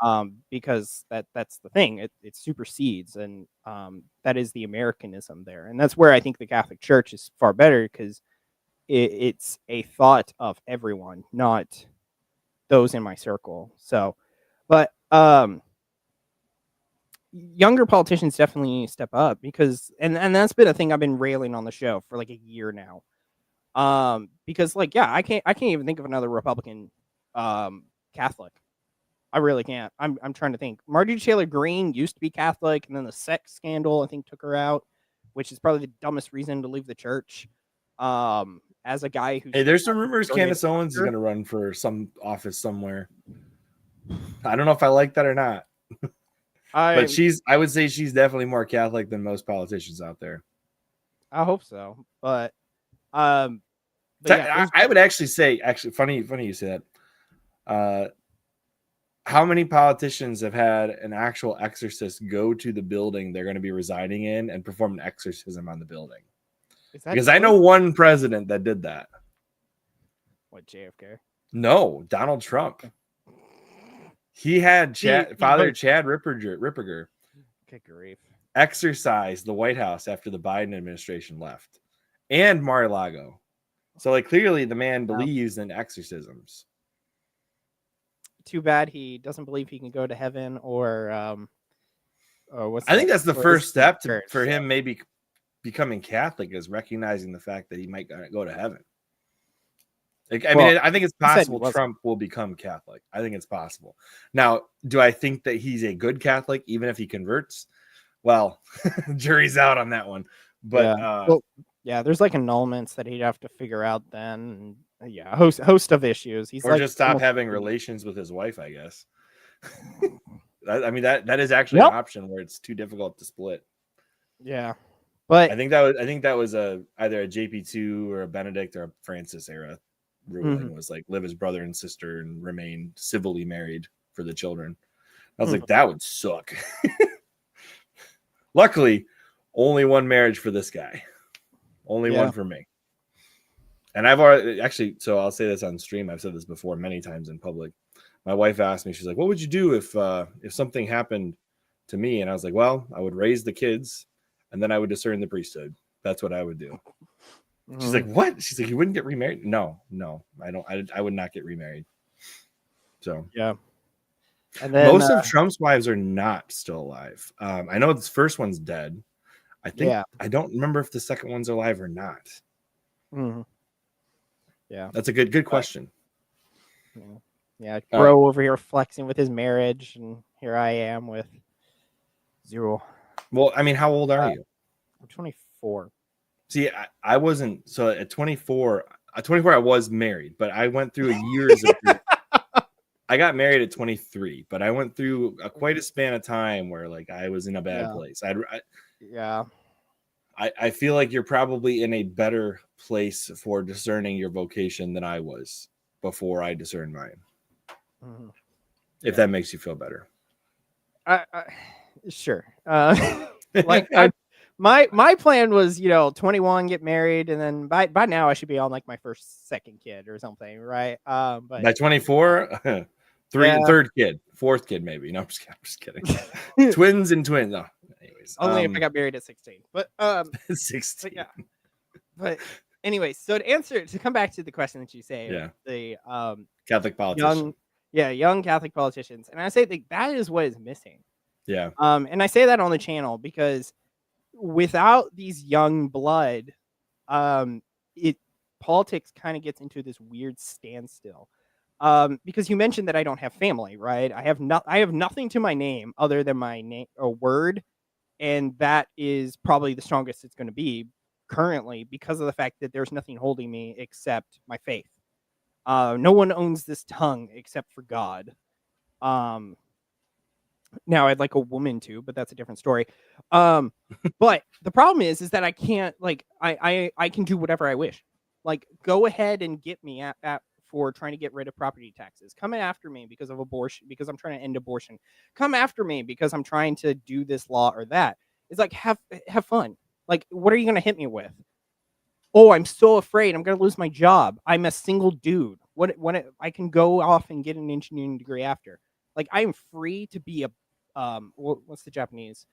Because that's the thing. It supersedes, and that is the Americanism there, and that's where I think the Catholic Church is far better, because it's a thought of everyone, not those in my circle. So, but younger politicians definitely need to step up, because and that's been a thing I've been railing on the show for like a year now. Because I can't even think of another Republican Catholic. I really can't. I'm trying to think. Marjorie Taylor Greene used to be Catholic, and then the sex scandal, I think, took her out, which is probably the dumbest reason to leave the church. As a guy who's there's some rumors Candace Owens is going to run for some office somewhere. I don't know if I like that or not. But I would say she's definitely more Catholic than most politicians out there. I hope so. But I would actually say, funny you say that. How many politicians have had an actual exorcist go to the building they're going to be residing in and perform an exorcism on the building? Because I know one president that did that. What, JFK? No, Donald Trump. He had Father Chad Ripperger Good grief. exorcise the White House after the Biden administration left, and Mar-a-Lago. So, like, clearly the man believes in exorcisms. Too bad he doesn't believe he can go to heaven, or I think that's the first step for him maybe becoming Catholic, is recognizing the fact that he might go to heaven. I think it's possible Trump will become Catholic. I think it's possible. Now, do I think that he's a good Catholic even if he converts? Well, jury's out on that one. But there's like annulments that he'd have to figure out then. A host of issues. He's just stop having relations with his wife, I guess. that is actually an option where it's too difficult to split. Yeah, but I think that was either a JP2 or a Benedict or a Francis era ruling. Was like live as brother and sister and remain civilly married for the children. I was like, that would suck. Luckily, only one marriage for this guy. Only one for me. And I've already so I'll say this on stream. I've said this before many times in public. My wife asked me, she's like, what would you do if something happened to me? And I was like, well, I would raise the kids and then I would discern the priesthood. That's what I would do. She's like, what? She's like, you wouldn't get remarried? No, I don't. I would not get remarried. So yeah. And then most of Trump's wives are not still alive. I know this first one's dead. I think I don't remember if the second one's alive or not. Yeah, that's a good question. Yeah, bro over here flexing with his marriage, and here I am with 0. Well, I mean, how old are you? I'm 24. See, I wasn't. So at 24, I was married, but I went through years of. I got married at 23, but I went through quite a span of time where like I was in a bad place. I feel like you're probably in a better place for discerning your vocation than I was before I discerned mine. If that makes you feel better. Sure. My plan was, 21, get married, and then by now I should be on like my second kid or something, right? But by 24, third kid, fourth kid, maybe. No, I'm just kidding. Twins. No. Anyways, only if I got married at 16. But 16. But anyway, so to come back to the question that you say, the Catholic politicians, young Catholic politicians, and I say that is what is missing. Yeah. And I say that on the channel because without these young blood, politics kind of gets into this weird standstill. Because you mentioned that I don't have family, right? I have nothing to my name other than my name, a word, and that is probably the strongest it's going to be currently because of the fact that there's nothing holding me except my faith. No one owns this tongue except for God. Um, Now I'd like a woman to, but that's a different story. But the problem is that I can't, like, I can do whatever I wish. Like, go ahead and get me at for trying to get rid of property taxes. Come after me because of abortion, because I'm trying to end abortion. Come after me because I'm trying to do this law or that. It's like, have fun. Like, what are you gonna hit me with? Oh, I'm so afraid I'm gonna lose my job. I'm a single dude. I can go off and get an engineering degree after. Like, I am free to be a what's the Japanese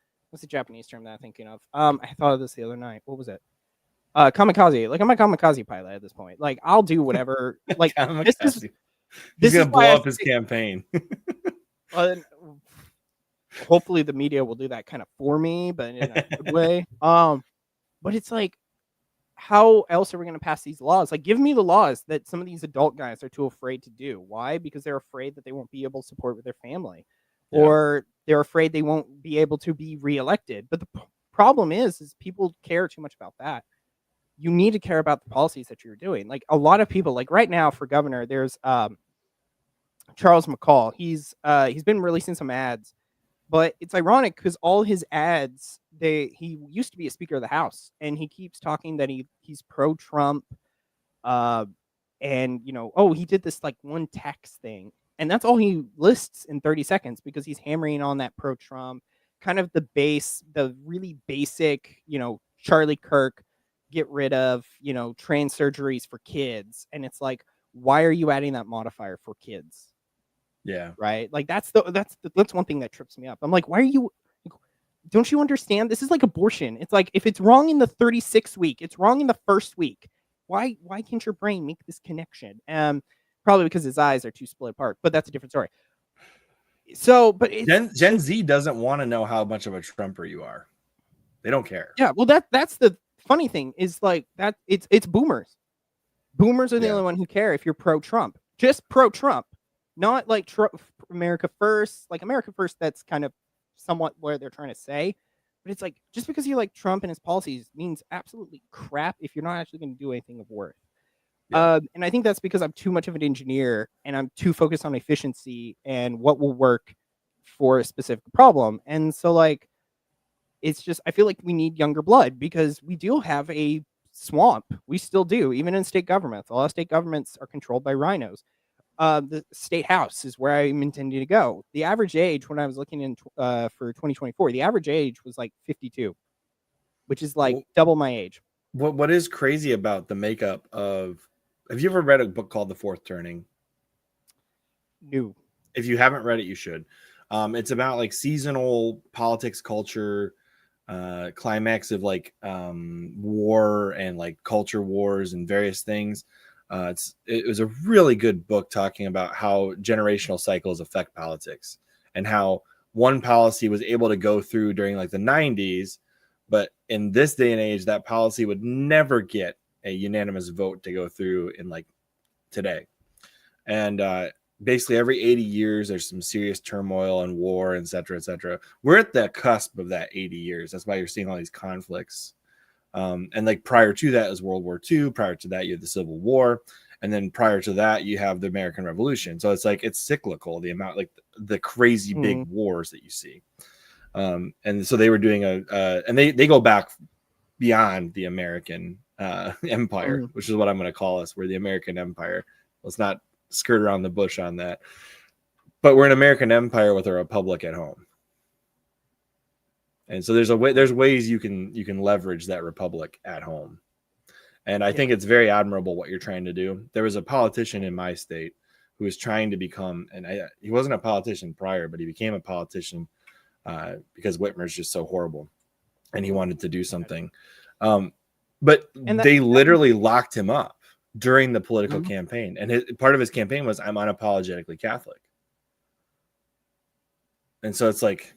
term that I'm thinking of? I thought of this the other night. What was it? Kamikaze. Like, I'm a kamikaze pilot at this point. Like, I'll do whatever. Like, this is He's gonna blow why up his campaign. Hopefully the media will do that kind of for me, but in a good way. But it's like, how else are we going to pass these laws? Like, give me the laws that some of these adult guys are too afraid to do. Why? Because they're afraid that they won't be able to support with their family, or they're afraid they won't be able to be reelected. But the problem is people care too much about that. You need to care about the policies that you're doing. Like, a lot of people, like right now for governor, there's Charles McCall. He's been releasing some ads, but it's ironic because all his ads, he used to be a Speaker of the House, and he keeps talking that he's pro-Trump, and he did this like one tax thing, and that's all he lists in 30 seconds because he's hammering on that pro-Trump, kind of the really basic, Charlie Kirk, get rid of, trans surgeries for kids, and it's like, why are you adding that modifier for kids? Yeah. Right. Like, that's one thing that trips me up. I'm like, why are you? Don't you understand? This is like abortion. It's like, if it's wrong in the 36th week, it's wrong in the first week. Why can't your brain make this connection? Probably because his eyes are too split apart. But that's a different story. So, but Gen Z doesn't want to know how much of a Trumper you are. They don't care. Yeah. Well, that's the funny thing is, like, that it's boomers. Boomers are the only one who care if you're pro-Trump. Just pro-Trump. Not like America First. Like, America First, that's kind of somewhat what they're trying to say. But it's like, just because you like Trump and his policies means absolutely crap if you're not actually going to do anything of worth. Yeah. And I think that's because I'm too much of an engineer and I'm too focused on efficiency and what will work for a specific problem. And so, like, it's just, I feel like we need younger blood because we do have a swamp. We still do, even in state governments. A lot of state governments are controlled by rhinos. The state house is where I'm intending to go. The average age, when I was looking in for 2024, the average age was like 52, which is like double my age. What is crazy about the makeup of? Have you ever read a book called The Fourth Turning? No. If you haven't read it, you should. It's about like seasonal politics, culture, climax of like war and like culture wars and various things. It was a really good book talking about how generational cycles affect politics and how one policy was able to go through during like the 90s, but in this day and age, that policy would never get a unanimous vote to go through in like today. And basically every 80 years, there's some serious turmoil and war, et cetera, et cetera. We're at the cusp of that 80 years. That's why you're seeing all these conflicts. And like prior to that is World War II. Prior to that, you have the Civil War. And then prior to that, you have the American Revolution. So it's like, it's cyclical, the amount, like the crazy big wars that you see. And so they were doing and they go back beyond the American empire, which is what I'm going to call us. We're the American empire. Let's not skirt around the bush on that. But we're an American empire with a republic at home. And so there's ways you can leverage that republic at home. And I think it's very admirable what you're trying to do. There was a politician in my state who was trying to become, and he wasn't a politician prior, but he became a politician because Whitmer's just so horrible. And he wanted to do something. But they literally locked him up during the political campaign. And part of his campaign was, I'm unapologetically Catholic. And so it's like,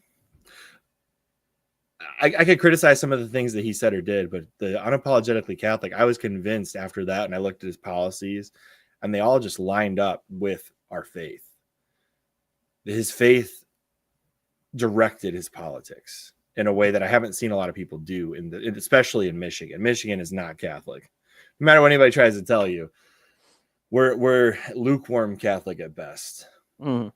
I could criticize some of the things that he said or did, but the unapologetically Catholic, I was convinced after that, and I looked at his policies, and they all just lined up with our faith. His faith directed his politics in a way that I haven't seen a lot of people do, especially in Michigan. Michigan is not Catholic. No matter what anybody tries to tell you, We're lukewarm Catholic at best. Mm.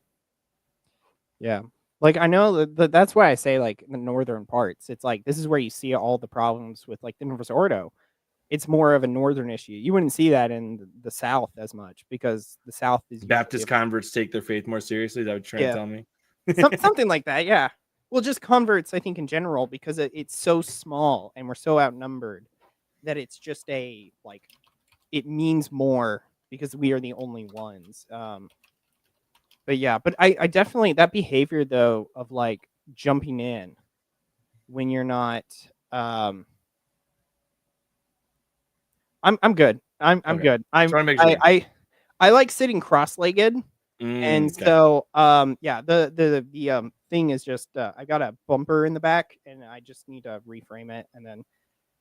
Yeah. Like, I know that's why I say, like, the northern parts, it's like, this is where you see all the problems with, like, the Novus Ordo. It's more of a northern issue. You wouldn't see that in the South as much because the South is usually Baptist converts take their faith more seriously. Is that what you're trying to tell me? something like that. Yeah. Well, just converts, I think, in general, because it's so small and we're so outnumbered that it's just like, it means more because we are the only ones. But yeah, but I definitely, that behavior though of like jumping in when you're not, I'm good. I'm Okay. good. Just want to make sure. I like sitting cross-legged. And Okay. so, yeah, the thing is just, I got a bumper in the back and I just need to reframe it. And then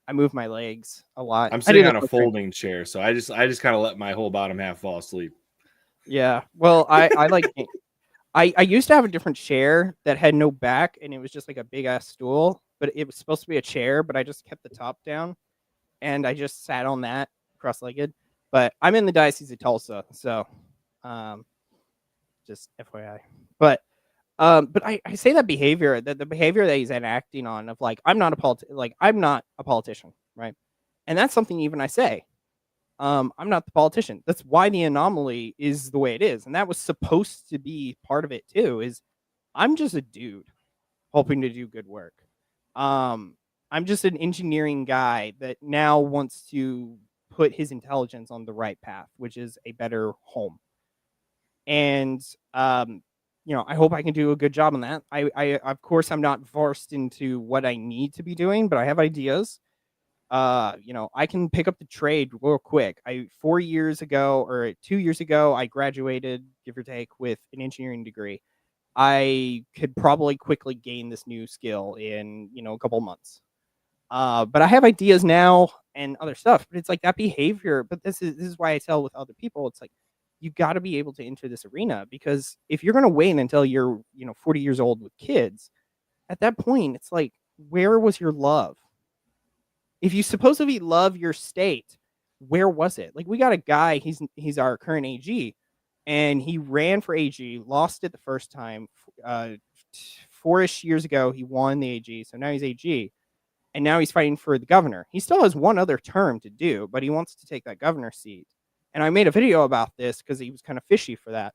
I move my legs a lot. I'm I do sitting this on a with training. folding chair, so I just kind of let my whole bottom half fall asleep. Yeah. Well, I like, I used to have a different chair that had no back and it was just like a big ass stool, but it was supposed to be a chair, but I just kept the top down and I just sat on that cross-legged. But I'm in the Diocese of Tulsa, so um, just FYI. But I say that behavior, that the behavior that he's enacting on of like, I'm not a politician, right? And that's something even I say. I'm not the politician. That's why the anomaly is the way it is. And that was supposed to be part of it too, is I'm just a dude hoping to do good work. I'm just an engineering guy that now wants to put his intelligence on the right path, which is a better home. And I hope I can do a good job on that. I of course I'm not versed into what I need to be doing, but I have ideas. I can pick up the trade real quick. 4 years ago or 2 years ago, I graduated, give or take, with an engineering degree. I could probably quickly gain this new skill in, a couple months. But I have ideas now and other stuff. But it's like that behavior. But this is why I tell with other people, it's like you got to be able to enter this arena, because if you're going to wait until you're 40 years old with kids, at that point, it's like, where was your love? If you supposedly love your state, where was it? Like, we got a guy, he's our current AG, and he ran for AG, lost it the first time. 4-ish years ago, he won the AG, so now he's AG, and now he's fighting for the governor. He still has one other term to do, but he wants to take that governor seat. And I made a video about this because he was kind of fishy for that.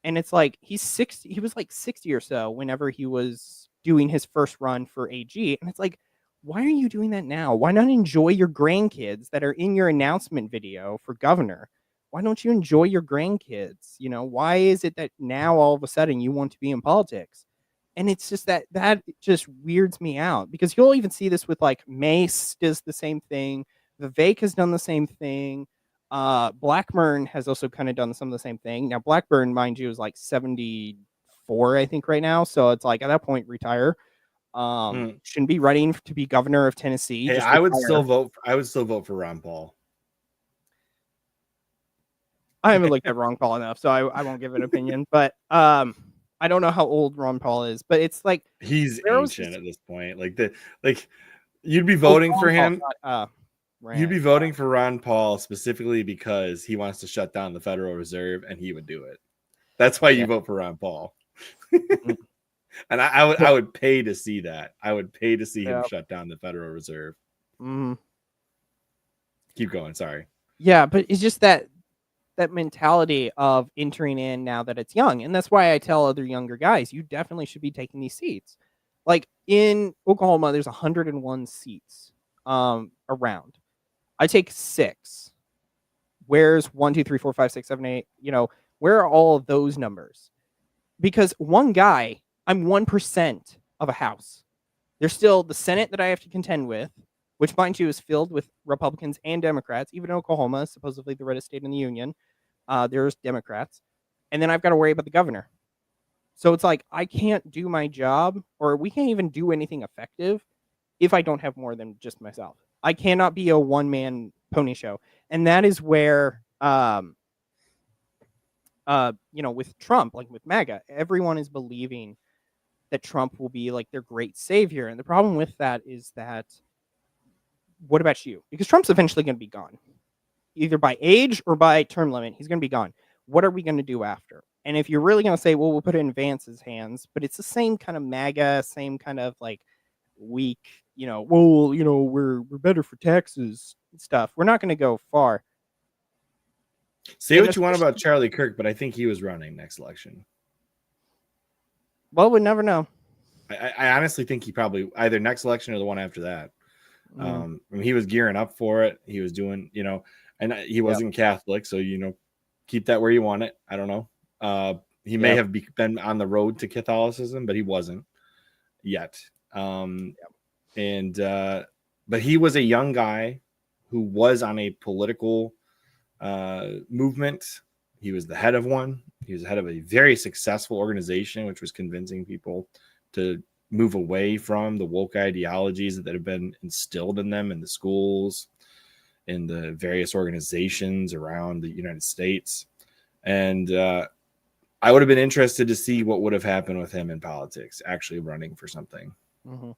And it's like, he's 60, he was like 60 or so whenever he was doing his first run for AG. And it's like, why are you doing that now? Why not enjoy your grandkids that are in your announcement video for governor? Why don't you enjoy your grandkids? Why is it that now all of a sudden you want to be in politics? And it's just that just weirds me out, because you'll even see this with like Mace does the same thing. Vivek has done the same thing. Blackburn has also kind of done some of the same thing. Now, Blackburn, mind you, is like 74, I think, right now. So it's like, at that point, retire. Shouldn't be running to be governor of Tennessee. Hey, Just I would retire. still vote. I would still vote for Ron Paul. I haven't looked at Ron Paul enough, so I won't give an opinion. But I don't know how old Ron Paul is, but it's like, He's ancient at this point. Like you'd be Oh, voting for Ron him. Paul, not, You'd be voting for Ron Paul specifically because he wants to shut down the Federal Reserve, and he would do it. That's why you vote for Ron Paul. And I would pay to see that. I would pay to see him shut down the Federal Reserve. Keep going. Sorry. Yeah, but it's just that mentality of entering in now that it's young. And that's why I tell other younger guys, you definitely should be taking these seats. Like, in Oklahoma, there's 101 seats around. I take 6. Where's 1, 2, 3, 4, 5, 6, 7, 8? Where are all of those numbers? Because one guy, I'm 1% of a house. There's still the Senate that I have to contend with, which, mind you, is filled with Republicans and Democrats. Even Oklahoma, supposedly the reddest state in the union, there's Democrats. And then I've got to worry about the governor. So it's like, I can't do my job, or we can't even do anything effective if I don't have more than just myself. I cannot be a one-man pony show. And that is where, with Trump, like with MAGA, everyone is believing that Trump will be like their great savior. And the problem with that is that, what about you? Because Trump's eventually going to be gone. either by age or by term limit. He's going to be gone. What are we going to do after? And if you're really going to say, well, we'll put it in Vance's hands, but it's the same kind of MAGA, same kind of like weak, we're better for taxes stuff. We're not going to go far. Say what you want about Charlie Kirk, but I think he was running next election. Well, we'll never know. I honestly think he probably either next election or the one after that. I mean, he was gearing up for it. He was doing, and he wasn't Catholic, so keep that where you want it. I don't know. He may have been on the road to Catholicism, but he wasn't yet. But he was a young guy who was on a political movement. He was the head of one. He was the head of a very successful organization, which was convincing people to move away from the woke ideologies that have been instilled in them in the schools, in the various organizations around the United States. And I would have been interested to see what would have happened with him in politics, actually running for something. Mm-hmm.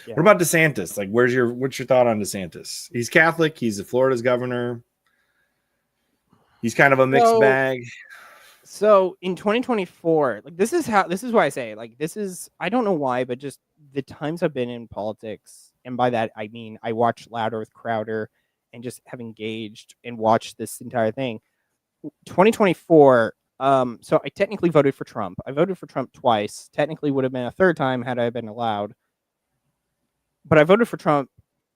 Yeah. What about DeSantis? Like, what's your thought on DeSantis? He's Catholic. He's Florida's governor. He's kind of a mixed bag. So in 2024, like this is why I say, like, I don't know why, but just the times I've been in politics, and by that I mean I watched Louder with Crowder and just have engaged and watched this entire thing. 2024. So I technically voted for Trump. I voted for Trump twice. Technically would have been a third time had I been allowed. But I voted for Trump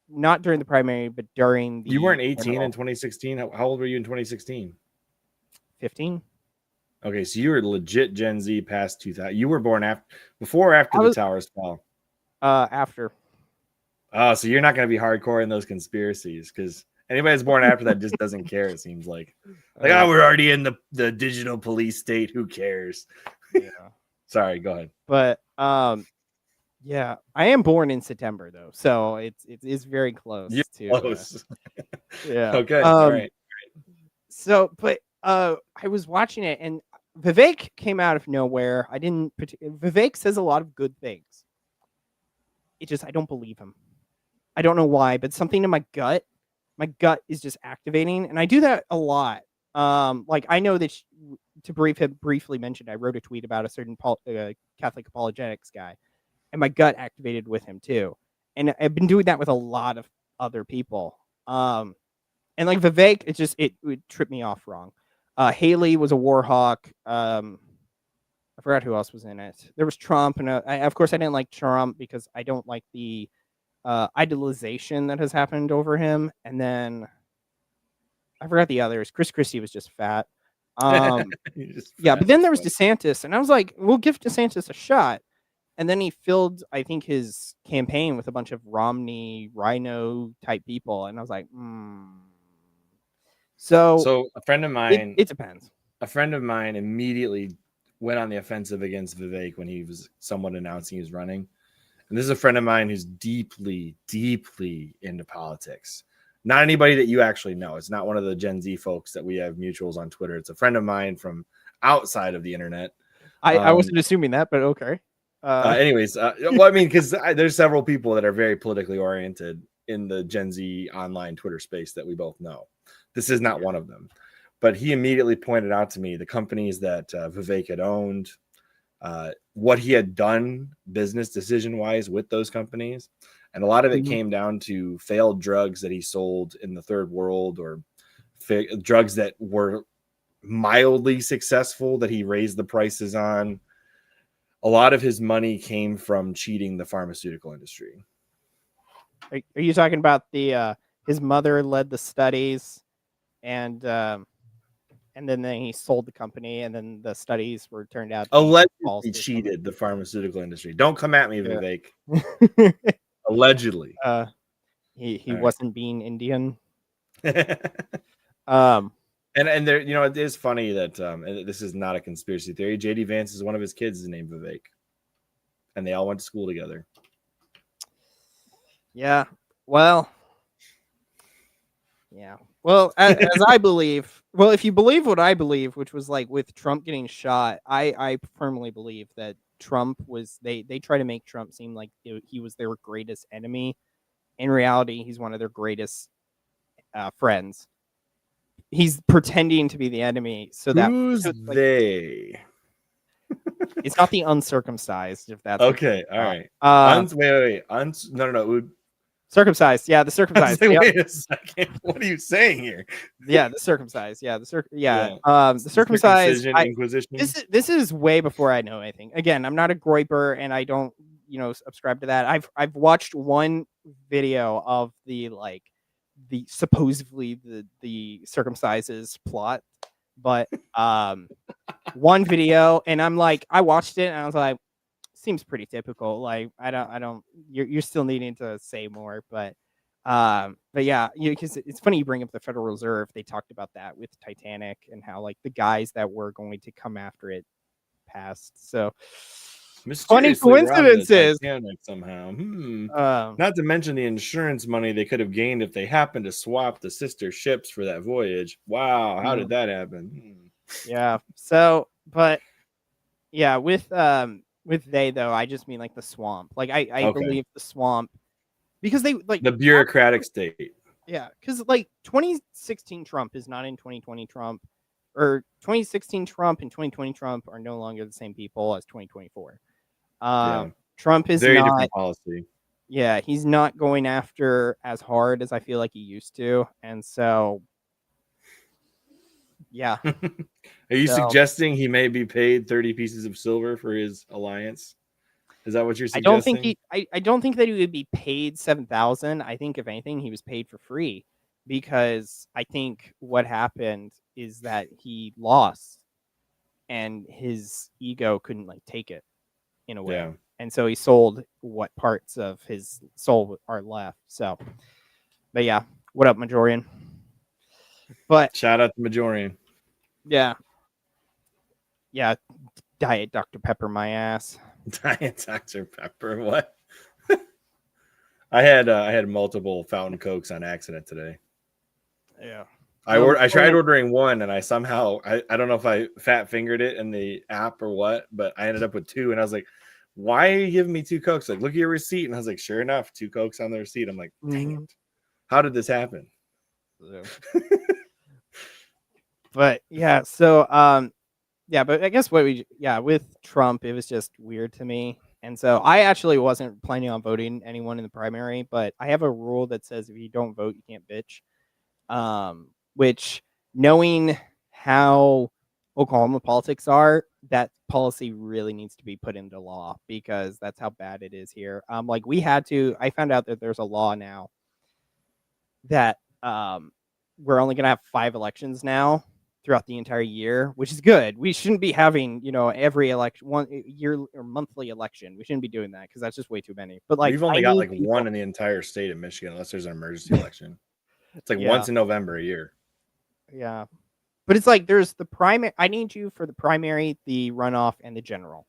not during the primary, but during the. You weren't 18 in 2016. How old were you in 2016? 15. Okay, so you were legit Gen Z past 2000. You were born before or after the towers fell? After. Oh, so you're not going to be hardcore in those conspiracies, because anybody that's born after that just doesn't care, it seems like. We're already in the digital police state. Who cares? Yeah. Sorry, go ahead. But yeah, I am born in September though, so it is very close. Close. Yeah. Okay. All right. So, but I was watching it, and Vivek came out of nowhere. Vivek says a lot of good things. I don't believe him. I don't know why, but something in my gut is just activating, and I do that a lot. Like I know that briefly mentioned, I wrote a tweet about a certain Catholic apologetics guy, and my gut activated with him too. And I've been doing that with a lot of other people. And like Vivek, it tripped me off wrong. Haley was a war hawk. I forgot who else was in it. There was Trump, and of course I didn't like Trump because I don't like the idolization that has happened over him. And then I forgot the others. Chris Christie was just fat. Yeah, but then there was DeSantis, and I was like, we'll give DeSantis a shot. And then he filled, I think, his campaign with a bunch of Romney, Rhino type people, and I was like, So a friend of mine, it depends. A friend of mine immediately went on the offensive against Vivek when he was someone announcing he was running. And this is a friend of mine who's deeply, deeply into politics. Not anybody that you actually know. It's not one of the Gen Z folks that we have mutuals on Twitter. It's a friend of mine from outside of the internet. I wasn't assuming that, but okay. Anyways, well, I mean, because there's several people that are very politically oriented in the Gen Z online Twitter space that we both know. This is not one of them. But he immediately pointed out to me the companies that Vivek had owned, what he had done business decision-wise with those companies. And a lot of it came down to failed drugs that he sold in the third world, or drugs that were mildly successful that he raised the prices on. A lot of his money came from cheating the pharmaceutical industry. Are you talking about the his mother led the studies, and then he sold the company, and then the studies were turned out allegedly cheated the pharmaceutical industry? Don't come at me, Vivek. Allegedly. He wasn't being Indian. And there, it is funny that and this is not a conspiracy theory. JD Vance is one of his kids is named Vivek, and they all went to school together. Yeah. Well. Yeah. Well, as I believe. Well, if you believe what I believe, which was like with Trump getting shot, I firmly believe that Trump was they try to make Trump seem like he was their greatest enemy. In reality, he's one of their greatest friends. He's pretending to be the enemy. So that Who's like, they? it's not the uncircumcised, if that's Okay, all right. Wait. No. Circumcised. Yeah, the I was circumcised. like, Yep. wait a second. What are you saying here? Yeah, the circumcised. Yeah, the The circumcised. Inquisition. This is way before I know anything. Again, I'm not a groiper, and I don't subscribe to that. I've watched one video of the supposedly the circumcises plot, but one video, and I'm like, I watched it and I was like, seems pretty typical. Like I don't you're still needing to say more, but yeah, because it's funny you bring up the Federal Reserve. They talked about that with Titanic and how like the guys that were going to come after it passed. So funny coincidences. Titanic somehow. Not to mention the insurance money they could have gained if they happened to swap the sister ships for that voyage. Wow, how did that happen? Yeah. So, but yeah, with they though, I just mean like the swamp. Like I believe the swamp because they like the bureaucratic state. Yeah, because like 2016 Trump is not in 2020 Trump, or 2016 Trump and 2020 Trump are no longer the same people as 2024. Trump is very not, different policy. Yeah, he's not going after as hard as I feel like he used to, and so yeah. Are you suggesting he may be paid 30 pieces of silver for his alliance? Is that what you're suggesting? I don't think that he would be paid 7,000. I think if anything, he was paid for free, because I think what happened is that he lost and his ego couldn't like take it in a way. Yeah. And so he sold what parts of his soul are left. So, but yeah, what up, Majorian? But shout out to Majorian. Yeah. Yeah. Diet Dr. Pepper my ass. Diet Dr. Pepper. What? I had multiple fountain cokes on accident today. Yeah. I tried ordering one, and I somehow I don't know if I fat fingered it in the app or what, but I ended up with two, and I was like, why are you giving me two Cokes? Like, look at your receipt. And I was like, sure enough, two Cokes on the receipt. I'm like, dang it. How did this happen? But yeah, so yeah, but I guess with Trump, it was just weird to me. And so I actually wasn't planning on voting anyone in the primary, but I have a rule that says if you don't vote, you can't bitch. Which, knowing how Oklahoma politics are, that policy really needs to be put into law, because that's how bad it is here. Like I found out that there's a law now that we're only going to have 5 elections now throughout the entire year, which is good. We shouldn't be having, every election, 1 year or monthly election. We shouldn't be doing that because that's just way too many. But like, we've only got like one in the entire state of Michigan, unless there's an emergency election. It's like once in November a year. Yeah. But it's like there's the primary. I need you for the primary, the runoff, and the general.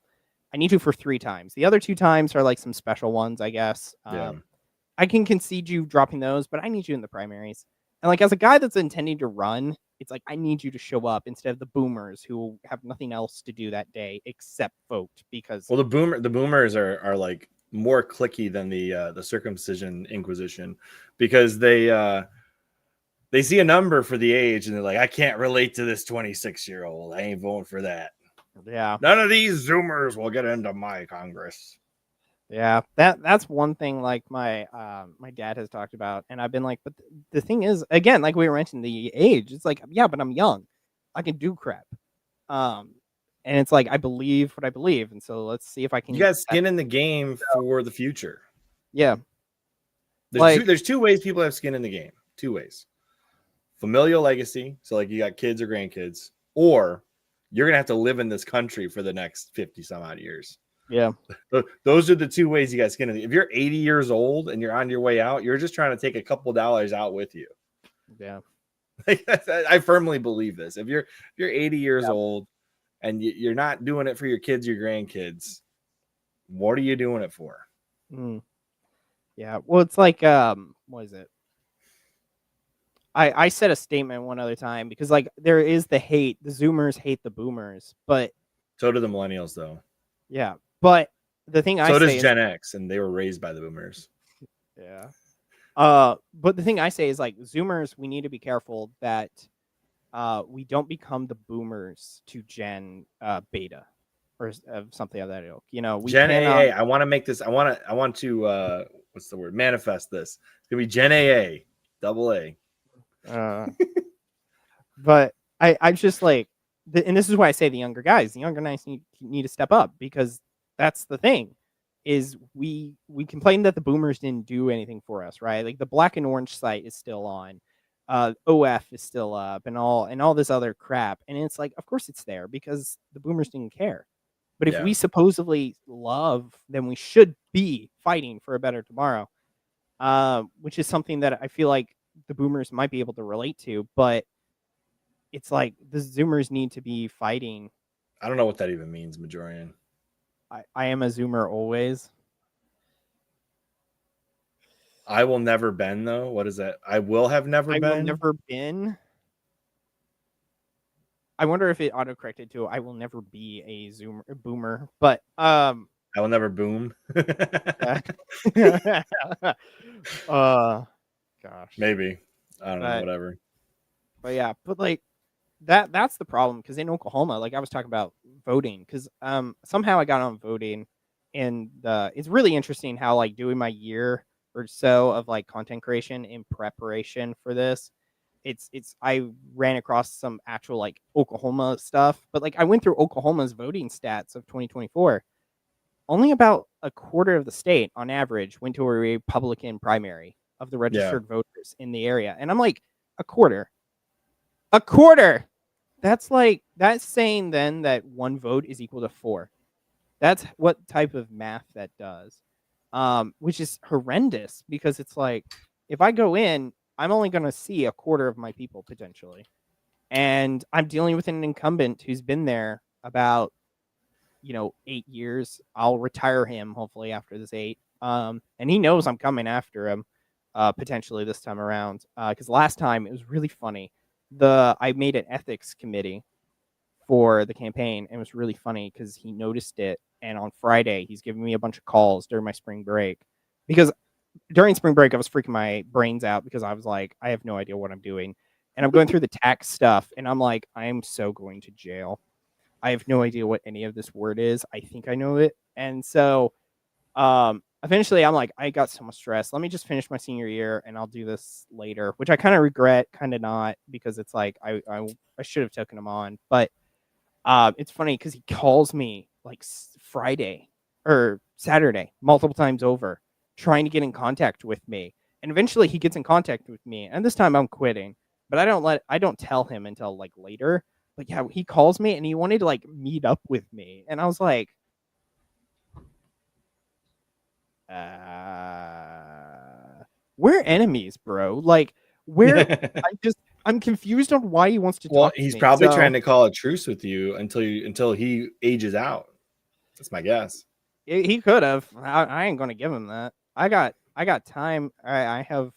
I need you for 3 times. The other 2 times are like some special ones, I guess. I can concede you dropping those, but I need you in the primaries. And like, as a guy that's intending to run, it's like I need you to show up instead of the boomers who have nothing else to do that day except vote. Because the boomers are like more cliquey than the circumcision Inquisition, because they see a number for the age and they're like, I can't relate to this 26-year-old. I ain't voting for that. Yeah. None of these Zoomers will get into my Congress. Yeah, that's one thing like my my dad has talked about, and I've been like, but the thing is, again, like we were mentioning the age, it's like, yeah, but I'm young. I can do crap. And it's like, I believe what I believe, and so let's see if I can. You got skin in the game for the future. Yeah. There's 2 ways people have skin in the game. 2 ways. Familial legacy, so like you got kids or grandkids, or you're gonna have to live in this country for the next 50 some odd years. Yeah. Those are the 2 ways you got skin in the game. If you're 80 years old and you're on your way out, you're just trying to take a couple dollars out with you. Yeah. I firmly believe this. If you're 80 years old and you're not doing it for your kids, your grandkids, what are you doing it for? Yeah. Well, it's like, what is it? I said a statement one other time, because like there is the hate. The Zoomers hate the boomers, but so do the millennials, though. Yeah, but the thing so does Gen X, and they were raised by the boomers. Yeah, But the thing I say is like Zoomers, we need to be careful that we don't become the boomers to Gen Beta or something of that ilk. You know, we Gen cannot. AA. I want to make this. I want to. What's the word? Manifest this. It's gonna be Gen AA, double A. But I'm just like, and this is why I say the younger guys need to step up, because that's the thing, is we complain that the boomers didn't do anything for us, right? Like the Black and Orange site is still on, OF is still up, and all this other crap, and it's like, of course it's there because the boomers didn't care. But if Yeah. we supposedly love, then we should be fighting for a better tomorrow, which is something that I feel like the boomers might be able to relate to, but it's like the Zoomers need to be fighting. I don't know what that even means, Majorian. I am a Zoomer always. I will never been, though. What is that? I will have never been. I will never been. I wonder if it autocorrected to I will never be a boomer, but I will never boom. Gosh. Maybe. I don't know, whatever. But yeah, but like that's the problem, because in Oklahoma, like I was talking about voting, because somehow I got on voting, and it's really interesting how like doing my year or so of like content creation in preparation for this, it's I ran across some actual like Oklahoma stuff, but like I went through Oklahoma's voting stats of 2024. Only about a quarter of the state on average went to a Republican primary of the registered voters in the area, and I'm like, a quarter. That's saying then that one vote is equal to 4. That's what type of math that does, which is horrendous, because it's like, if I go in, I'm only going to see a quarter of my people potentially, and I'm dealing with an incumbent who's been there about 8 years. I'll retire him hopefully after this 8, and he knows I'm coming after him potentially this time around, because last time it was really funny. I made an ethics committee for the campaign, and it was really funny because he noticed it, and on Friday he's giving me a bunch of calls during my spring break, because during spring break I was freaking my brains out because I was like, I have no idea what I'm doing, and I'm going through the tax stuff, and I'm like, I am so going to jail. I have no idea what any of this word is. I think I know it, and so eventually I'm like, I got so much stress. Let me just finish my senior year and I'll do this later, which I kind of regret, kind of not, because it's like I should have taken him on. But it's funny because he calls me like Friday or Saturday multiple times over, trying to get in contact with me. And eventually he gets in contact with me, and this time I'm quitting. But I don't tell him until like later. But yeah, he calls me and he wanted to like meet up with me, and I was like, we're enemies, bro. Like, I'm confused on why he wants to talk to me. He's probably trying to call a truce with you until he ages out. That's my guess. He could have. I ain't gonna give him that. I got time. I have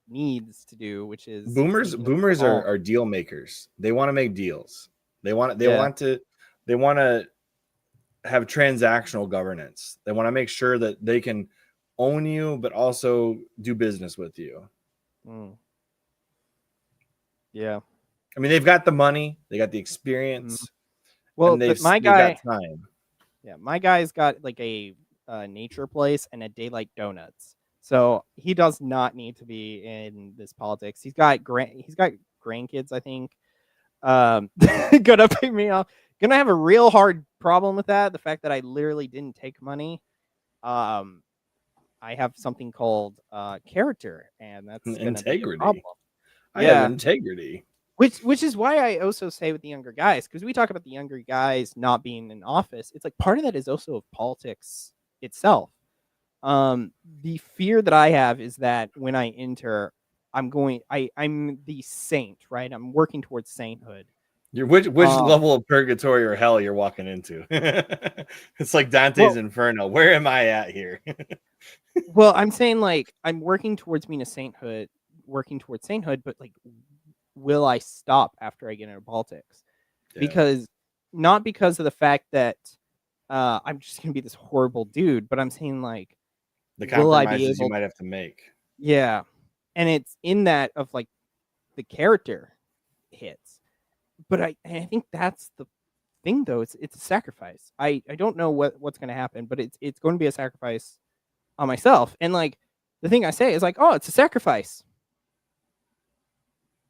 needs to do, which is boomers are deal makers. They want to make deals. They want to have transactional governance. They want to make sure that they can own you, but also do business with you. Yeah. I mean, they've got the money, they got the experience. Well, they've got time. Yeah, my guy's got like a nature place and a Daylight Donuts, so he does not need to be in this politics. He's got grandkids, I think. Gonna pay me off. Gonna have a real hard problem with that. The fact that I literally didn't take money. I have something called character, and that's integrity. I have integrity. Which is why I also say with the younger guys, because we talk about the younger guys not being in office. It's like part of that is also of politics itself. The fear that I have is that when I enter, I'm the saint, right? I'm working towards sainthood. Which level of purgatory or hell you're walking into? It's like Dante's Inferno. Where am I at here? Well, I'm saying like I'm working towards being a sainthood, but like, will I stop after I get into politics? Because not because of the fact that I'm just gonna be this horrible dude, but I'm saying like, the compromises you might have to make. Yeah, and it's in that of like the character hits. But I think that's the thing, though. It's a sacrifice. I don't know what's going to happen, but it's going to be a sacrifice on myself. And like the thing I say is like, oh, it's a sacrifice.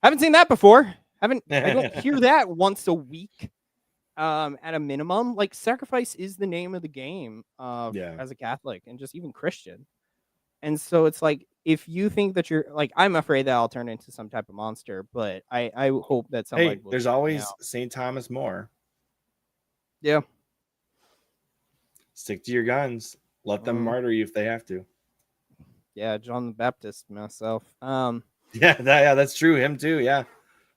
I haven't seen that before. I don't hear that once a week. At a minimum, like sacrifice is the name of the game as a Catholic and just even Christian. And so it's like, if you think that you're like, I'm afraid that I'll turn into some type of monster, but I hope that somebody will. There's always St. Thomas More. Yeah. Stick to your guns. Let them martyr you if they have to. Yeah, John the Baptist myself. Yeah, that's true. Him too. Yeah.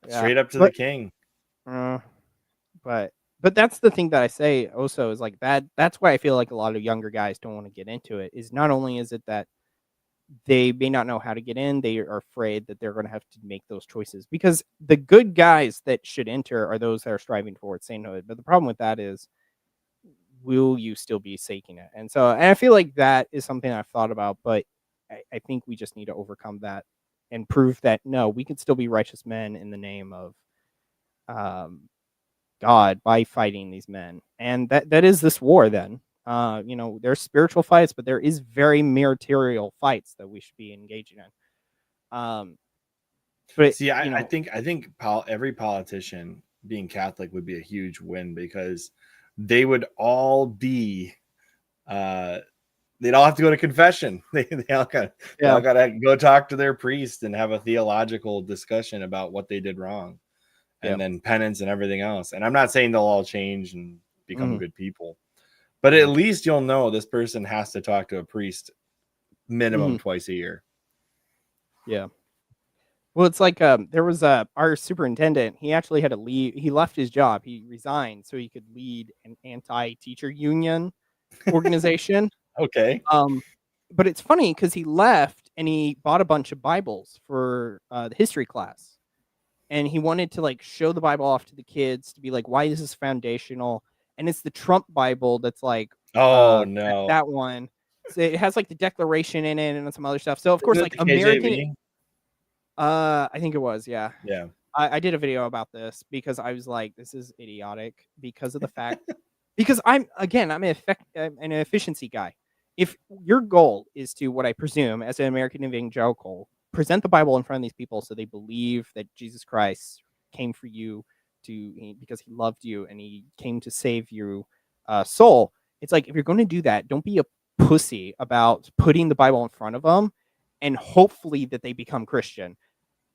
Straight up to the king. But that's the thing that I say also is like that's why I feel like a lot of younger guys don't want to get into it. Is not only is it that they may not know how to get in, they are afraid that they're going to have to make those choices, because the good guys that should enter are those that are striving towards sainthood. But the problem with that is, will you still be seeking it? And so, and I feel like that is something I've thought about, but I think we just need to overcome that and prove that no, we can still be righteous men in the name of God by fighting these men. And that is this war then. There's spiritual fights, but there is very material fights that we should be engaging in. But see, I think every politician being Catholic would be a huge win, because they would all be they'd all have to go to confession. They all got to go talk to their priest and have a theological discussion about what they did wrong, and then penance and everything else. And I'm not saying they'll all change and become good people, but at least you'll know this person has to talk to a priest minimum twice a year. Yeah. Well, it's like there was our superintendent. He actually had to leave. He left his job. He resigned so he could lead an anti-teacher union organization. Okay. But it's funny because he left and he bought a bunch of Bibles for the history class, and he wanted to like show the Bible off to the kids to be like, why is this foundational? And it's the Trump Bible that's like, oh no, that one. So it has like the Declaration in it and some other stuff. So of course, like American. I think it was, yeah. Yeah. I did a video about this because I was like, this is idiotic because of the fact, because I'm an efficiency guy. If your goal is to, what I presume as an American evangelical, present the Bible in front of these people so they believe that Jesus Christ came for you because he loved you and he came to save your soul. It's like, if you're going to do that, don't be a pussy about putting the Bible in front of them and hopefully that they become Christian.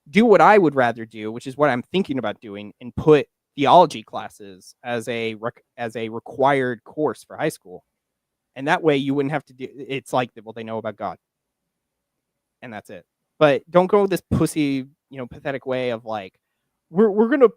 Do what I would rather do, which is what I'm thinking about doing, and put theology classes as a required course for high school. And that way you wouldn't have to do, it's like, well, they know about God. And that's it. But don't go this pussy, pathetic way of like, we're gonna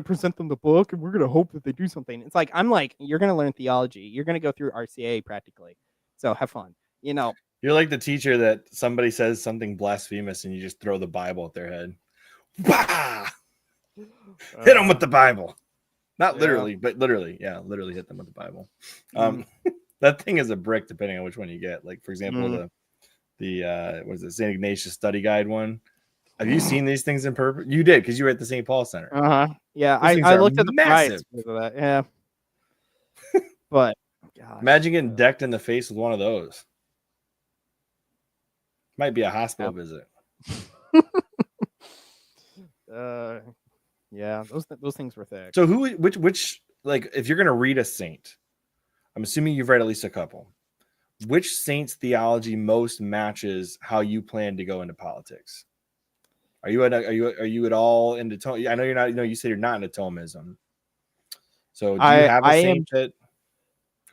present them the book and we're gonna hope that they do something. It's like, I'm like, you're gonna learn theology. You're gonna go through RCA practically. So have fun. You're like the teacher that somebody says something blasphemous and you just throw the Bible at their head. Bah! Hit them with the Bible. Not literally, but literally. Yeah, literally hit them with the Bible. That thing is a brick depending on which one you get. Like, for example, the what is it, St. Ignatius Study Guide one. Have you seen these things in person? You did, because you were at the St. Paul Center. Yeah, I looked at the price of that. Yeah. But gosh, imagine getting decked in the face with one of those. Might be a hospital visit. Yeah, those things were thick. So which like, if you're gonna read a saint, I'm assuming you've read at least a couple. Which saint's theology most matches how you plan to go into politics? Are you at all into Thom? I know you're not. You said you're not into Thomism. So do you have a saint that?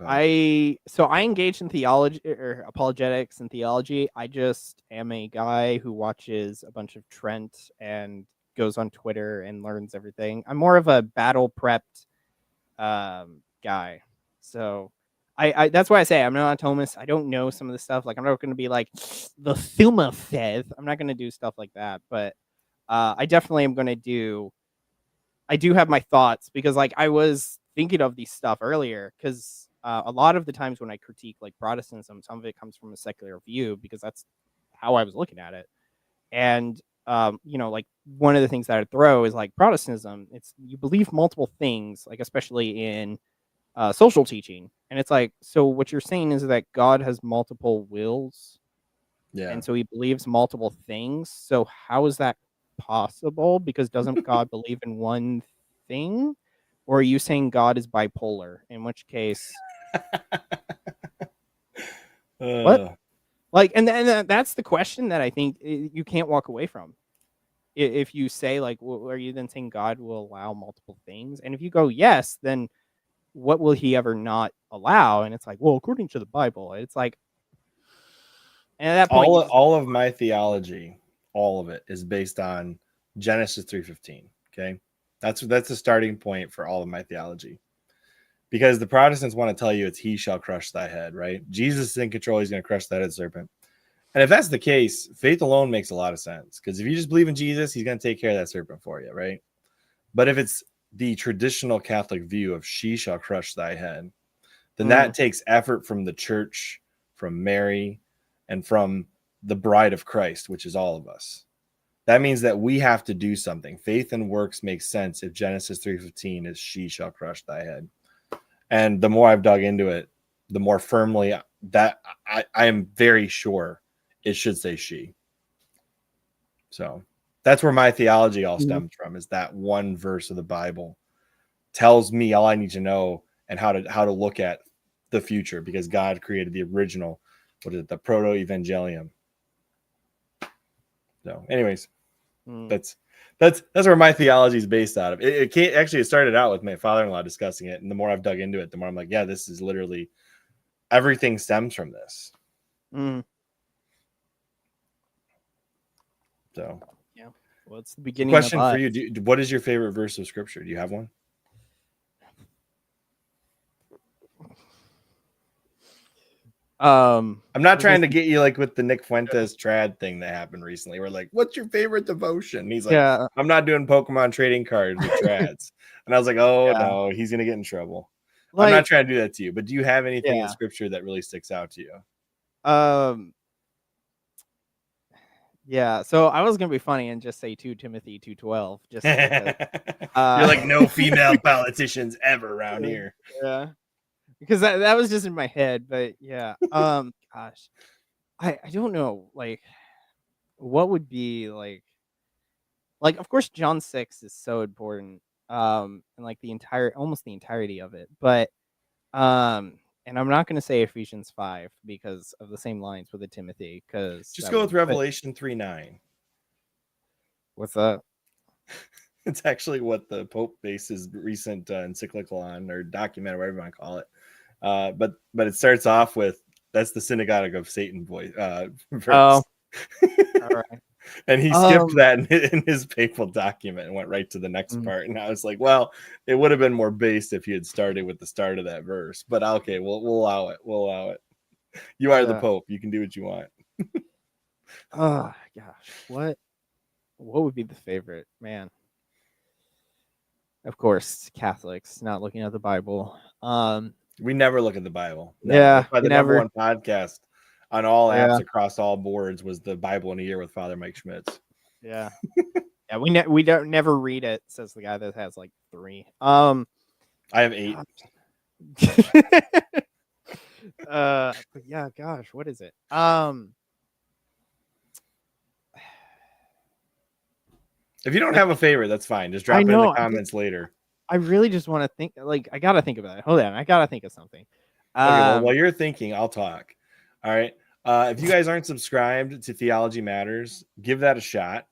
I engage in theology or apologetics and theology. I just am a guy who watches a bunch of Trent and goes on Twitter and learns everything. I'm more of a battle prepped guy. So I that's why I say I'm not a Thomist. I don't know some of the stuff. Like, I'm not going to be like, the Thuma says. I'm not going to do stuff like that. But I definitely am going to do. I do have my thoughts, because like I was thinking of these stuff earlier, because a lot of the times when I critique like Protestantism, some of it comes from a secular view, because that's how I was looking at it. And like one of the things that I'd throw is like Protestantism. It's you believe multiple things, like especially in social teaching, and it's like, so what you're saying is that God has multiple wills, Yeah. and so he believes multiple things. So how is that possible? Because doesn't God believe in one thing? Or are you saying God is bipolar? In which case, what? Like, and that's the question that I think you can't walk away from. If you say, like, are you then saying God will allow multiple things? And if you go yes, then what will he ever not allow? And it's like, well, according to the Bible, it's like, and at that point, all of my theology, all of it is based on Genesis 3:15. Okay, that's the starting point for all of my theology, because the Protestants want to tell you it's he shall crush thy head, right? Jesus is in control; he's going to crush that head serpent. And if that's the case, faith alone makes a lot of sense, because if you just believe in Jesus, he's going to take care of that serpent for you, right? But if it's the traditional Catholic view of she shall crush thy head, then that takes effort from the church, from Mary, and from the bride of Christ, which is all of us. That means that we have to do something. Faith and works make sense if Genesis 3:15 is she shall crush thy head. And the more I've dug into it, the more firmly that I am very sure it should say she. So that's where my theology all stems from, is that one verse of the Bible tells me all I need to know and how to look at the future, because God created the original, what is it, the proto-evangelium. So anyways, that's where my theology is based out of. It started out with my father-in-law discussing it, and the more I've dug into it, the more I'm like, yeah, this is literally, everything stems from this. So yeah, well, it's the beginning. Question for you: what is your favorite verse of scripture? Do you have one? I'm not trying to get you like with the Nick Fuentes trad thing that happened recently. We're like, what's your favorite devotion? And he's like, yeah, I'm not doing Pokemon trading cards with trads. And I was like, oh no, he's gonna get in trouble. Like, I'm not trying to do that to you, but do you have anything in scripture that really sticks out to you? Yeah, so I was gonna be funny and just say 2 Timothy 2:12, just because you're like, no female politicians ever around here. Yeah, because that was just in my head, but yeah. Gosh, I don't know, like, what would be like, of course John 6 is so important, and like almost the entirety of it, but and I'm not gonna say Ephesians 5 because of the same lines with the Timothy, because just go with Revelation 3:9. What's that? It's actually what the Pope based his recent encyclical on, or document, or whatever you want to call it. But it starts off with, that's the synagogue of Satan voice. Verse. Oh, all right. And he skipped that in his papal document and went right to the next part. And I was like, well, it would have been more based if he had started with the start of that verse. But okay, we'll allow it. We'll allow it. You are the Pope. You can do what you want. Oh gosh, what would be the favorite, man? Of course, Catholics not looking at the Bible. We never look at the Bible. Never. Yeah, that's why the number one podcast on all apps across all boards was The Bible in a Year with Father Mike Schmitz. Yeah. Yeah, we don't never read it, says the guy that has like 3. I have 8. But yeah, gosh, what is it? If you don't have a favorite, that's fine. Just drop it in the comments later. I really just want to think, like, I gotta think about it. Hold on, I gotta think of something. Okay, well, while you're thinking, I'll talk. All right. If you guys aren't subscribed to Theology Matters, give that a shot.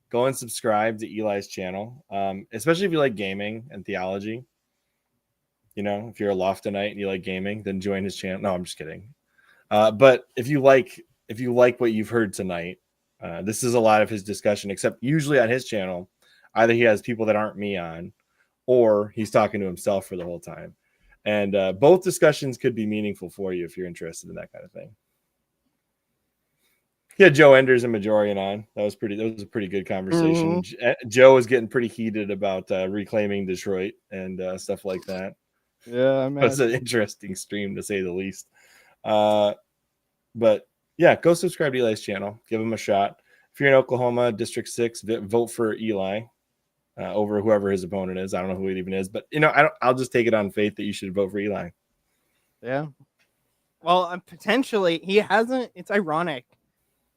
Go and subscribe to Eli's channel, especially if you like gaming and theology. You know, if you're a Loftonite and you like gaming, then join his channel. No, I'm just kidding. But if you like what you've heard tonight, this is a lot of his discussion, except usually on his channel, either he has people that aren't me on, or he's talking to himself for the whole time. And both discussions could be meaningful for you if you're interested in that kind of thing. He had Joe Enders and Majorian on. That was a pretty good conversation. Joe was getting pretty heated about reclaiming Detroit and stuff like that. Yeah, it was an interesting stream, to say the least. But yeah, go subscribe to Eli's channel. Give him a shot. if you're in Oklahoma, District 6, vote for Eli over whoever his opponent is. I don't know who it even is, but I'll just take it on faith that you should vote for Eli. Yeah. Well, potentially he hasn't. It's ironic.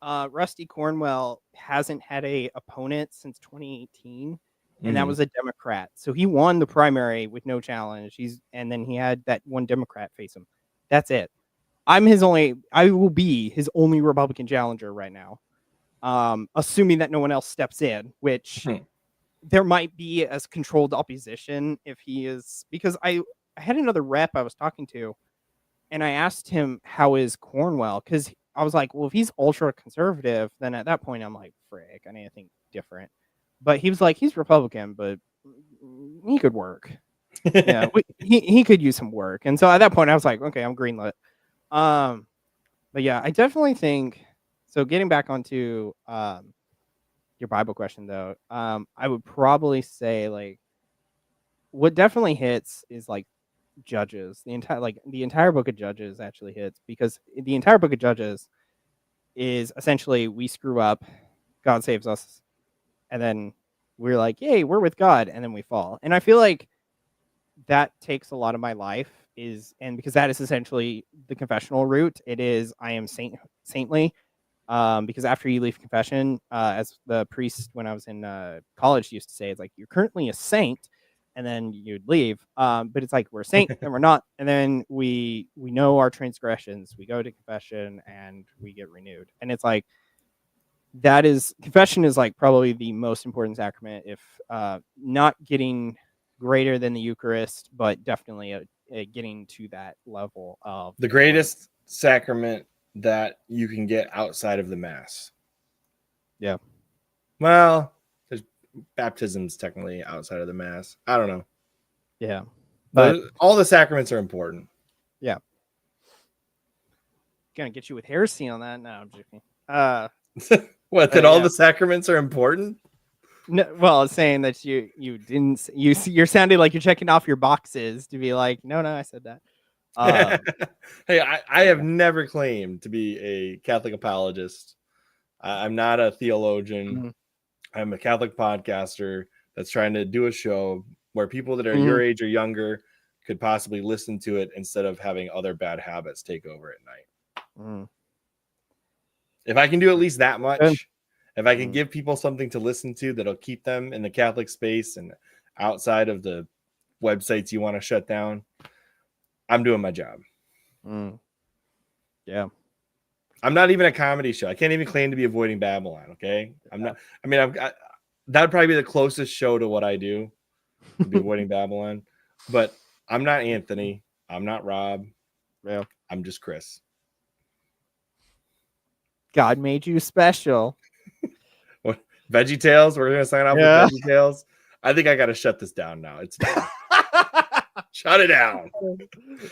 Rusty Cornwell hasn't had a opponent since 2018, and that was a Democrat. So he won the primary with no challenge. And then he had that one Democrat face him. That's it. I will be his only Republican challenger right now. Assuming that no one else steps in, which there might be as controlled opposition if he is, because I had another rep I was talking to, and I asked him, how is Cornwell? Because I was like, well, if he's ultra conservative, then at that point I'm like, frick, I need to think different. But he was like, he's Republican, but he could work. Yeah, he could use some work. And so at that point I was like, okay, I'm greenlit. But yeah, I definitely think so. Getting back onto your Bible question though, I would probably say like what definitely hits is like Judges. The entire book of Judges actually hits, because the entire book of Judges is essentially we screw up, God saves us, and then we're like, yay, we're with God, and then we fall. And I feel like that takes a lot of my life because that is essentially the confessional route. It is I am saintly. Because after you leave confession, as the priest when I was in college used to say, it's like you're currently a saint, and then you'd leave. But it's like we're a saint and we're not, and then we know our transgressions. We go to confession and we get renewed, and it's like confession is like probably the most important sacrament, if not getting greater than the Eucharist, but definitely getting to that level of the greatest sacrament that you can get outside of the Mass. Yeah. Well, there's baptism's technically outside of the Mass. I don't know. Yeah. But all the sacraments are important. Yeah. Gonna get you with heresy on that. No, I'm joking. What, that all the sacraments are important? No, well, it's saying that you're sounding like you're checking off your boxes to be like, no, I said that. Hey, I have never claimed to be a Catholic apologist. I'm not a theologian. Mm-hmm. I'm a Catholic podcaster that's trying to do a show where people that are your age or younger could possibly listen to it instead of having other bad habits take over at night. If I can do at least that much, if I can give people something to listen to that'll keep them in the Catholic space and outside of the websites you want to shut down, I'm doing my job. Yeah. I'm not even a comedy show. I can't even claim to be Avoiding Babylon. Okay. I'm not. I mean, that'd probably be the closest show to what I do, would be Avoiding Babylon. But I'm not Anthony. I'm not Rob. Yeah. I'm just Chris. God made you special. What, Veggie Tales? We're gonna sign off with Veggie Tales. I think I gotta shut this down now. It's done. Shut it down.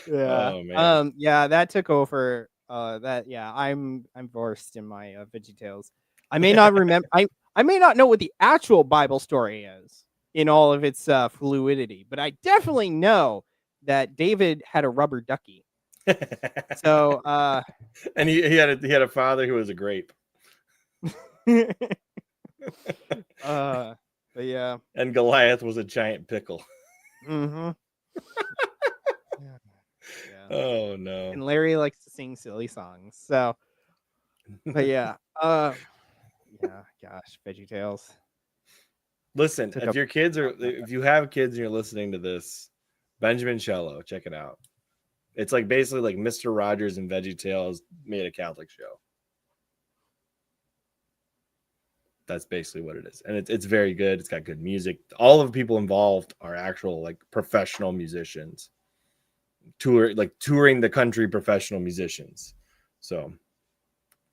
Yeah. Oh, man. Yeah, that took over. I'm versed in my Veggie Tales. I may not remember. I may not know what the actual Bible story is in all of its fluidity, but I definitely know that David had a rubber ducky. So, and he had a father who was a grape. But yeah. And Goliath was a giant pickle. Mm-hmm. Yeah. Oh no. And Larry likes to sing silly songs. So, but yeah. Yeah, gosh, Veggie Tales. Listen, if you have kids and you're listening to this, Benjamin Cello, check it out. It's like basically like Mr. Rogers and Veggie Tales made a Catholic show. That's basically what it is. And it's very good. It's got good music. All of the people involved are actual like professional musicians. Touring the country professional musicians. So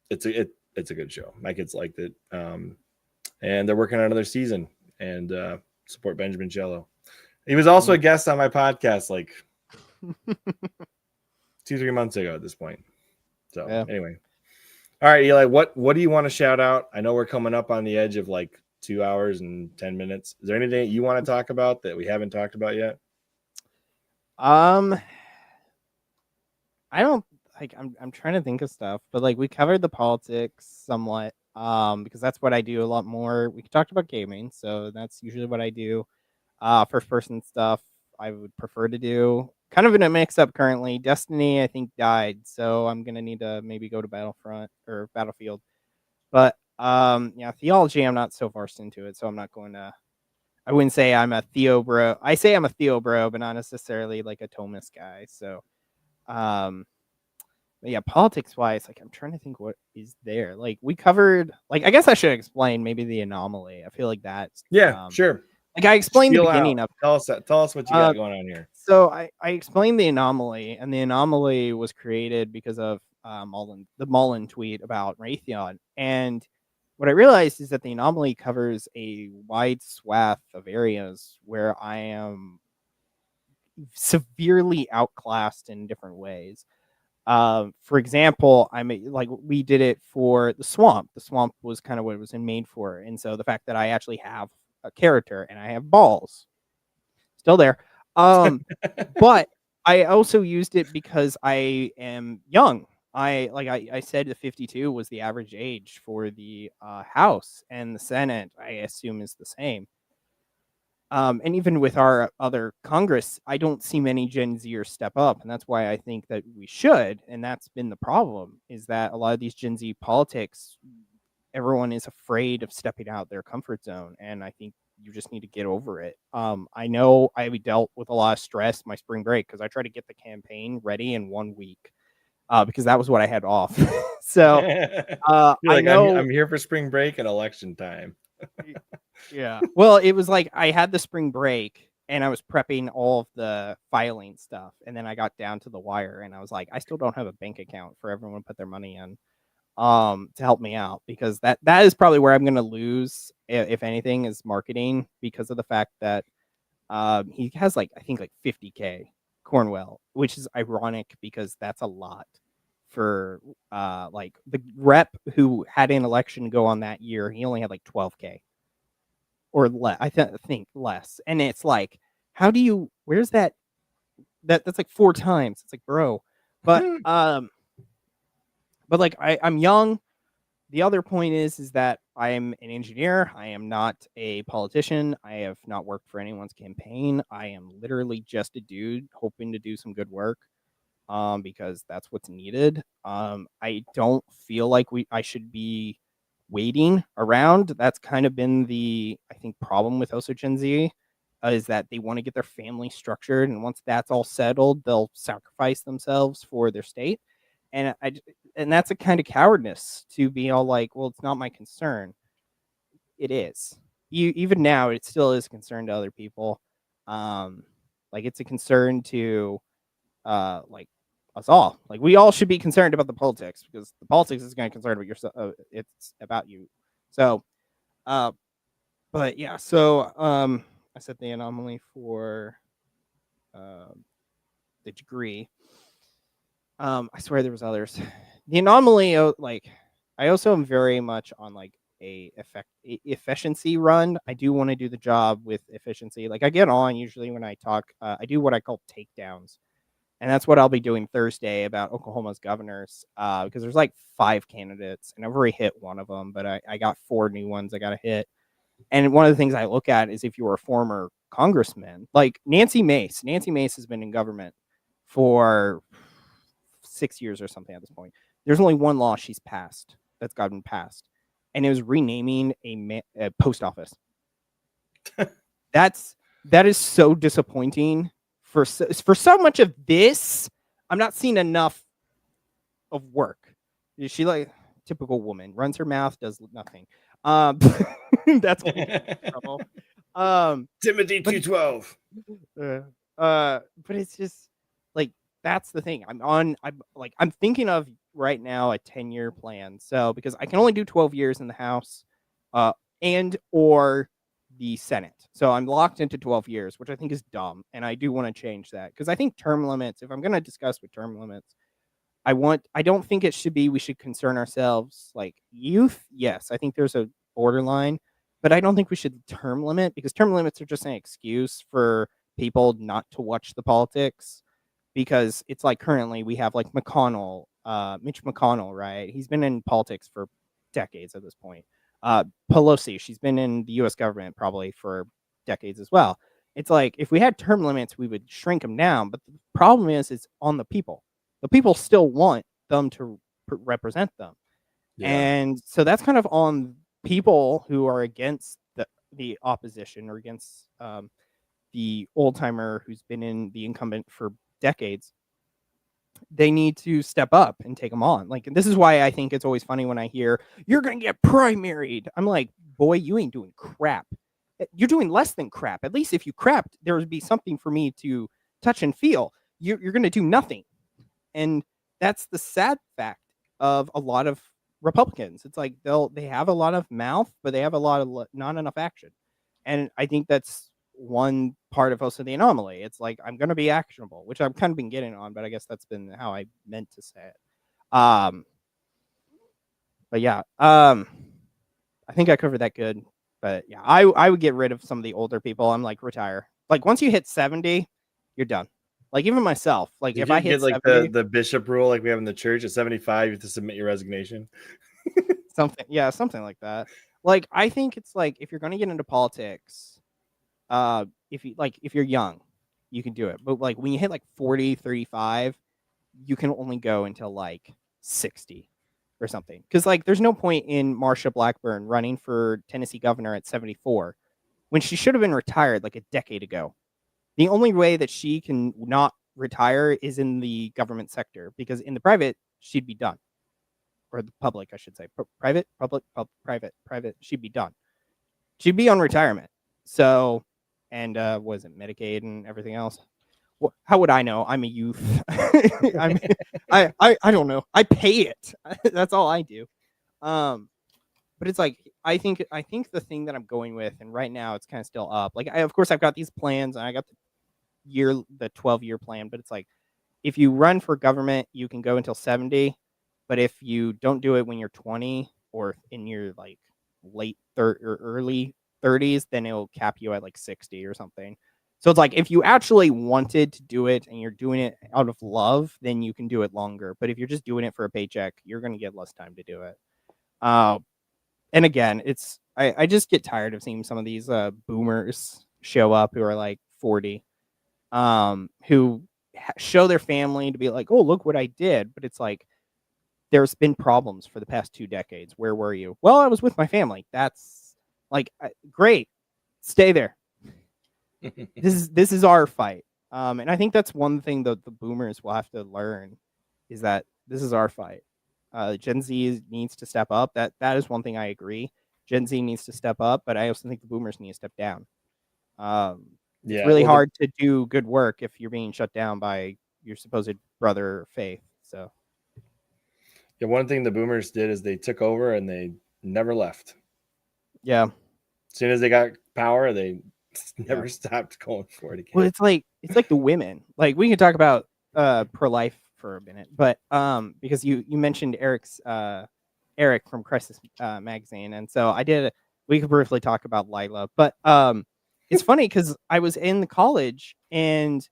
it's a good show. My kids liked it. And they're working on another season, and support Benjamin Cello. He was also a guest on my podcast like 2-3 months ago at this point. So anyway. All right, Eli, what do you want to shout out? I know we're coming up on the edge of like 2 hours and 10 minutes. Is there anything you want to talk about that we haven't talked about yet? I don't like. I'm trying to think of stuff, but like we covered the politics somewhat. because that's what I do a lot more. We talked about gaming, so that's usually what I do. First person stuff I would prefer to do. Kind of in a mix up currently. Destiny, I think, died, so I'm gonna need to maybe go to Battlefront or Battlefield. But yeah, theology, I'm not so versed into it, so I'm not going to. I wouldn't say I'm a Theo bro. I say I'm a Theo bro, but not necessarily like a Thomas guy. So, but yeah, politics wise, like I'm trying to think what is there. Like we covered. Like I guess I should explain maybe the anomaly. I feel like that's Sure. like I explained the Spiel beginning out. of. Tell us what you got going on here. So I explained the anomaly, and the anomaly was created because of the Mullen tweet about Raytheon. And what I realized is that the anomaly covers a wide swath of areas where I am severely outclassed in different ways. For example, like we did it for the swamp. The swamp was kind of what it was made for, and so the fact that I actually have a character and I have balls, still there. But I also used it because I am young. I said the 52 was the average age for the House, and the Senate, I assume, is the same. And even with our other Congress, I don't see many Gen Zers step up, and that's why I think that we should. And that's been the problem, is that a lot of these Gen Z politics, everyone is afraid of stepping out their comfort zone, and I think you just need to get over it. I know I dealt with a lot of stress my spring break because I tried to get the campaign ready in 1 week because that was what I had off. So You're like, I'm here for spring break and election time. Yeah. Well, it was like I had the spring break and I was prepping all of the filing stuff, and then I got down to the wire and I was like, I still don't have a bank account for everyone to put their money in to help me out, because that is probably where I'm going to lose, if anything, is marketing, because of the fact that he has like, I think, like 50K Cornwell, which is ironic because that's a lot for like the rep who had an election go on that year. He only had like 12K or less. I think less. And it's like, how do you, where's that's like 4 times. It's like, bro. But like I'm young. The other point is that I am an engineer. I am not a politician. I have not worked for anyone's campaign. I am literally just a dude hoping to do some good work, because that's what's needed. I don't feel like I should be waiting around. That's kind of been the, I think, problem with also Gen Z, is that they want to get their family structured, and once that's all settled, they'll sacrifice themselves for their state. And and that's a kind of cowardness to be all like, well, it's not my concern. It is. Even now, it still is a concern to other people. Like it's a concern to like us all. Like we all should be concerned about the politics, because the politics is going to concern about yourself. It's about you. So, but yeah. So I set the anomaly for the degree. I swear there was others. The anomaly, like I also am very much on like a efficiency run. I do want to do the job with efficiency. Like I get on usually when I talk. I do what I call takedowns, and that's what I'll be doing Thursday about Oklahoma's governors. Because there's like 5 candidates, and I've already hit one of them, but I got 4 new ones I got to hit. And one of the things I look at is if you were a former congressman, like Nancy Mace. Nancy Mace has been in government for 6 years or something at this point. There's only one law she's passed that's gotten passed, and it was renaming a post office. That is so disappointing for so much of this. I'm not seeing enough of work. She, like, typical woman, runs her mouth, does nothing. That's trouble. Timothy 212. But it's just like, that's the thing. I'm thinking of right now a 10-year plan. So because I can only do 12 years in the House, and or the Senate. So I'm locked into 12 years, which I think is dumb. And I do want to change that, because I think term limits, if I'm going to discuss with term limits, I don't think it should be, we should concern ourselves like youth. Yes, I think there's a borderline, but I don't think we should term limit, because term limits are just an excuse for people not to watch the politics. Because it's like currently we have like McConnell, Mitch McConnell, right? He's been in politics for decades at this point. Pelosi, she's been in the U.S. government probably for decades as well. It's like if we had term limits, we would shrink them down. But the problem is, it's on the people. The people still want them to represent them. Yeah. And so that's kind of on people who are against the opposition or against the old timer who's been in the incumbent for decades. They need to step up and take them on. Like, this is why I think it's always funny when I hear you're going to get primaried. I'm like, boy, you ain't doing crap. You're doing less than crap. At least if you crapped, there would be something for me to touch and feel. You're going to do nothing. And that's the sad fact of a lot of Republicans. It's like they have a lot of mouth, but they have a lot of not enough action. And I think that's one part of also the anomaly. It's like, I'm going to be actionable, which I've kind of been getting on, but I guess that's been how I meant to say it. But yeah, I think I covered that good. But yeah, I would get rid of some of the older people. I'm like, retire. Like, once you hit 70, you're done. Like, even myself, like if I hit like 70, the bishop rule, like we have in the church, at 75, you have to submit your resignation. something like that. Like, I think it's like, if you're going to get into politics, if you're young, you can do it. But like when you hit like 40, 35, you can only go until like 60 or something. Because like there's no point in Marsha Blackburn running for Tennessee governor at 74 when she should have been retired like a decade ago. The only way that she can not retire is in the government sector, because in the private, she'd be done. Or the public, I should say. Private, public, private, she'd be done. She'd be on retirement. So, and was it Medicaid and everything else? Well, how would I know? I'm a youth. I don't know. I pay it. That's all I do. But it's like, I think the thing that I'm going with, and right now it's kind of still up. Like, of course I've got these plans, and I got the 12-year plan, but it's like, if you run for government, you can go until 70, but if you don't do it when you're 20 or in your like late or early 30s, then it'll cap you at like 60 or something. So it's like, if you actually wanted to do it and you're doing it out of love, then you can do it longer. But if you're just doing it for a paycheck, you're going to get less time to do it. And again, I just get tired of seeing some of these boomers show up who are like 40, who show their family to be like, oh, look what I did. But it's like, there's been problems for the past 2 decades. Where were you? Well, I was with my family. That's like, great. Stay there. This is our fight. And I think that's one thing that the boomers will have to learn, is that this is our fight. Gen Z needs to step up. That is one thing I agree. Gen Z needs to step up, but I also think the boomers need to step down. It's really hard to do good work if you're being shut down by your supposed brother faith. So, yeah, one thing the boomers did is they took over and they never left. Yeah. As soon as they got power, they never stopped going for it again. Well, it's like the women. Like, we can talk about pro-life for a minute, but because you mentioned Eric from Crisis magazine, and so we could briefly talk about Lila, but it's funny because I was in college, and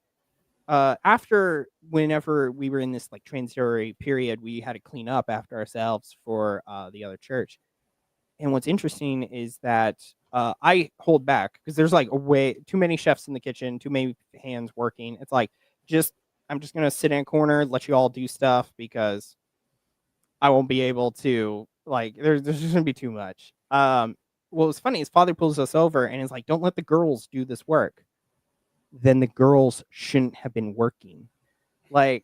whenever we were in this like transitory period, we had to clean up after ourselves for the other church. And what's interesting is that I hold back because there's like way too many chefs in the kitchen, too many hands working. It's like, I'm just gonna sit in a corner, let you all do stuff, because I won't be able to, like, there's just gonna be too much. What was funny is Father pulls us over and is like, don't let the girls do this work. Then the girls shouldn't have been working. Like,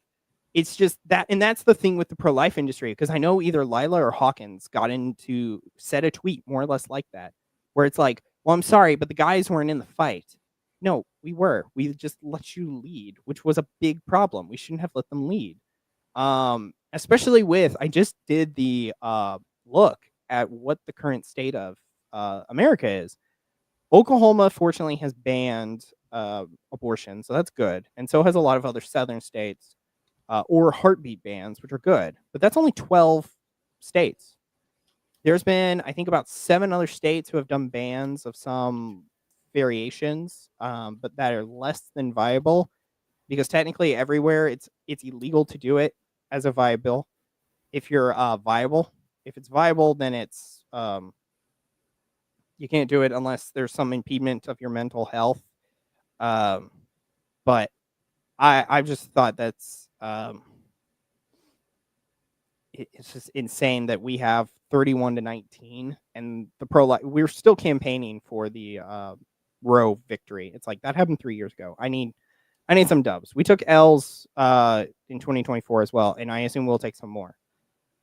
it's just that, and that's the thing with the pro-life industry, because I know either Lila or Hawkins said a tweet more or less like that, where it's like, well, I'm sorry, but the guys weren't in the fight. No, we were. We just let you lead, which was a big problem. We shouldn't have let them lead. Especially with, I just did the look at what the current state of America is. Oklahoma, fortunately, has banned abortion, so that's good. And so has a lot of other southern states, or heartbeat bans, which are good. But that's only 12 states. There's been, I think, about 7 other states who have done bans of some variations, but that are less than viable, because technically everywhere it's illegal to do it as a viable if you're viable. if it's viable, then it's you can't do it unless there's some impediment of your mental health. But I just thought that's it's just insane that we have 31-19 and the pro-life. We're still campaigning for the Roe victory. It's like that happened 3 years ago. I need some dubs. We took L's in 2024 as well, and I assume we'll take some more.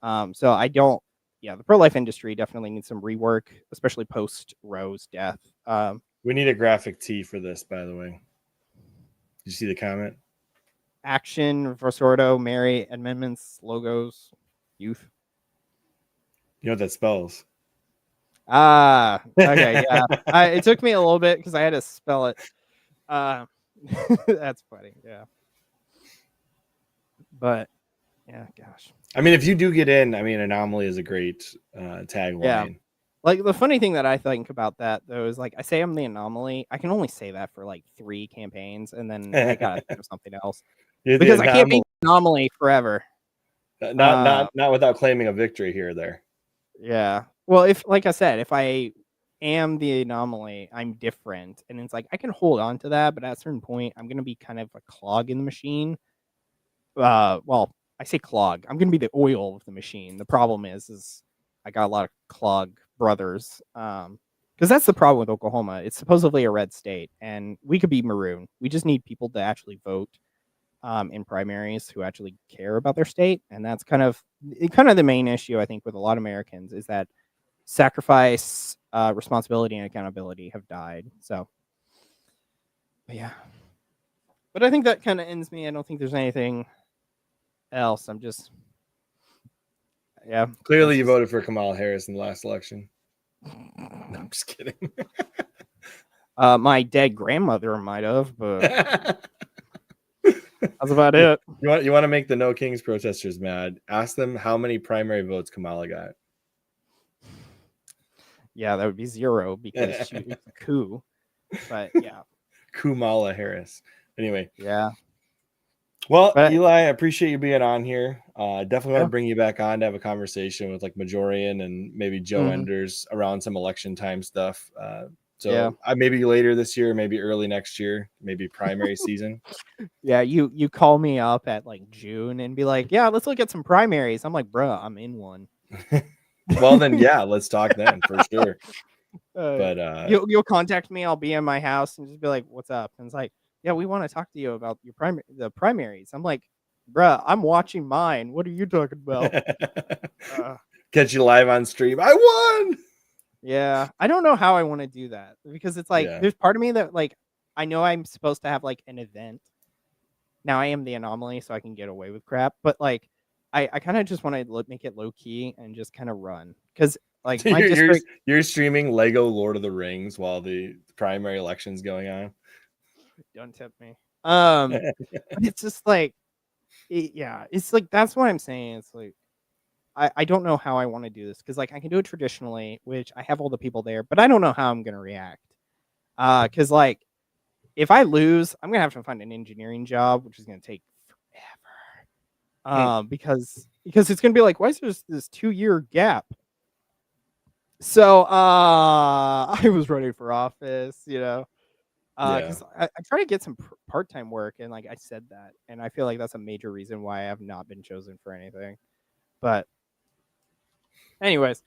So I don't. Yeah, the pro-life industry definitely needs some rework, especially post Roe's death. We need a graphic tee for this, by the way. Did you see the comment? Action, Resorto, Mary, amendments, logos, youth. You know what that spells? Okay, yeah. It took me a little bit because I had to spell it. That's funny, yeah. But yeah, gosh. I mean, if you do get in, I mean, anomaly is a great tagline. Yeah. Like the funny thing that I think about that though is like I say I'm the anomaly. I can only say that for like 3 campaigns, and then I gotta think of something else because I can't be the anomaly forever. Not without claiming a victory here or there. Yeah. Well, if like I said, if I am the anomaly, I'm different, and it's like I can hold on to that, but at a certain point, I'm gonna be kind of a clog in the machine. Well, I say clog. I'm gonna be the oil of the machine. The problem is I got a lot of clog brothers. Because that's the problem with Oklahoma. It's supposedly a red state, and we could be maroon. We just need people to actually vote in primaries who actually care about their state, and that's kind of the main issue I think with a lot of Americans is that sacrifice, responsibility, and accountability have died. So, but yeah. But I think that kind of ends me. I don't think there's anything else. I'm just, yeah. Clearly, you voted for Kamala Harris in the last election. No, I'm just kidding. My dead grandmother might have, but that's about it. You want to make the No Kings protesters mad? Ask them how many primary votes Kamala got. Yeah, that would be 0 because she was a coup. But yeah, Kamala Harris. Anyway, yeah. Well, Eli, I appreciate you being on here. Definitely want to bring you back on to have a conversation with like Majorian and maybe Joe Enders around some election time stuff. Maybe later this year, maybe early next year, maybe primary season. Yeah, you call me up at like June and be like, yeah, let's look at some primaries. I'm like, bro, I'm in one. Well, then, yeah, let's talk then for sure. But you'll contact me. I'll be in my house and just be like, what's up? And it's like, yeah, we want to talk to you about your the primaries. I'm like, bruh, I'm watching mine. What are you talking about? Catch you live on stream. I won. Yeah, I don't know how I want to do that because it's like there's part of me that like I know I'm supposed to have like an event. Now I am the anomaly, so I can get away with crap. But like, I kind of just want to make it low key and just kind of run because like my district. You're streaming Lego Lord of the Rings while the primary election's going on. Don't tip me. But it's just like, it's like that's what I'm saying. It's like I don't know how I want to do this because like I can do it traditionally, which I have all the people there, but I don't know how I'm gonna react. Because like if I lose, I'm gonna have to find an engineering job, which is gonna take forever. Because it's gonna be like, why is there this 2-year gap? So I was running for office, because I try to get some part-time work, and like I said that, and I feel like that's a major reason why I have not been chosen for anything. But anyways,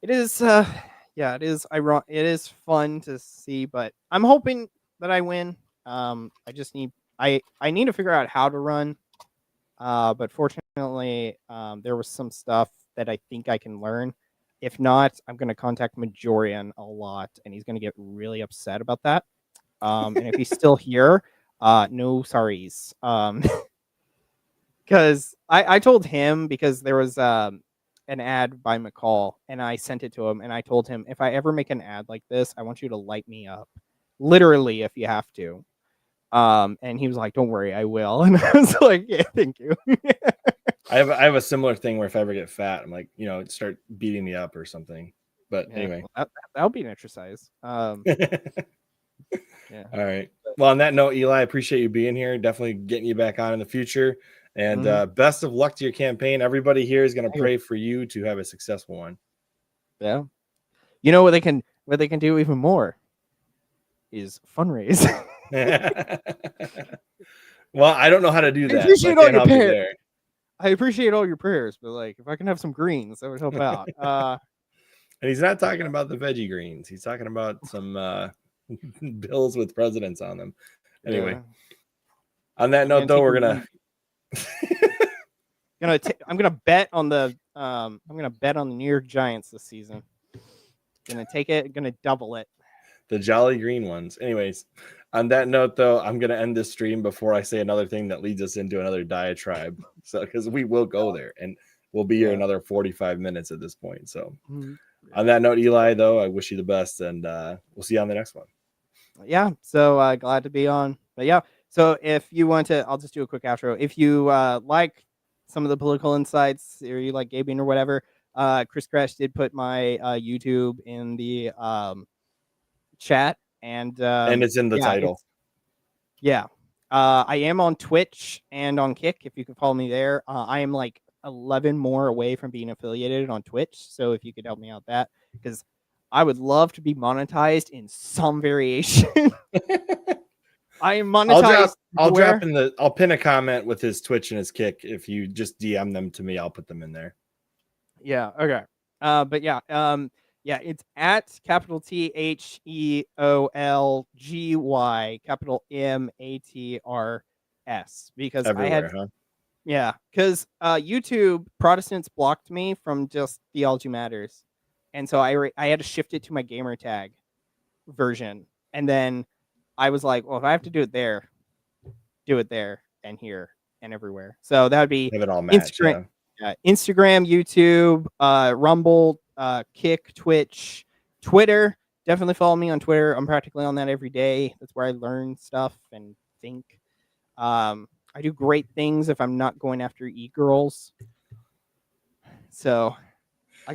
it is it is ironic. It is fun to see, but I'm hoping that I win. I just need I need to figure out how to run. But fortunately, there was some stuff that I think I can learn. If not, I'm going to contact Majorian a lot, and he's going to get really upset about that. And if he's still here, no sorries. Because I told him because there was an ad by McCall, and I sent it to him, and I told him, if I ever make an ad like this, I want you to light me up. Literally, if you have to. And he was like, don't worry, I will. And I was like, yeah, thank you. I have a similar thing where if I ever get fat, I'm like, start beating me up or something. But anyway, that'll be an exercise. Yeah. All right. Well, on that note, Eli, I appreciate you being here. Definitely getting you back on in the future. And best of luck to your campaign. Everybody here is going to pray for you to have a successful one. Yeah. You know what they can do even more is fundraise. Well, I don't know how to do that. I appreciate so I all can't your help you prayers. there. I appreciate all your prayers, but like if I can have some greens, that would help out. And he's not talking about the veggie greens. He's talking about some bills with presidents on them. Anyway, on that note, though, we're gonna I'm gonna bet on the New York Giants this season. Gonna take it, gonna double it. The jolly green ones. Anyways, on that note, though, I'm gonna end this stream before I say another thing that leads us into another diatribe. So because we will go there and we'll be here another 45 minutes at this point. So on that note, Eli, though, I wish you the best, and we'll see you on the next one. Yeah, so glad to be on. But yeah, so if you want to, I'll just do a quick outro. If you like some of the political insights or you like gaming or whatever, Chris Crash did put my YouTube in the chat, and it's in the title. I am on Twitch and on Kick. If you can follow me there, I am like 11 more away from being affiliated on Twitch. So if you could help me out that, because I would love to be monetized in some variation. I am monetized. I'll pin a comment with his Twitch and his Kick. If you just DM them to me, I'll put them in there. Yeah. Okay. But yeah. It's at capital THEOLGY capital MATRS because everywhere, because YouTube Protestants blocked me from just Theology Matters, and so I had to shift it to my gamer tag version, and then I was like, well, if I have to do it there and here and everywhere, so that would be have it all match, Instagram, YouTube, Rumble, Kick, Twitch, Twitter. Definitely follow me on Twitter. I'm practically on that every day. That's where I learn stuff and think. I do great things if I'm not going after e-girls. So I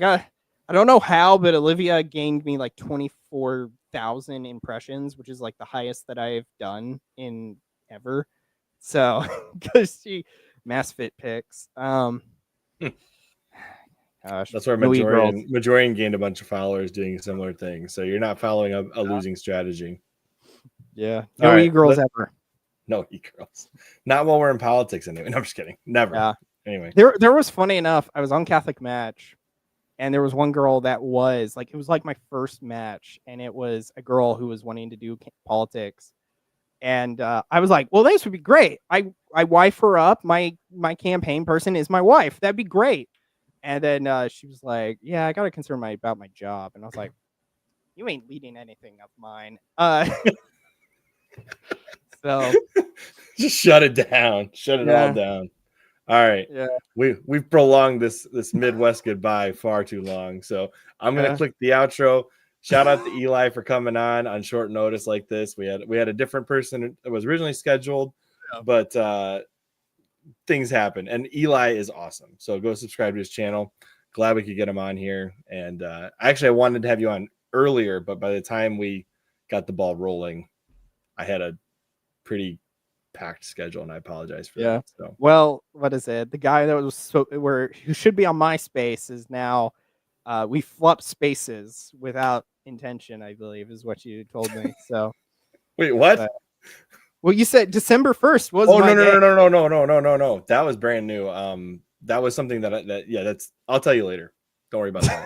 don't know how, but Olivia gained me like 24,000 impressions, which is like the highest that I've done in ever. So because she mass fit pics. Gosh, that's where Majorian gained a bunch of followers doing similar things. So you're not following a losing strategy. Yeah. No e-girls ever. No e-girls. Not while we're in politics anyway. No, I'm just kidding. Never. Yeah. Anyway. There was, funny enough, I was on Catholic Match, and there was one girl that was like, it was like my first match, and it was a girl who was wanting to do politics. And I was like, well, this would be great. I wife her up. My campaign person is my wife. That'd be great. And then she was like, yeah, I got to concern about my job. And I was like, you ain't leading anything of mine. So just shut it down. Shut it all down. All right. Yeah. We've prolonged this Midwest goodbye far too long. So I'm gonna click the outro. Shout out to Eli for coming on short notice like this. We had a different person that was originally scheduled, but things happen. And Eli is awesome. So go subscribe to his channel. Glad we could get him on here. And actually I wanted to have you on earlier, but by the time we got the ball rolling, I had a pretty packed schedule, and I apologize for that. So. Well, what is it? The guy that was who should be on MySpace is now we flop spaces without intention, I believe, is what you told me. So wait, what? Well, you said December 1st was. Oh no! That was brand new. That was something that's. I'll tell you later. Don't worry about that.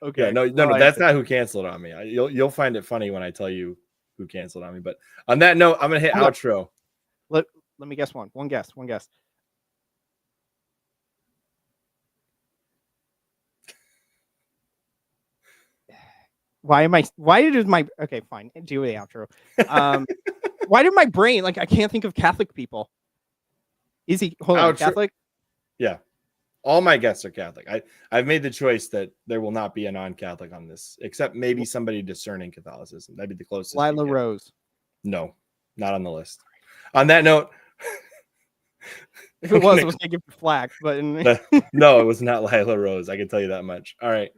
Okay. Yeah, no. That's not who canceled on me. You'll find it funny when I tell you who canceled on me. But on that note, I'm gonna hit outro. Let me guess one. One guess. Why did my okay, fine. Do the outro. Why did my brain, like, I can't think of Catholic people? Is he Catholic? Yeah. All my guests are Catholic. I've made the choice that there will not be a non-Catholic on this, except maybe somebody discerning Catholicism. That'd be the closest. Lila Rose. No, not on the list. On that note, if it was, I was gonna give the flack, but no, it was not Lila Rose. I can tell you that much. All right.